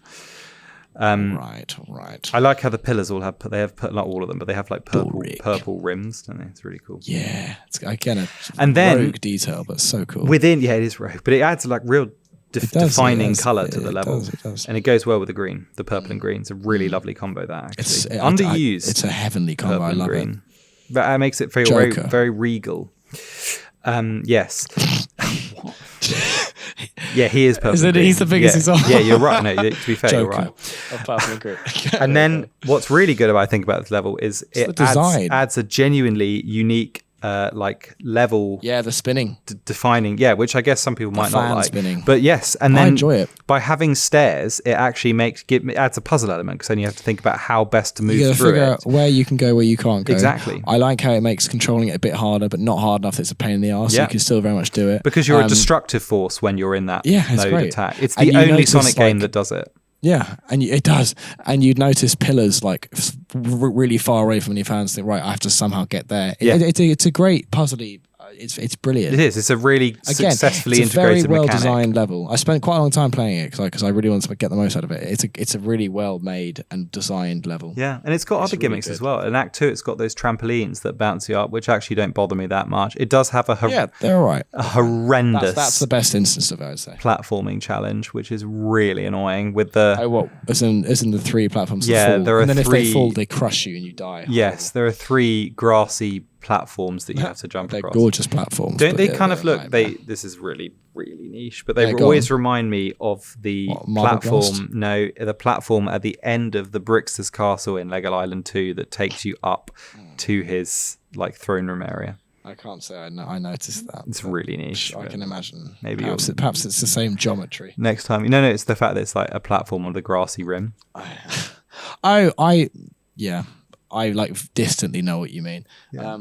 Right. I like how the pillars they have not all of them, but they have like purple rims, don't they? It's really cool. Yeah, it's again and then rogue detail, but so cool. It is rogue, but it adds like real defining colour to the level, it does. And it goes well with the green. The purple and green. It's a really lovely combo. That actually underused. It's a heavenly combo. I love it. But it makes it very very regal. Yes. Yeah, he is purple. He's the biggest example. Yeah, you're right. No, to be fair, Joker. You're right. Of purple and green. And then what's really good about this level is it adds a genuinely unique like level. Yeah, the spinning. Defining. Yeah, which I guess some people might not like. Spinning. But yes, and then I enjoy it. By having stairs, it actually adds a puzzle element because then you have to think about how best to move through it. You gotta figure out where you can go, where you can't go. Exactly. I like how it makes controlling it a bit harder, but not hard enough that it's a pain in the arse. So you can still very much do it. Because you're a destructive force when you're in that mode attack. It's the only Sonic game that does it. Yeah, and it does. And you'd notice pillars like really far away from your fans think, right, I have to somehow get there. It's a great puzzle-y. It's brilliant. It is. It's a really successfully integrated it's a very mechanic. well-designed level. I spent quite a long time playing it because I really wanted to get the most out of it. It's a really well-made and designed level. Yeah, and it's got other gimmicks as well. In Act 2, it's got those trampolines that bounce you up, which actually don't bother me that much. It does have they're all right. A horrendous. That's the best instance of it, I would say. Platforming challenge, which is really annoying with the. Isn't the 3 platforms? Yeah, there are and then 3. If they fall, they crush you and you die. Yes, there are 3 grassy platforms that you have to jump They're across. Gorgeous platforms. Don't they kind of look? This is really really niche, but they always remind me of the platform. No, the platform at the end of the Brixter's Castle in Lego Island 2 that takes you up to his like throne room area. I can't say I noticed that. It's really niche. I can imagine. Maybe perhaps it's the same geometry. Next time, no, it's the fact that it's like a platform on the grassy rim. I like distantly know what you mean. Yeah.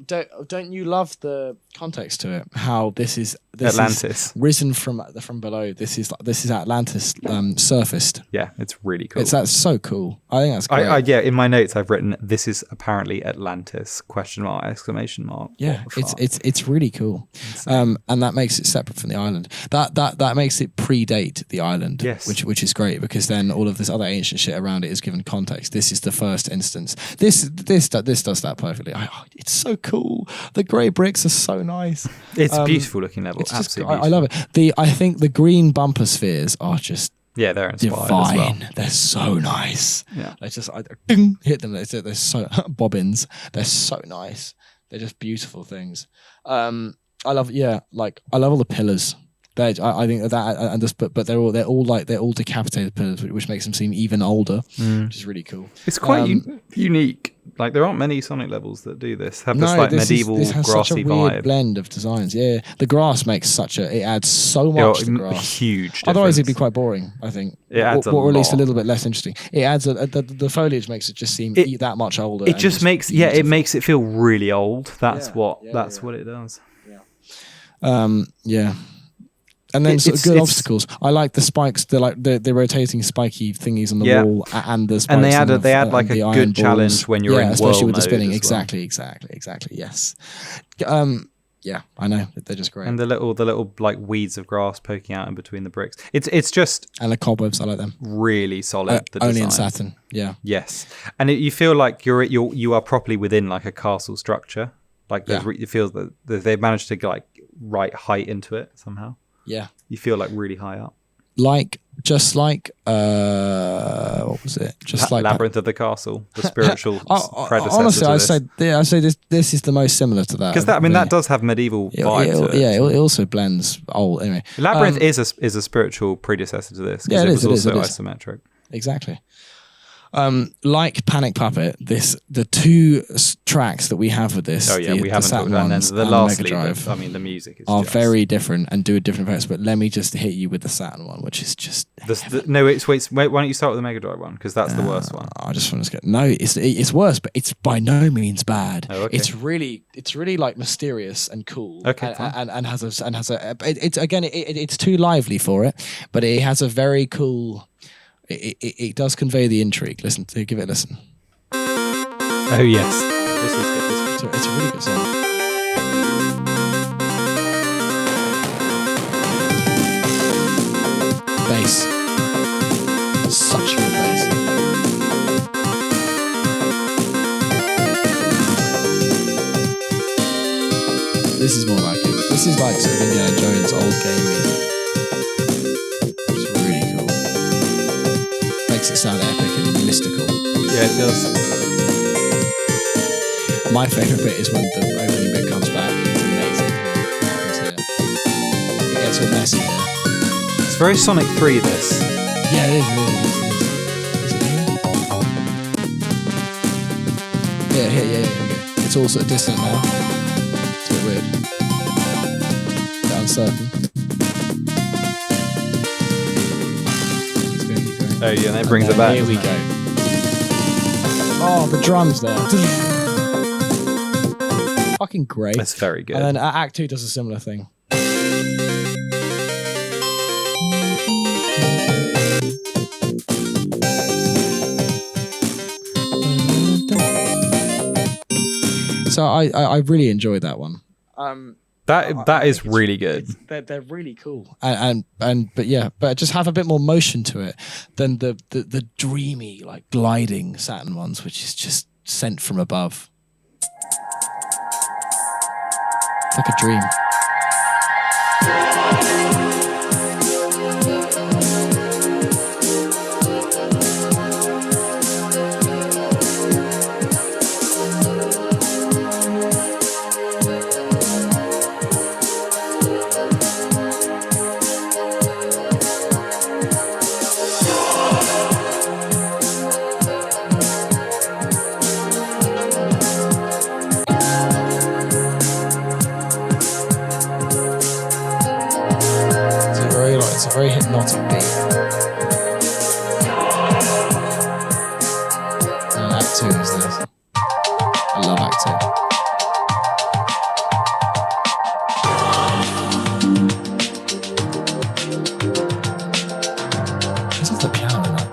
don't you love the context to it? How this is Atlantis risen from below. This is Atlantis surfaced. Yeah, it's really cool. That's so cool. I think that's great. Yeah, in my notes I've written this is apparently Atlantis ? Yeah, it's really cool. And that makes it separate from the island. That makes it predate the island. Yes. Which is great because then all of this other ancient shit around it is given context. This is the first instance. This does that perfectly. It's so cool. The grey bricks are so nice. It's a beautiful looking level. Absolutely beautiful. I love it. I think the green bumper spheres are just they're inspired divine. as well. They're so nice. Yeah. They just ding, hit them. They're so bobbins. They're so nice. They're just beautiful things. I love all the pillars. I think that, but they're all decapitated pillars, which makes them seem even older, which is really cool. It's quite unique. Like there aren't many Sonic levels that do this. Medieval this has grassy such a weird vibe. blend of designs. Yeah, the grass makes it adds so much to the grass. Huge difference. Otherwise, it'd be quite boring. I think it adds or at least a little bit less interesting. It adds the foliage makes it just seem that much older. It just makes it makes it feel really old. That's what it does. Yeah. And then good obstacles. I like the spikes. They're like the rotating spiky thingies on the wall, and the spikes. And they add like a good challenge when you're in especially world with the spinning. mode Exactly. Yes. Yeah, I know they're just great. And the little like weeds of grass poking out in between the bricks. It's just and the cobwebs. I like them. Really solid. The only in designs. Saturn. Yeah. Yes, and you feel like you are properly within like a castle structure. Like it feels that they've managed to get like right height into it somehow. Yeah. You feel like really high up. Just like what was it? Just like Labyrinth of the Castle, the spiritual predecessor. Honestly, to I say this is the most similar to that. Because that does have medieval vibe to it. Yeah, it also blends old. Anyway, Labyrinth is a spiritual predecessor to this. Yeah, it was also isometric. Exactly. Like Panic Puppet, the two tracks that we have with this. Oh yeah, we haven't talked about the last lead. I mean, the music is very different and do a different effects. But let me just hit you with the Saturn one, which is just wait. Why don't you start with the Mega Drive one? Because that's the worst one. I just want to get it's worse, but it's by no means bad. Oh, okay. It's really like mysterious and cool. Okay, and has a it's too lively for it, but it has a very cool. It does convey the intrigue. Give it a listen. Oh yes, this is good. It's a really good song. Bass, such good bass. This is more like it. This is like sort of Indiana Jones' old game music. Makes it sound epic and mystical. Yeah, it does. My favourite bit is when the opening bit comes back. It's amazing what happens here. It gets all messy here. It's very Sonic 3, this. Yeah, it is. Is it here? Yeah. It's all sort of distant now. It's a bit weird. A bit uncertain. Oh yeah, and it brings it back. Here we go. Oh, the drums there. Fucking great. That's very good. And then Act 2 does a similar thing. So I really enjoyed that one. That is really good. They're really cool, but just have a bit more motion to it than the dreamy like gliding Saturn ones, which is just sent from above. It's like a dream. It's a very hypnotic beat. And Act 2 is this. I love Act 2. There's the piano in that.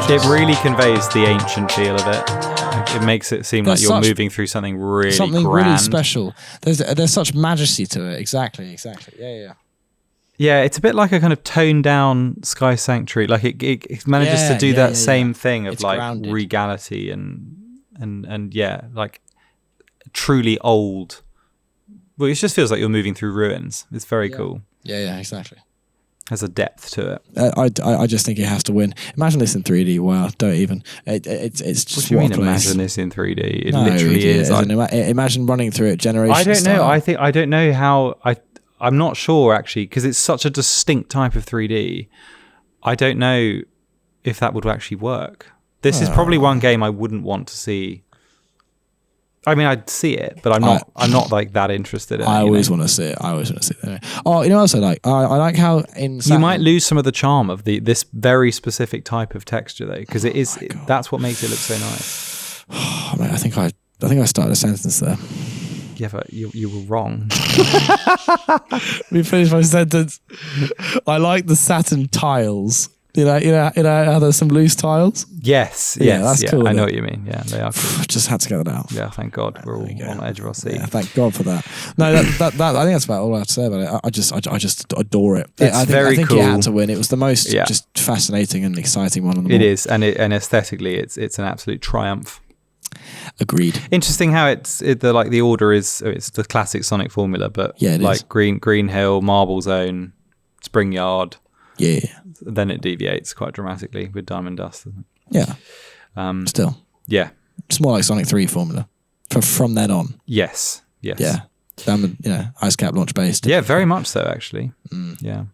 It really conveys the ancient feel of it. It makes it seem like you're moving through something really grand. Really special. There's such majesty to it. Exactly. Yeah. Yeah, it's a bit like a kind of toned down Sky Sanctuary. Like it manages to do that same thing of like grounded. Regality and yeah, like truly old. Well, it just feels like you're moving through ruins. It's very cool. Yeah, exactly. Has a depth to it. I just think it has to win. Imagine this in 3D. Wow, don't even. It's just. What do you mean? Imagine this in 3D? It literally is. Imagine running through it generation. I don't know. I don't know how. I'm not sure actually because it's such a distinct type of 3D. I don't know if that would actually work. This is probably one game I wouldn't want to see. I mean, I'd see it, but I'm not like that interested in it. I always want to see it. Anyway. Oh, you know what else I like? I like how in Saturn, you might lose some of the charm of this very specific type of texture though, because that's what makes it look so nice. Oh, man, I think I started a sentence there. Yeah, but you were wrong. Let me finish my sentence. I like the Saturn tiles. You know how there's some loose tiles? Yes, that's cool. I know what you mean. Yeah, they are cool. Just had to get that out. Yeah, thank God. We're all on the edge of our seat. Yeah, thank God for that. No, that I think that's about all I have to say about it. I just adore it. It's very cool. I think it had to win. It was the most just fascinating and exciting one on the board. It is, and aesthetically, it's an absolute triumph. Agreed. Interesting how the order is. It's the classic Sonic formula, but like Green Hill, Marble Zone, Spring Yard. Yeah. Then it deviates quite dramatically with Diamond Dust. Yeah. Still. Yeah. It's more like Sonic 3 formula from then on. Yes. Yeah. Diamond, ice cap launch based. Yeah, very much so actually. Yeah.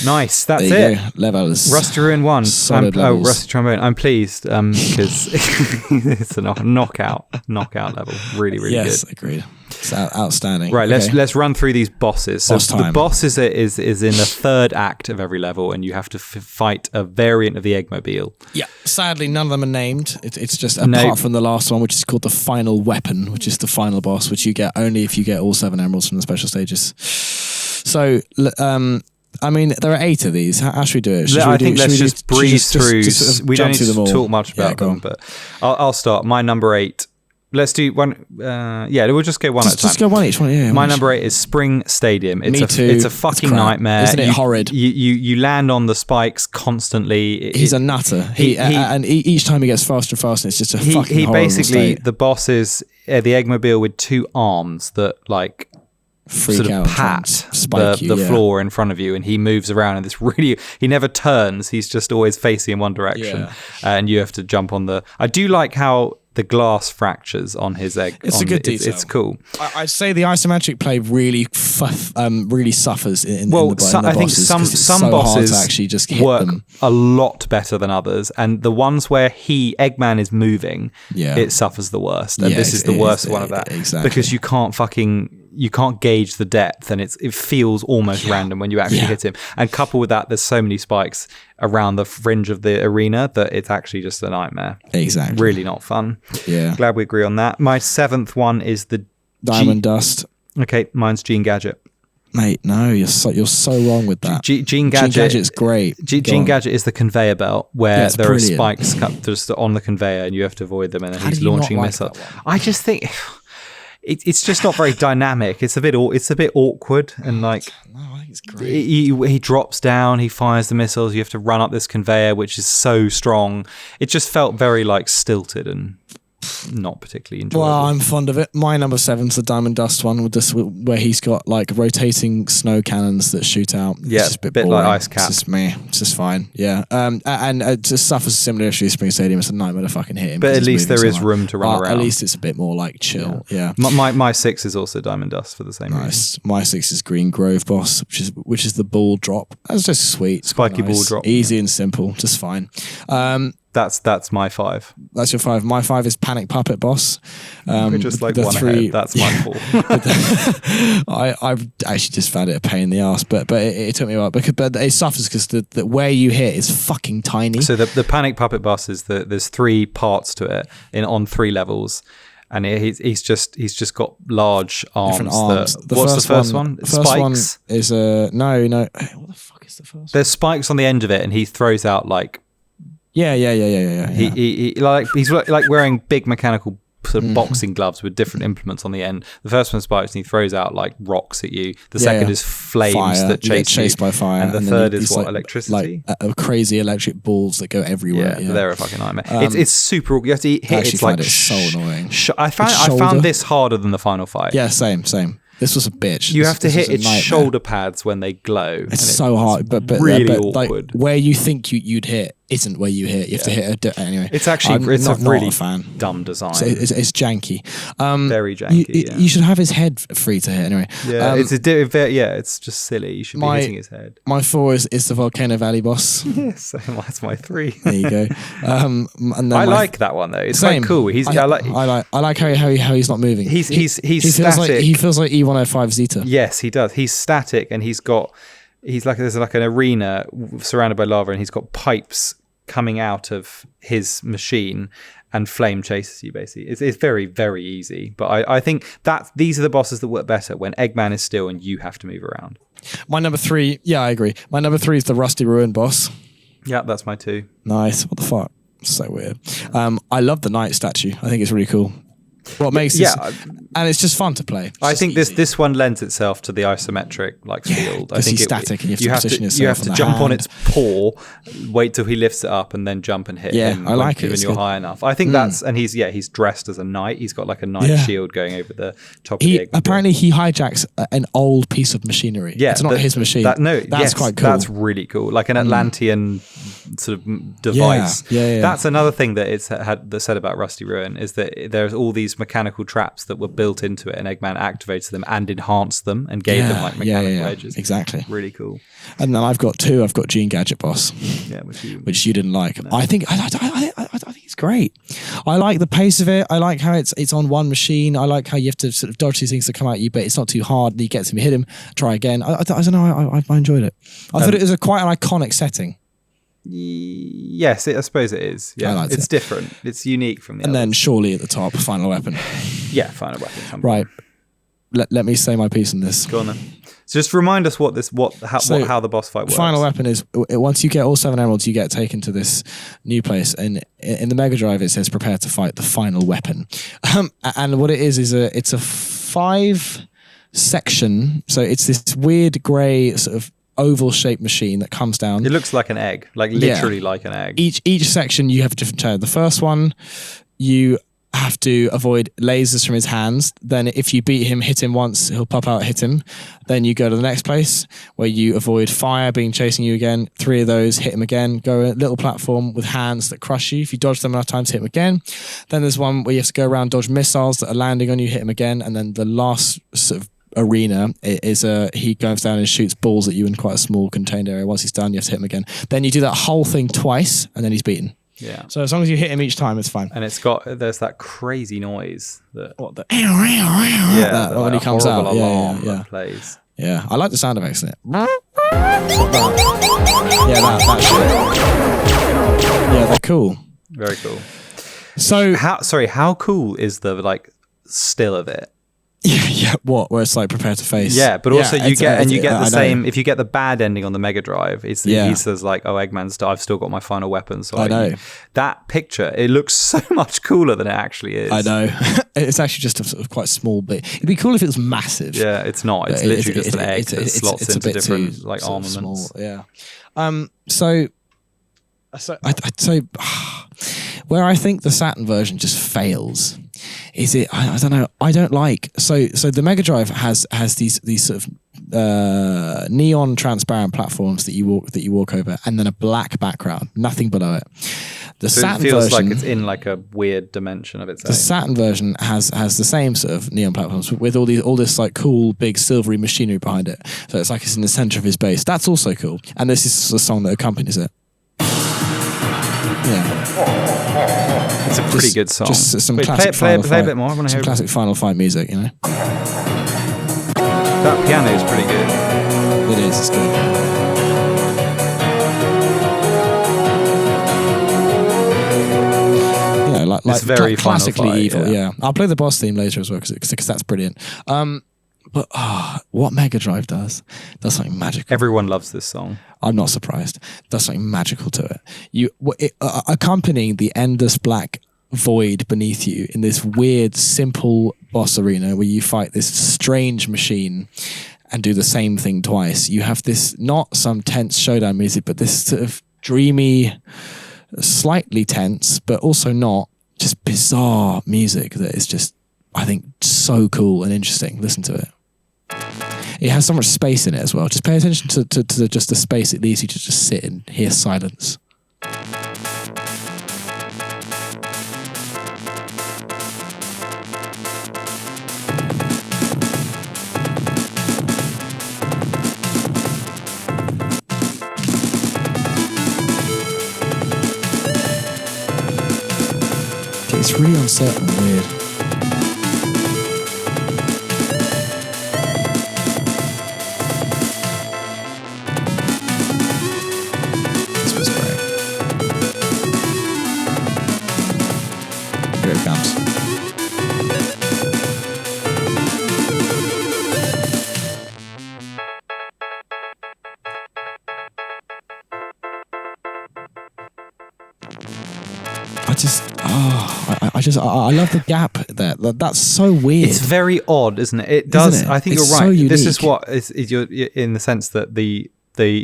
Nice. That's it. Go. Levels. Rusty Ruin 1. Rusty Trombone. I'm pleased because it's a knockout level. Really, really good. Yes, agreed. It's outstanding. Right, let's run through these bosses. So the boss is in the third act of every level, and you have to fight a variant of the Eggmobile. Yeah. Sadly, none of them are named. It's just apart from the last one, which is called the Final Weapon, which is the final boss, which you get only if you get all 7 emeralds from the special stages. So, I mean, there are 8 of these. How should we do it? I think let's just breeze through. We don't need to talk much about them, but I'll start. My number 8. Let's do one. We'll just go one at a time. Just go one each. My number 8 is Spring Stadium. It's a fucking nightmare. Isn't it horrid? You land on the spikes constantly. He's a nutter. And each time he gets faster and faster, it's just a fucking horrible basically, state. the boss is the Eggmobile with 2 arms that like freak out, pat the floor in front of you, and he moves around in this he never turns. He's just always facing in one direction, and you have to jump on I do like how the glass fractures on his egg. It's a good detail. It's cool. I'd say the isometric play really suffers in the bosses. I think some bosses actually just work a lot better than others, and the ones where Eggman is moving, it suffers the worst. And this is the worst one of that, because you can't gauge the depth, and it feels almost random when you actually hit him. And coupled with that, there's so many spikes around the fringe of the arena that it's actually just a nightmare. Exactly. Really not fun. Yeah. Glad we agree on that. My 7th one is the Diamond Dust. Okay, mine's Gene Gadget. Mate, no, you're so wrong with that. Gene Gadget's great. Gene Gadget is the conveyor belt where there are spikes cut just on the conveyor, and you have to avoid them, and then he's launching missiles. I just think it's just not very dynamic. It's a bit awkward, and like I think it's great. He drops down, he fires the missiles. You have to run up this conveyor, which is so strong. It just felt very like stilted and not particularly enjoyable. Well, I'm fond of it. My number 7's the Diamond Dust one where he's got like rotating snow cannons that shoot out. Yeah, it's just a bit like Ice Cap. It's just me. It's just fine. Yeah. And it just suffers a similar issue to Spring Stadium. It's a nightmare to fucking hit him. But at least there is room to run around. At least it's a bit more like chill. Yeah. My 6 is also Diamond Dust for the same reason. My 6 is Green Grove Boss, which is the ball drop. That's just sweet. Spiky ball drop. Easy and simple. Just fine. That's my 5. That's your 5. My 5 is Panic Puppet Boss. We're just like one ahead. That's my 4. I actually just found it a pain in the ass, but it took me a while. But it suffers because the where you hit is fucking tiny. So the Panic Puppet Boss is there's 3 parts to it on 3 levels. And he's just got large arms. Different arms. What's the first one? The first one is no. Hey, what the fuck is the first? There's spikes on the end of it, and he throws out like. Yeah. He's like wearing big mechanical sort of boxing gloves with different implements on the end. The first one spikes and he throws out like rocks at you. The second is flames fire. that chase you. Chased by fire. And the third is what, electricity? Like crazy electric balls that go everywhere. Yeah, they're a fucking nightmare. It's super. You have to hit. It's like so annoying. I found this harder than the final fight. Yeah, same. This was a bitch. You have to hit its shoulder pads when they glow. It's so hard, but really awkward. Like where you think you'd hit isn't where you hit. You have to hit anyway. It's actually it's a really dumb design. So it's janky. Very janky. You should have his head free to hit anyway. Yeah, it's just silly. You should be hitting his head. My 4 is the Volcano Valley boss. Yes, that's my 3. There you go. And then I like that one though. It's quite cool. I like how he's not moving. He's static. He feels like E105 Zeta. Yes, he does. He's static, and there's like an arena surrounded by lava, and he's got pipes coming out of his machine, and flame chases you. Basically, it's very, very easy. But I think that these are the bosses that work better when Eggman is still and you have to move around. My number 3, yeah, I agree. My number 3 is the Rusty Ruin boss. Yeah, that's my 2. Nice. What the fuck? So weird. I love the knight statue. I think it's really cool. What makes this, and it's just fun to play. I think this one lends itself to the isometric field. I think he's static, and you have to position yourself. You have to jump on its paw, wait till he lifts it up, and then jump and hit him. I like it when you're high enough. I think that's, and he's dressed as a knight. He's got like a knight shield going over the top of the egg. Apparently, he hijacks an old piece of machinery. Yeah, it's not his machine. That's quite cool. That's really cool. Like an Atlantean sort of device. Yeah. That's another thing that it's had said about Rusty Ruin is that there's all these mechanical traps that were built into it, and Eggman activated them and enhanced them and gave them like mechanical edges. Exactly. Really cool. And then I've got 2. I've got Gene Gadget Boss. Yeah, which you didn't like. No. I think it's great. I like the pace of it. I like how it's on one machine. I like how you have to sort of dodge these things that come at you, but it's not too hard. You get to hit him, try again. I don't know. I enjoyed it. I thought it was quite an iconic setting. Yes, I suppose it is. Yeah, it's different. It's unique from the others. Then surely at the top, Final Weapon. Yeah, Final Weapon. Right. Let me say my piece on this. Go on then. So just remind us how the boss fight works. Final Weapon is once you get all 7 emeralds, you get taken to this new place, and in the Mega Drive it says prepare to fight the final weapon. And what it is it's a 5 section. So it's this weird grey sort of oval shaped machine that comes down. It looks like an egg, literally like an egg. Each section you have a different turn. The first one you have to avoid lasers from his hands. Then if you beat him, hit him once, he'll pop out, hit him. Then you go to the next place where you avoid fire being chasing you again. 3 of those, hit him again. Go a little platform with hands that crush you. If you dodge them enough times, hit him again. Then there's one where you have to go around, dodge missiles that are landing on you, hit him again. And then the last sort of arena is he goes down and shoots balls at you in quite a small contained area. Once he's done, you have to hit him again. Then you do that whole thing twice, and then he's beaten. Yeah. So as long as you hit him each time, it's fine. And there's that crazy noise that when he comes out. That plays. Yeah, I like the sound effects in it. That shit. Yeah, they're cool. Very cool. So how cool is the still of it? Yeah, what? Where it's like prepare to face. Yeah, but also you get the same. If you get the bad ending on the Mega Drive, he says like, "Oh, Eggman's, I've still got my final weapon." So I know that picture. It looks so much cooler than it actually is. I know. It's actually just a sort of quite small bit. It'd be cool if it was massive. Yeah, it's not. It's literally just an egg that slots into different armaments. Small, yeah. So I'd say where I think the Saturn version just fails. Is it? I don't know. I don't like so the Mega Drive has these sort of neon transparent platforms that you walk over, and then a black background, nothing below it. The Saturn it feels version, like it's in like a weird dimension of its own. The Saturn version has the same sort of neon platforms with all this like cool big silvery machinery behind it. So it's like it's in the center of his base. That's also cool. And this is the song that accompanies it. Yeah. It's a pretty good song. Just some Wait, classic play Final Fight. a bit more. I want to hear Some classic Final Fight music, you know? That piano is pretty good. It is, it's good. Yeah, like It's very classically Final Fight, evil, yeah. I'll play the boss theme later as well, because that's brilliant. But what Mega Drive does something magical. Everyone loves this song. I'm not surprised. Does something magical to it. Accompanying the endless black void beneath you in this weird, simple boss arena where you fight this strange machine and do the same thing twice. You have this, not some tense showdown music, but this sort of dreamy, slightly tense, but also not, just bizarre music that is just, I think, so cool and interesting. Listen to it. It has so much space in it as well. Just pay attention to just the space it leaves you to just sit and hear silence. It's really uncertain and weird. This was great. Here it comes. I love the gap there. That's so weird. It's very odd, isn't it? It does. Isn't it? I think It's you're so right. unique. This is what is you're in the sense that the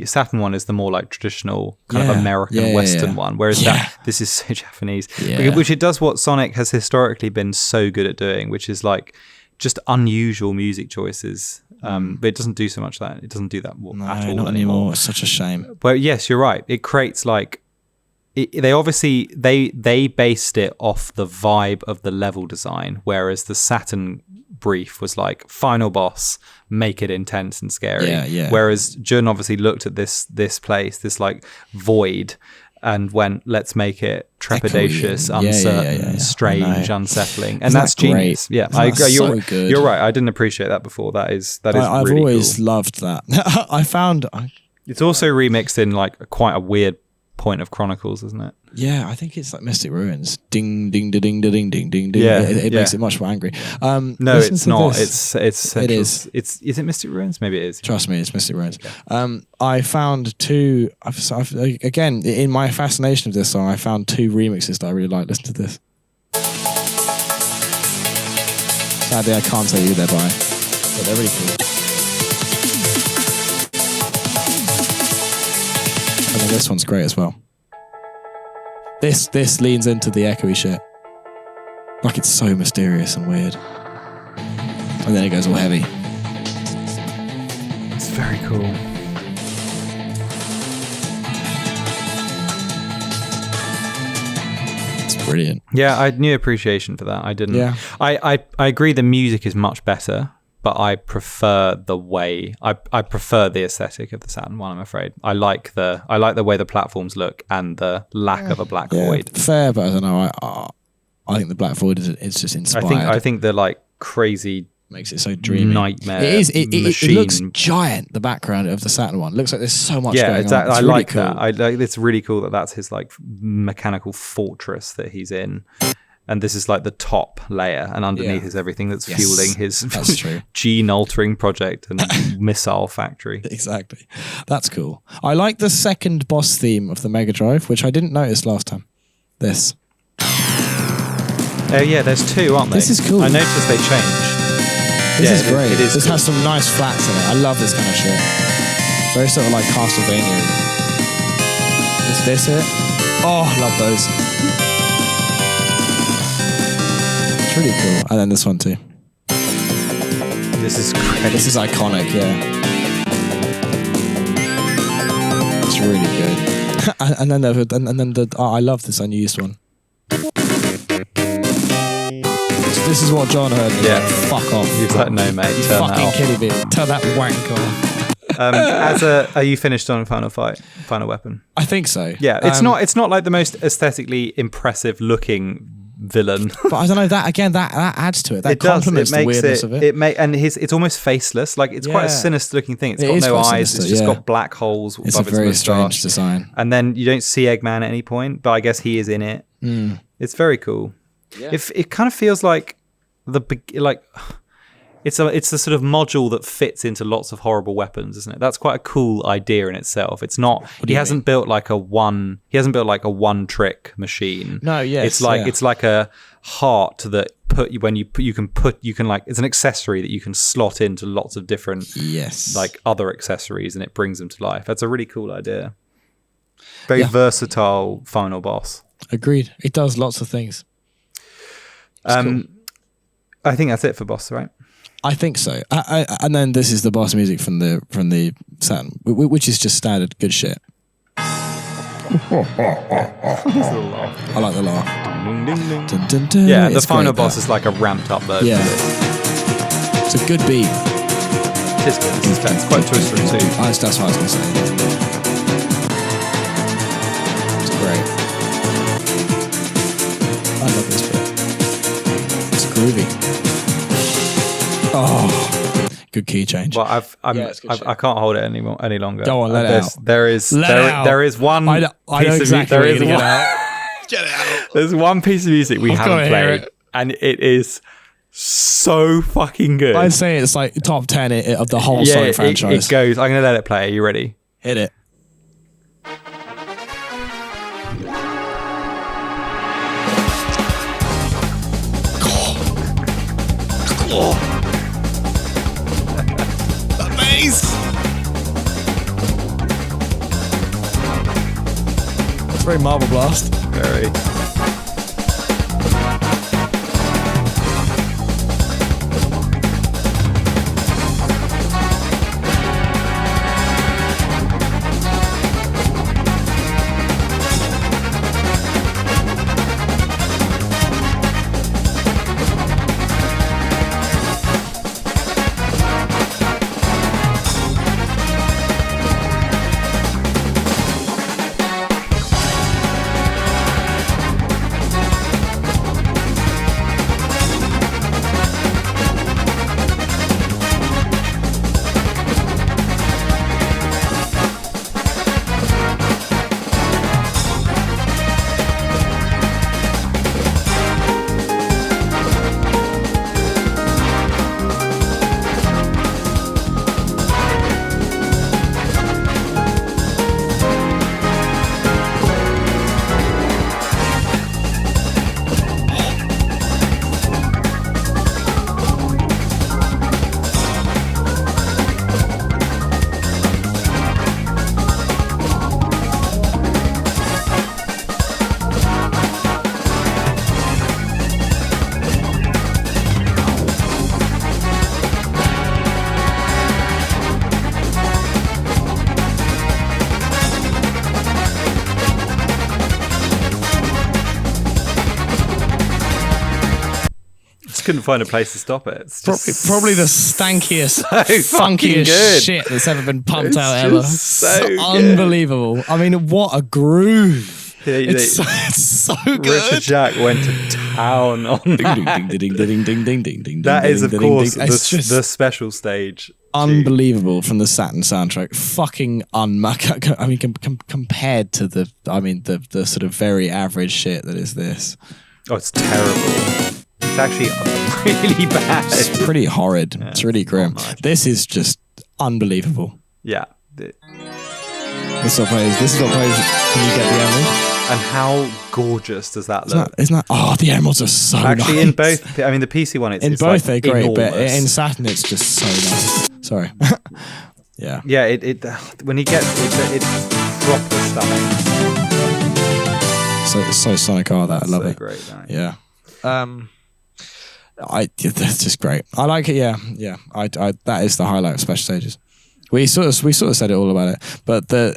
Saturn one is the more like traditional kind of American Western one, whereas this is so Japanese. Yeah. Which it does what Sonic has historically been so good at doing, which is like just unusual music choices. But it doesn't do so much that. It doesn't do that at all not anymore. It's such a shame. But yes, you're right. It creates like. They obviously they based it off the vibe of the level design, whereas the Saturn brief was like final boss, make it intense and scary. Yeah. Whereas Jun obviously looked at this place, this like void, and went, let's make it trepidatious, uncertain, strange, unsettling, and that's genius. Great? Yeah, I agree. You're right. I didn't appreciate that before. That is I've really always cool. loved that. I found it's also remixed in like quite a weird point of Chronicles, isn't it? Yeah, I think it's like Mystic Ruins. Ding, ding, ding, ding, ding, ding, ding, ding. Yeah, it makes it much more angry. No, it's not. This. It's central. It is. Is it Mystic Ruins? Maybe it is. Trust me, it's Mystic Ruins. I found two. Again, in my fascination of this song, I found two remixes that I really like. Listen to this. Sadly, I can't tell you who they're by, but they're really cool. And then this one's great as well. This leans into the echoey shit. Like it's so mysterious and weird. And then it goes all heavy. It's very cool. It's brilliant. Yeah, I had new appreciation for that. I didn't. Yeah. I agree the music is much better, but I prefer the way I prefer the aesthetic of the Saturn one. I'm afraid I like the way the platforms look and the lack of a black void. Fair, but I don't know. I think the black void is just inspired. I think the like crazy makes it so dreamy. Nightmare. It is. It looks giant. The background of the Saturn one looks like there's so much. Yeah, going exactly. on. I really like cool. that. I like. It's really cool that that's his like mechanical fortress that he's in. And this is like the top layer, and underneath is everything that's fueling his gene-altering project and missile factory. Exactly. That's cool. I like the second boss theme of the Mega Drive, which I didn't notice last time. This. Oh yeah, there's two, aren't they? This is cool. I noticed they changed. This is great. This cool. has some nice flats in it. I love this kind of shit. Very sort of like Castlevania. Is this it? Oh, I love those. Really cool. And then this one too. This is great. This is iconic, yeah. It's really good. and then I love this unused one. This is what John heard. Yeah. Like, fuck off. He's like, no mate, You turn fucking that off. kidding me. Turn that wank off. Are you finished on Final Weapon? I think so. Yeah, it's not like the most aesthetically impressive looking villain, but I don't know, that again that adds to it. That complements the weirdness of it. It's almost faceless. Like it's quite a sinister looking thing. It's got no eyes. Sinister, it's just got black holes. It's a very strange design. And then you don't see Eggman at any point, but I guess he is in it. It's very cool. Yeah. It kind of feels like it's a sort of module that fits into lots of horrible weapons, isn't it? That's quite a cool idea in itself. It's not. He hasn't built like a one trick machine. No, yes. It's like a heart that you can like, it's an accessory that you can slot into lots of different like other accessories, and it brings them to life. That's a really cool idea. Very versatile final boss. Agreed. It does lots of things. Cool. I think that's it for boss, right? I think so. And then this is the boss music from the Saturn, which is just standard good shit. I like the laugh. Dun, dun, dun. Yeah, the final boss is like a ramped up version of it. It's a good beat. It is good. It's quite twisted too. That's what I was going to say. It's great. I love this bit. It's groovy. Oh, good key change. Well, I can't hold it any longer. Go on, let it out. There is one. I know exactly where you get out. Get out. There's one piece of music we haven't played, and it is so fucking good. I'd say it's like top 10 of the whole Sonic franchise. It goes. I'm gonna let it play. Are you ready? Hit it. Oh. It's very Marble Blast. Very. Couldn't find a place to stop it. It's just probably the stankiest, funkiest shit that's ever been pumped out ever. So unbelievable. I mean, what a groove! Yeah, it's so good. Richard Jack went to town on that. That is, of course, the special stage. Unbelievable from the Saturn soundtrack. Fucking I mean, compared to the sort of very average shit that is this. Oh, it's terrible. It's actually really bad. It's pretty horrid. Yeah, it's really grim. Nice. This is just unbelievable. Yeah. This is what plays when you get the emerald. And how gorgeous does that look? Isn't that? Oh, the emeralds are so actually nice. In both. I mean, the PC one. In both they're great, enormous. But in Saturn it's just so nice. Sorry. Yeah. Yeah. It when he gets it's proper stunning. So Sonic R that I love it. Great. Nice. Yeah. That's just great. I like it. Yeah. I that is the highlight of special stages. We sort of said it all about it, but the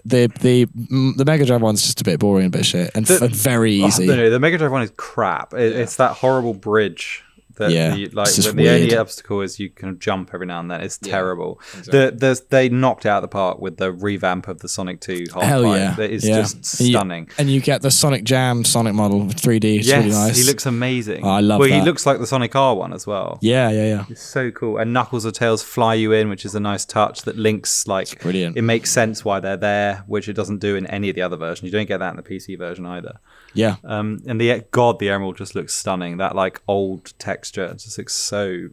Mega Drive one's just a bit boring, a bit shit, and very easy. No, the Mega Drive one is crap. It's that horrible bridge The only obstacle is you can jump every now and then. It's terrible. Exactly. They knocked it out of the park with the revamp of the Sonic 2 half Hell pipe. yeah. That is just stunning. And you get the Sonic Jam Sonic model with 3D. It's really nice. He looks amazing. Oh, I love that. Well, he looks like the Sonic R one as well. Yeah. It's so cool. And Knuckles or Tails fly you in, which is a nice touch that links, like, it's brilliant. It makes sense why they're there, which it doesn't do in any of the other versions. You don't get that in the PC version either. Yeah. And the Emerald just looks stunning. That, like, old texture just looks so...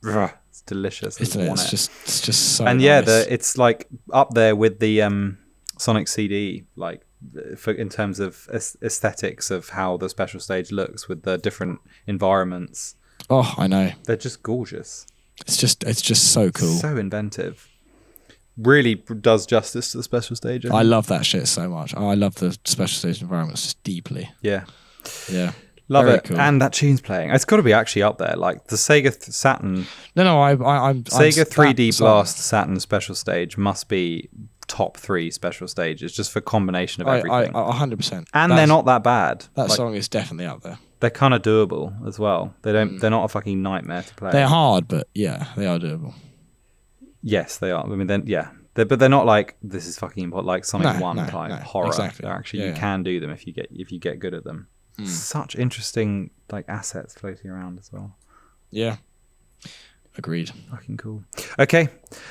It's delicious. It's just so and nice. it's like up there with the Sonic CD, like in terms of aesthetics of how the special stage looks with the different environments. Oh, I know. They're just gorgeous. It's just so cool. So inventive. Really does justice to the special stage. I love that shit so much. I love the special stage environments just deeply. Yeah. Love Very it. Cool. And that tune's playing. It's got to be actually up there. Like the Sega Saturn. I'm Sega 3D Blast Saturn special stage must be top 3 special stages just for combination of everything. 100%. And they're not that bad. That song is definitely up there. They're kind of doable as well. They're not a fucking nightmare to play. They're hard, but yeah, they are doable. Yes, they are. I mean, but they're not like this is fucking like Sonic 1 type horror. Exactly. They're actually you can do them if you get good at them. Such interesting like assets floating around as well. Yeah. Agreed. Fucking cool. Okay,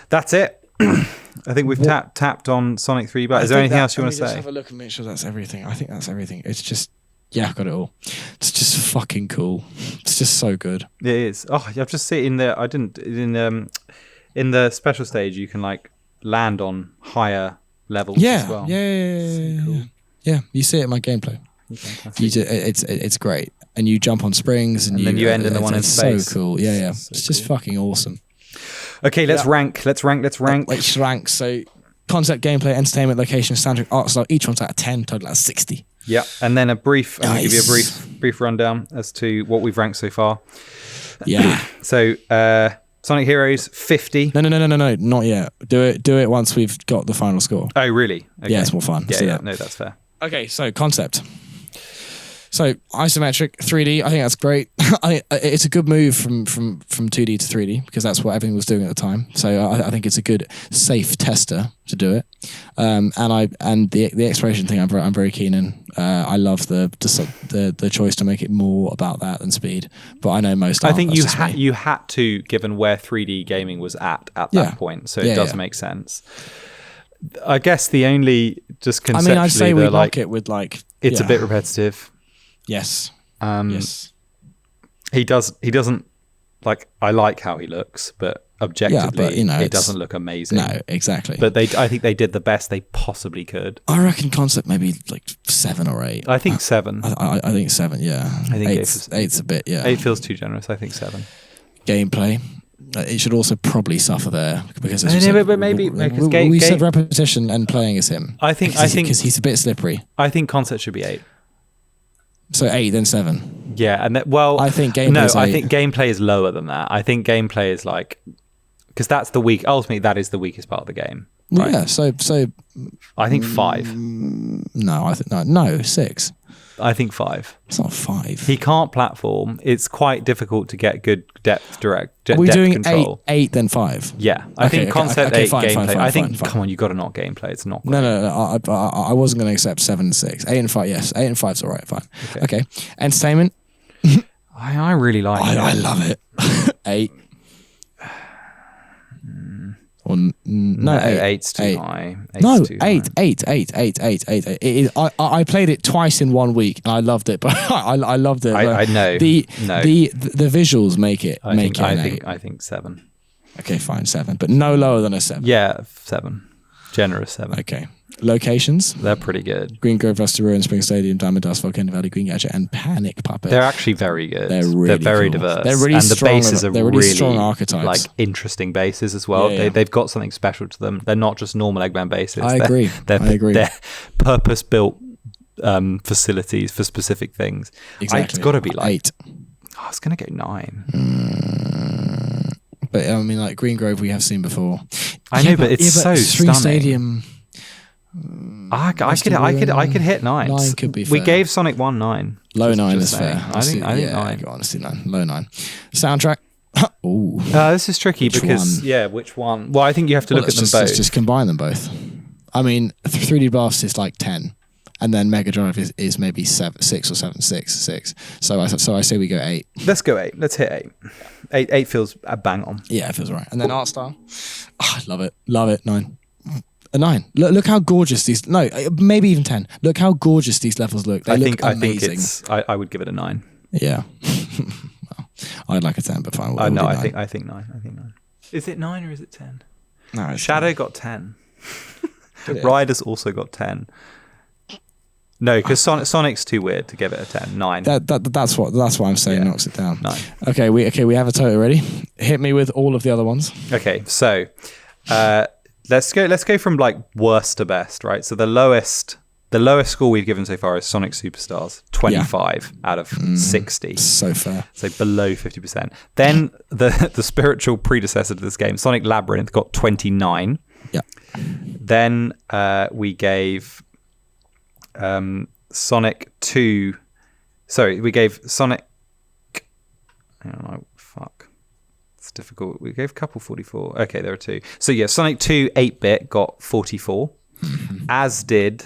that's it. I think we've tapped on Sonic 3 Blast. Is there anything else you want to say? Just have a look and make sure that's everything. I think that's everything. It's just I've got it all. It's just fucking cool. It's just so good. It is. Oh, I've just seen in there. I didn't in the special stage. You can like land on higher levels as well. Yeah. So cool. Yeah, you see it in my gameplay. It's great, and you jump on springs, and then you end in the one in space. So cool, yeah. It's just fucking awesome. Okay, let's rank. Let's rank. Let's rank. So, concept, gameplay, entertainment, location, soundtrack, art style. Each one's out of 10. Total out of 60. Yeah, and then I'm going to give you a brief rundown as to what we've ranked so far. Yeah. So, Sonic Heroes 50. No, not yet. Do it once we've got the final score. Oh, really? Okay. Yeah, it's more fun. Yeah. No, that's fair. Okay, so concept. So isometric 3D, I think that's great. It's a good move from 2D to 3D because that's what everything was doing at the time. So I think it's a good safe tester to do it. And the exploration thing I'm very keen in. I love the choice to make it more about that than speed. But I know most. I think you had to, given where 3D gaming was at that point. So it does make sense. I guess the only just conceptually, I'd say we like it with like it's a bit repetitive. Yes. Yes. He doesn't like. I like how he looks, but objectively, it doesn't look amazing. No, exactly. But I think they did the best they possibly could. I reckon concept maybe like 7 or 8. I think 7. I think 7. Yeah. I think 8's a bit. Yeah. 8 feels too generous. I think 7. Gameplay. It should also probably suffer there because we said repetition and playing as him. I think because he's a bit slippery. I think concept should be 8. So 8 then 7. Yeah, and I think gameplay. I think gameplay is lower than that. I think gameplay is like because that's ultimately that is the weakest part of the game. Right? Yeah. So I think 5. No, I think no 6. I think 5. It's not 5. He can't platform. It's quite difficult to get good depth Are we depth doing control. 8 then 5? Yeah, I think concept 8 fine, gameplay. fine, I think fine. come on, you got to not gameplay. It's not. No. I wasn't going to accept 7 and 6. 8 and 5. Yes, 8 and 5's all right. Fine. Okay. Entertainment. I really like it. I love it. 8. Or no, 8's too 8. high. No, too 8. high. It is, I played it twice in 1 week and I loved it. But I loved it. I know. The visuals make it. I think 7. Okay, fine, 7, but no lower than a 7. Yeah, 7. Generous 7. Okay. Locations. They're pretty good. Green Grove, Rusty Ruin, Spring Stadium, Diamond Dust, Volcano Valley, Green Gadget, and Panic Puppet. They're actually very good. They're very cool. diverse. They're really and strong. The bases are really strong archetypes. Like interesting bases as well. Yeah. They've got something special to them. They're not just normal Eggman bases. I agree. They're purpose-built facilities for specific things. Exactly. It's got to be like 8. Oh, it's going to go 9. But I mean, like Green Grove, we have seen before. I know, but it's so Spring stunning. Stadium. I could hit 9. 9 could be fair. We gave Sonic 1 9. Low 9 is fair. I think 9. Go on, let's do 9. Low 9. Soundtrack. Ooh. This is tricky because which one? Well, I think you have to look at them both. Let's just combine them both. I mean, 3D Blast is like 10, and then Mega Drive is maybe 6 or 7, 6. So I say we go 8. Let's go 8. Let's hit 8. 8 feels a bang on. Yeah, it feels right. And then art style. Oh, I love it. 9. A 9. Look how gorgeous these. No, maybe even 10. Look how gorgeous these levels look. They look amazing. I would give it a 9. Yeah. Well, I'd like a 10, but fine. No, I think 9. Is it 9 or is it 10? No, Shadow got 10. Riders also got 10. No, because Sonic's too weird to give it a 10. 9. That's what I'm saying knocks it down. 9. Okay, we have a total ready. Hit me with all of the other ones. Okay, so let's go from like worst to best, right? So the lowest score we've given so far is Sonic Superstars, 25 out of 60. So fair. So below 50%. Then the spiritual predecessor to this game, Sonic Labyrinth, got 29. Yeah. Then we gave Sonic 2. Sorry, we gave Sonic. I don't know. Fuck. It's difficult. We gave a couple 44. Okay, there are 2. So yeah, Sonic 2 8-bit got 44, as did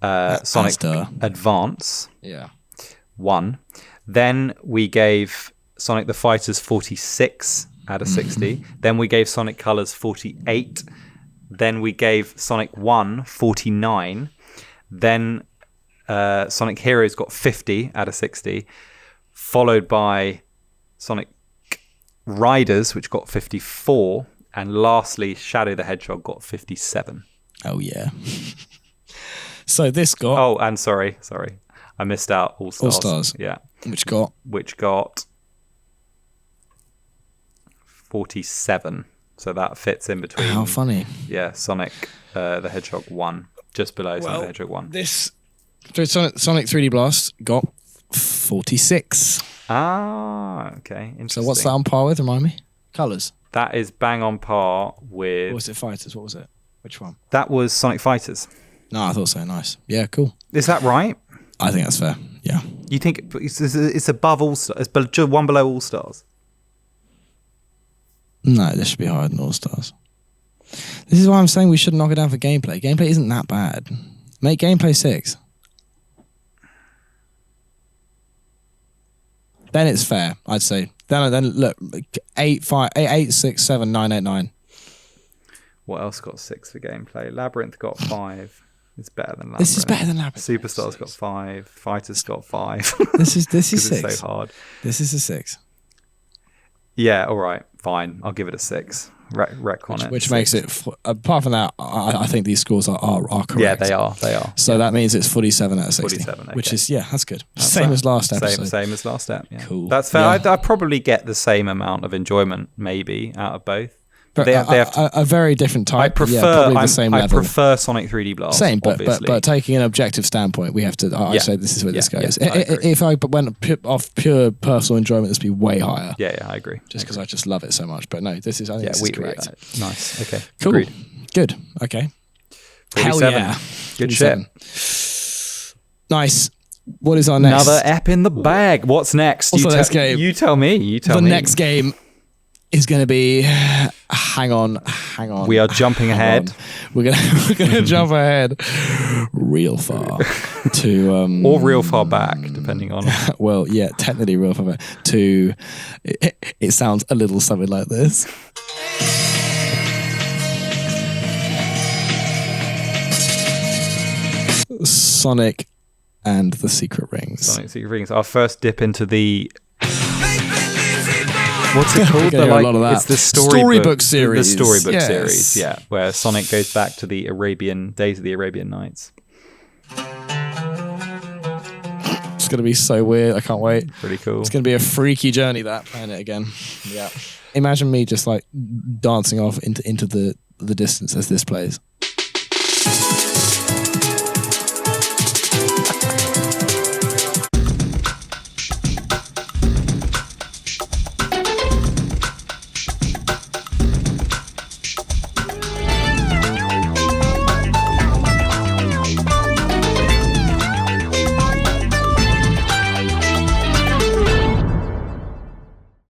Sonic Advance. Yeah. 1. Then we gave Sonic the Fighters 46 out of 60. Then we gave Sonic Colors 48. Then we gave Sonic 1 49. Then Sonic Heroes got 50 out of 60. Followed by Sonic Riders, which got 54. And lastly, Shadow the Hedgehog got 57. Oh, yeah. So this got... Oh, and sorry. I missed out All Stars. All Stars. Yeah. Which got 47. So that fits in between. How funny. Yeah, Sonic the Hedgehog 1. Just below Sonic the Hedgehog 1. Sonic 3D Blast got 46. Ah, okay. Interesting. So what's that on par with? Remind me. Colours. That is bang on par with... Or was it Fighters? What was it? Which one? That was Sonic Fighters. No, I thought so. Nice. Yeah, cool. Is that right? I think that's fair. Yeah. You think it's above All Stars? It's one below All Stars? No, this should be higher than All Stars. This is why I'm saying we should knock it down for gameplay. Gameplay isn't that bad. Make gameplay 6. Then it's fair, I'd say. Then look, 8, 6, 7, 9, 8, 9. What else got 6 for gameplay? Labyrinth got 5. It's better than Labyrinth. This is better than Labyrinth. Superstars got 5. Fighters got 5. This is 6. It's so hard. This is a 6. Yeah, all right, fine. I'll give it a 6. Retcon it. Which makes it, apart from that, I think these scores are correct. Yeah, they are. So that means it's 47 out of 60. 47, okay. Which is, that's good. Same as last episode. Same as last step, yeah. Cool. That's fair. Yeah. I probably get the same amount of enjoyment, maybe, out of both. But they have to, a very different type. I prefer, probably the same I level. prefer Sonic 3D Blast. Same, but taking an objective standpoint, we have to. I say this is where this goes. If I went off pure personal enjoyment, this would be way higher. Yeah, I agree. Just because I just love it so much. But no, this is. I think this is correct. Nice. Okay. Cool. Agreed. Good. Okay. 47. Hell yeah. Good 47. Shit. Nice. What is our next? Another ep in the bag. What's next? What's the next game? You tell me. The next game is going to be. Hang on. We are jumping ahead. We're gonna jump ahead real far to or real far back, depending on. Well, yeah, technically real far back to. It sounds a little something like this. Sonic and the Secret Rings. Sonic Secret Rings. Our first dip into the. What's it called? A lot of that. It's the storybook series. The storybook series, yeah, where Sonic goes back to the days of the Arabian Nights. It's going to be so weird. I can't wait. Pretty cool. It's going to be a freaky journey, that, playing it again. Yeah. Imagine me just like dancing off into the distance as this plays.